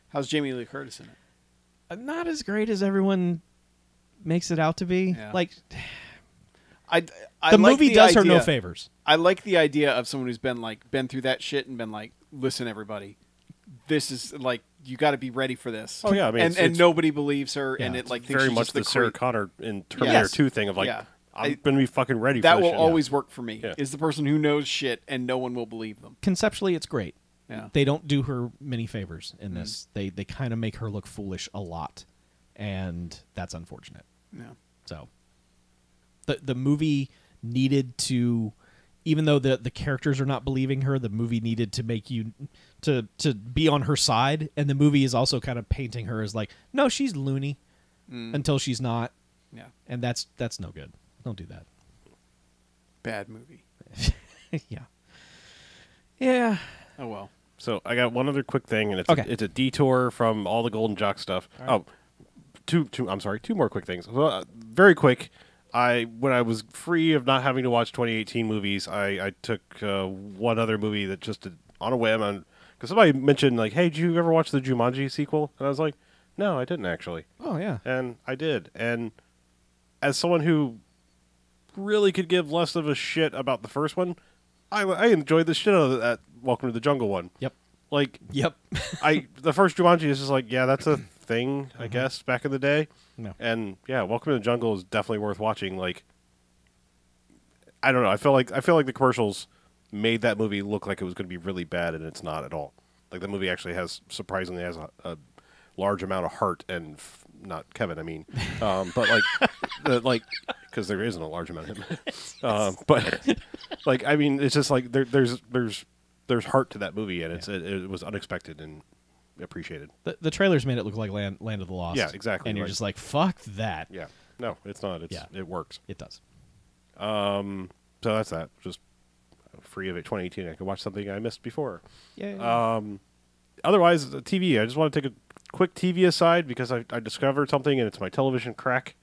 How's Jamie Lee Curtis in it? Not as great as everyone makes it out to be. Yeah. Like, I the like movie the does her idea. no favors. I like the idea of someone who's been through that shit and been like, listen, everybody, this is like, you got to be ready for this. Oh yeah, I mean, and nobody believes her, and it like thinks very she's much just the Sarah Connor in Terminator Yes. 2 thing of like, Yeah. I'm going to be fucking ready for that this will shit. always work for me. Yeah. Is the person who knows shit and no one will believe them. Conceptually, it's great. Yeah. They don't do her many favors in this. They kind of make her look foolish a lot, and that's unfortunate. Yeah. So, the movie needed to, even though the characters are not believing her, the movie needed to make you to be on her side, and the movie is also kind of painting her as like, no, she's loony until she's not. Yeah. And that's no good. Don't do that. Bad movie. Yeah. Yeah. Oh well. So I got one other quick thing, and it's a detour from all the Golden Jock stuff. Right. Two more quick things. Well, very quick. When I was free of not having to watch 2018 movies, I took one other movie that just on a whim, because somebody mentioned like, hey, did you ever watch the Jumanji sequel? And I was like, no, I didn't actually. Oh yeah. And I did. And as someone who really could give less of a shit about the first one, I enjoyed the shit out of that Welcome to the Jungle one. Yep. Like, yep. The first Jumanji is just like, yeah, that's a thing, I guess, back in the day. No. And yeah, Welcome to the Jungle is definitely worth watching. Like, I don't know. I feel like the commercials made that movie look like it was going to be really bad, and it's not at all. Like, the movie actually surprisingly has a large amount of heart, and not Kevin, I mean, but like because there isn't a large amount of him. But like, I mean, it's just like there's heart to that movie, and it was unexpected and appreciated. The trailers made it look like Land of the Lost. Yeah, exactly. And you're just like, fuck that. Yeah. No, it's not. It works. It does. So that's that. Just free of it. 2018. I can watch something I missed before. Yeah. Otherwise, TV. I just want to take a quick TV aside because I discovered something, and it's my television crack.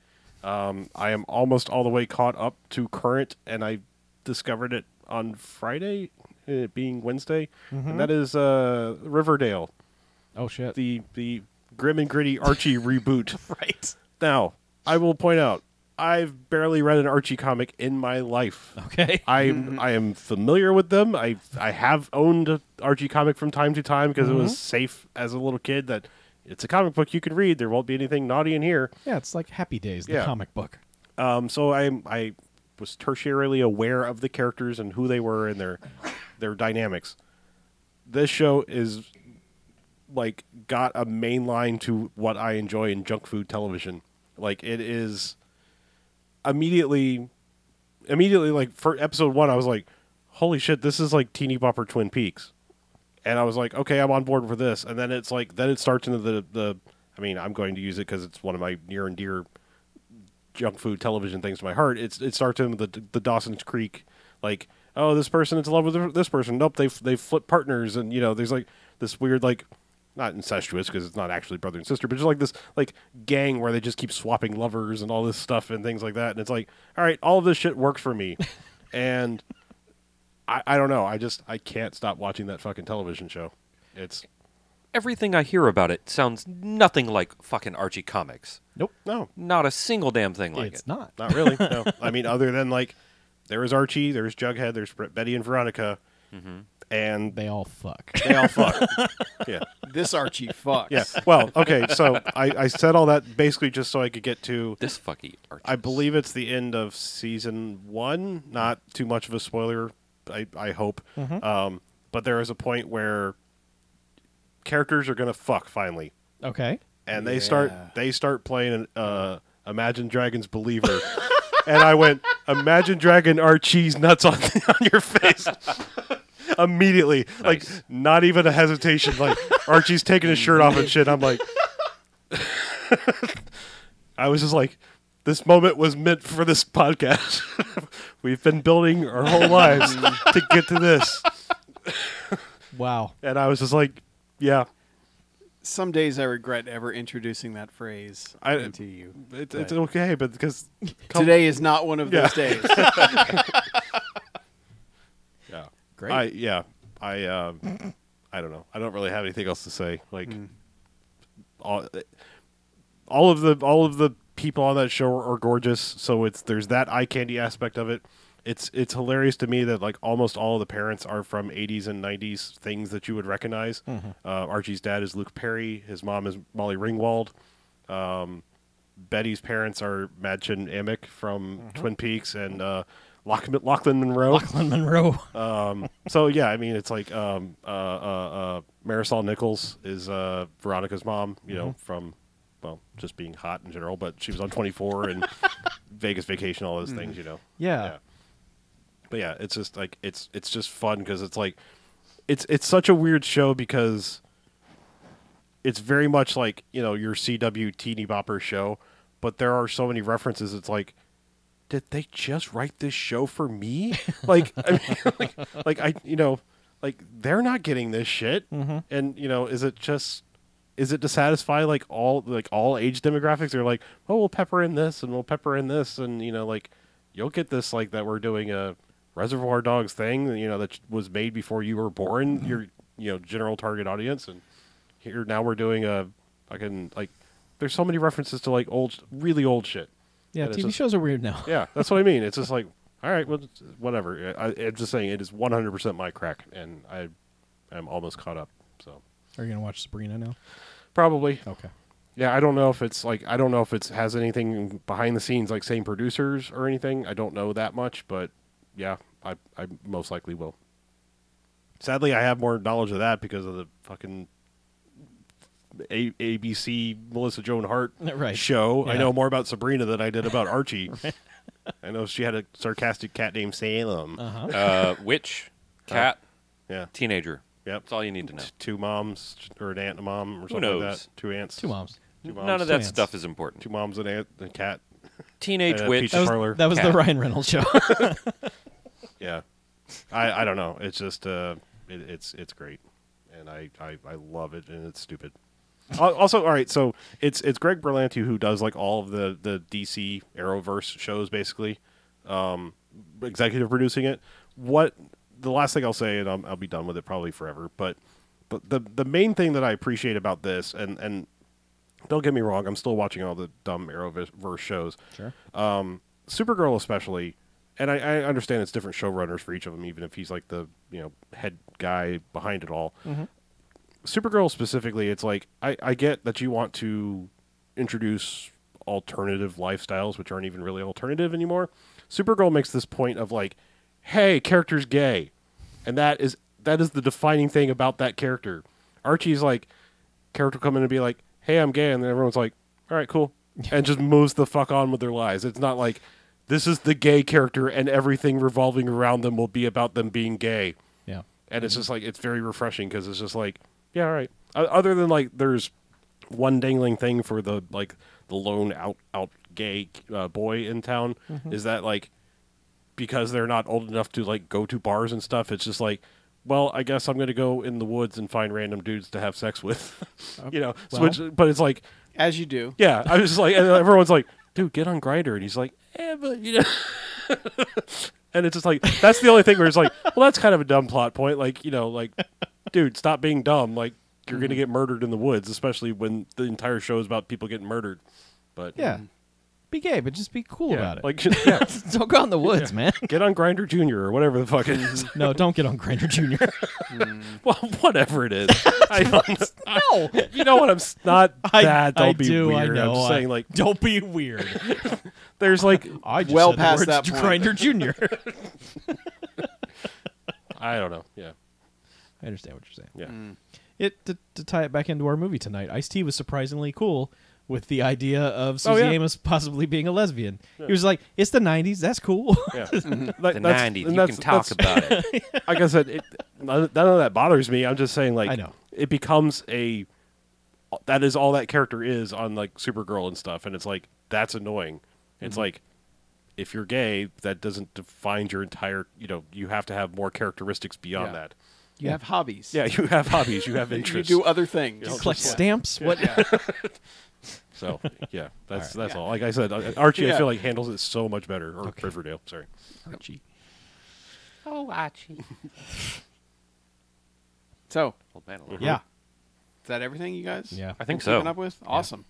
I am almost all the way caught up to current, and I discovered it on Friday, it being Wednesday, and that is Riverdale. Oh shit. The grim and gritty Archie reboot. Right. Now, I will point out, I've barely read an Archie comic in my life. Okay. I am familiar with them. I have owned an Archie comic from time to time because it was safe as a little kid that it's a comic book you can read. There won't be anything naughty in here. Yeah, it's like Happy Days, the comic book. So I was tertiarily aware of the characters and who they were and their dynamics. This show is like got a main line to what I enjoy in junk food television. Like it is immediately like for episode 1 I was like, holy shit, this is like Teeny Bopper Twin Peaks. And I was like, okay, I'm on board for this. And then it's like, then it starts into the I mean, I'm going to use it because it's one of my near and dear junk food television things to my heart. It starts into the Dawson's Creek, like, oh, this person is in love with this person. Nope, they flip partners, and there's like this weird like, not incestuous because it's not actually brother and sister, but just like this like gang where they just keep swapping lovers and all this stuff and things like that. And it's like, all right, all of this shit works for me, and I don't know. I can't stop watching that fucking television show. It's everything I hear about it sounds nothing like fucking Archie comics. Nope. No, Not a single damn thing like It's it. not. not really. No, I mean, other than like, there is Archie, there's Jughead, there's Betty and Veronica, and They all fuck. they all fuck. Yeah. This Archie fucks. Yeah. Well, okay, so I said all that basically just so I could get to, This fucky Archie. I believe it's the end of season 1. Not too much of a spoiler, I hope. But there is a point where characters are going to fuck finally. Okay. And they start playing Imagine Dragons Believer. And I went, Imagine Dragon Archie's nuts on your face. Immediately. Nice. Like, not even a hesitation. Like, Archie's taking his shirt off and shit. I'm like... I was just like, this moment was meant for this podcast. We've been building our whole lives to get to this. Wow. And I was just like, yeah. Some days I regret ever introducing that phrase into you. It's okay, but because... Today is not one of those days. Yeah. Great. I don't know. I don't really have anything else to say. Like all of the people on that show are gorgeous. So there's that eye candy aspect of it. It's hilarious to me that like almost all of the parents are from 80s and 90s things that you would recognize. Archie's dad is Luke Perry. His mom is Molly Ringwald. Betty's parents are Madchen Amick from Twin Peaks and Lachlan Monroe. Lachlan Monroe. So yeah, I mean it's like Marisol Nichols is Veronica's mom, from just being hot in general, but she was on 24 and Vegas Vacation, all those things, Yeah. But yeah, it's just like it's just fun because it's like it's such a weird show because it's very much like your CW teeny bopper show, but there are so many references. It's like, did they just write this show for me? Like, I mean, like they're not getting this shit, and is it to satisfy like all age demographics? They're like, oh, we'll pepper in this and we'll pepper in this, and like you'll get this like that we're doing a Reservoir Dogs thing, that was made before you were born, your general target audience, and here now we're doing a fucking like there's so many references to like really old shit. Yeah, and TV shows are weird now. Yeah, that's what I mean. It's just like, all right, well, whatever. I'm just saying it is 100% my crack, and I'm almost caught up. So Are you going to watch Sabrina now? probably. Okay. Yeah, I don't know if it's like it has anything behind the scenes like same producers or anything. I don't know that much, but yeah, I most likely will. Sadly, I have more knowledge of that because of the fucking ABC Melissa Joan Hart Right. show. Yeah. I know more about Sabrina than I did about Archie. I know she had a sarcastic cat named Salem. Witch, cat, Yeah. teenager. Yep. That's all you need to know. Two moms, or an aunt and a mom, or something knows? like that. Two aunts. Two moms. Two moms. None of that ants. stuff is important. Two moms, an aunt, and a cat. Teenage And a witch. pizza parlor. That was the Cat. Ryan Reynolds show. Yeah. I don't know. It's just it's great, and I love it, and it's stupid. Also, all right. So it's Greg Berlanti who does like all of the DC Arrowverse shows, basically, executive producing it. The last thing I'll say, and I'll be done with it probably forever, but the main thing that I appreciate about this, and don't get me wrong, I'm still watching all the dumb Arrowverse shows. Sure. Supergirl especially, and I understand it's different showrunners for each of them, even if he's like the head guy behind it all. Mm-hmm. Supergirl specifically, it's like I get that you want to introduce alternative lifestyles, which aren't even really alternative anymore. Supergirl makes this point of like, hey, character's gay, and that is the defining thing about that character. Archie's like, character come in and be like, hey, I'm gay, and then everyone's like, all right, cool, and just moves the fuck on with their lives. It's not like this is the gay character and everything revolving around them will be about them being gay. Yeah. And it's just like, it's very refreshing because it's just like, yeah, all right. Other than like, there's one dangling thing for the lone out gay boy in town is that like, because they're not old enough to like go to bars and stuff, it's just like, well, I guess I'm going to go in the woods and find random dudes to have sex with, but it's like, As you do. yeah, I was just like, and everyone's like, dude, get on Grindr, and he's like, but and it's just like, that's the only thing where it's like, well, that's kind of a dumb plot point, like, like, dude, stop being dumb, like, you're going to get murdered in the woods, especially when the entire show is about people getting murdered, but Yeah. Be gay, but just be cool about it. like, yeah, Don't go out in the woods, man. get on Grindr Junior or whatever the fuck it is. No, don't get on Grindr Junior. Well, whatever it is, I don't, No. you know what? I'm not that. Don't I be do. weird. I know. I'm just saying, like, don't be weird. there's like, I just Well said the past words that point. Grindr Junior. I don't know. Yeah, I understand what you're saying. yeah. To tie it back into our movie tonight, Ice-T was surprisingly cool with the idea of Susie yeah. Amos possibly being a lesbian. He was like, "It's the '90s. That's cool." Yeah. The 90s. You can talk about it. Like I said, none of that bothers me. I'm just saying, like, I know. it becomes that is all that character is on like Supergirl and stuff, and it's like that's annoying. It's like, if you're gay, that doesn't define your entire. You have to have more characteristics beyond Yeah. that. You have hobbies. Yeah, you have hobbies, you have You interests. do other things. Collect stamps. What? So yeah, that's Yeah. all. Like I said, Archie, I Yeah. feel like handles it so much better. Or Riverdale, sorry. Archie. Oh, Archie. So, Old man, Yeah. is that everything, you guys? Yeah. I think Keeping so. up with? Awesome.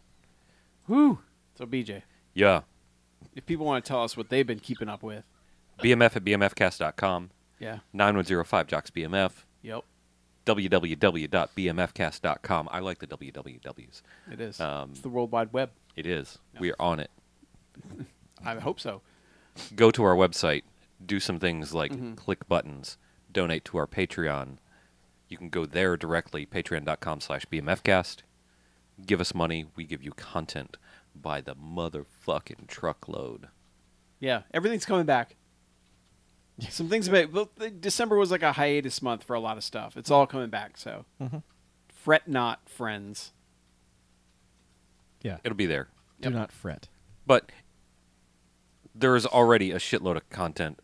Woo. So, BJ, Yeah. if people want to tell us what they've been keeping up with, BMF at BMFcast.com. yeah. 9105 Jocks BMF. Yep. www.bmfcast.com. I like the wwws. It is. Um, It's the World Wide Web. It is. We are on it. I hope so. Go to our website. Do some things like click buttons. Donate to our Patreon. You can go there directly, patreon.com/BMFcast. Give us money. We give you content by the motherfucking truckload. Yeah. Everything's coming back. Some things about December was like a hiatus month for a lot of stuff. It's all coming back, so fret not, friends. Yeah. It'll be there. Do not fret. But there is already a shitload of content.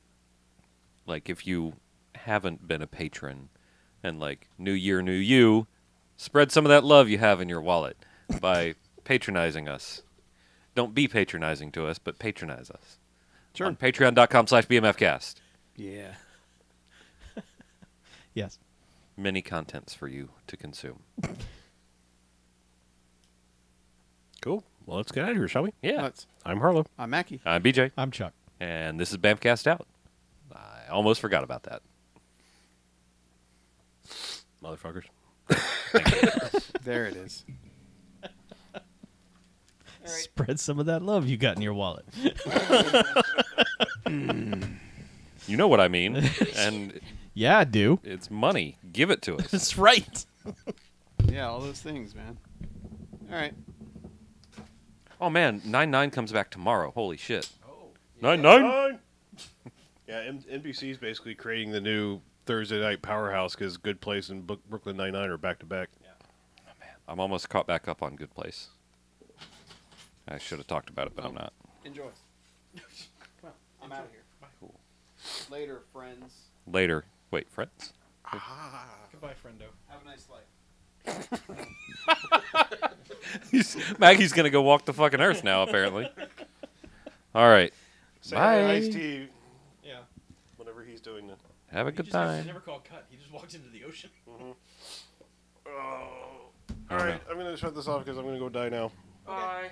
Like, if you haven't been a patron and, like, New Year, New You, spread some of that love you have in your wallet by patronizing us. Don't be patronizing to us, but patronize us. Sure. On patreon.com/BMFcast. Yeah. Yes. Many contents for you to consume. Cool. Well, let's get out of here, shall we? Yeah. I'm Harlow. I'm Mackie. I'm BJ. I'm Chuck. And this is BMFcast Out. I almost forgot about that. Motherfuckers. There it is. Spread some of that love you got in your wallet. You know what I mean. And Yeah, I do. it's money. Give it to us. That's right. Yeah, all those things, man. All right. Oh, man. 9/9 comes back tomorrow. Holy shit. Oh, 9-9. Yeah, NBC's basically creating the new Thursday night powerhouse because Good Place and Brooklyn Nine-Nine are back to back. I'm almost caught back up on Good Place. I should have talked about it, but I'm not. Enjoy. Well, I'm out of here. Cool. Later, friends. Later. Wait, friends? Goodbye, friendo. Have a nice life. Maggie's going to go walk the fucking earth now, apparently. All right. Say Bye. Ice-T Yeah. whenever he's doing that. Have a good time. never called cut. He just walked into the ocean. All right, I'm going to shut this off because I'm going to go die now. Bye.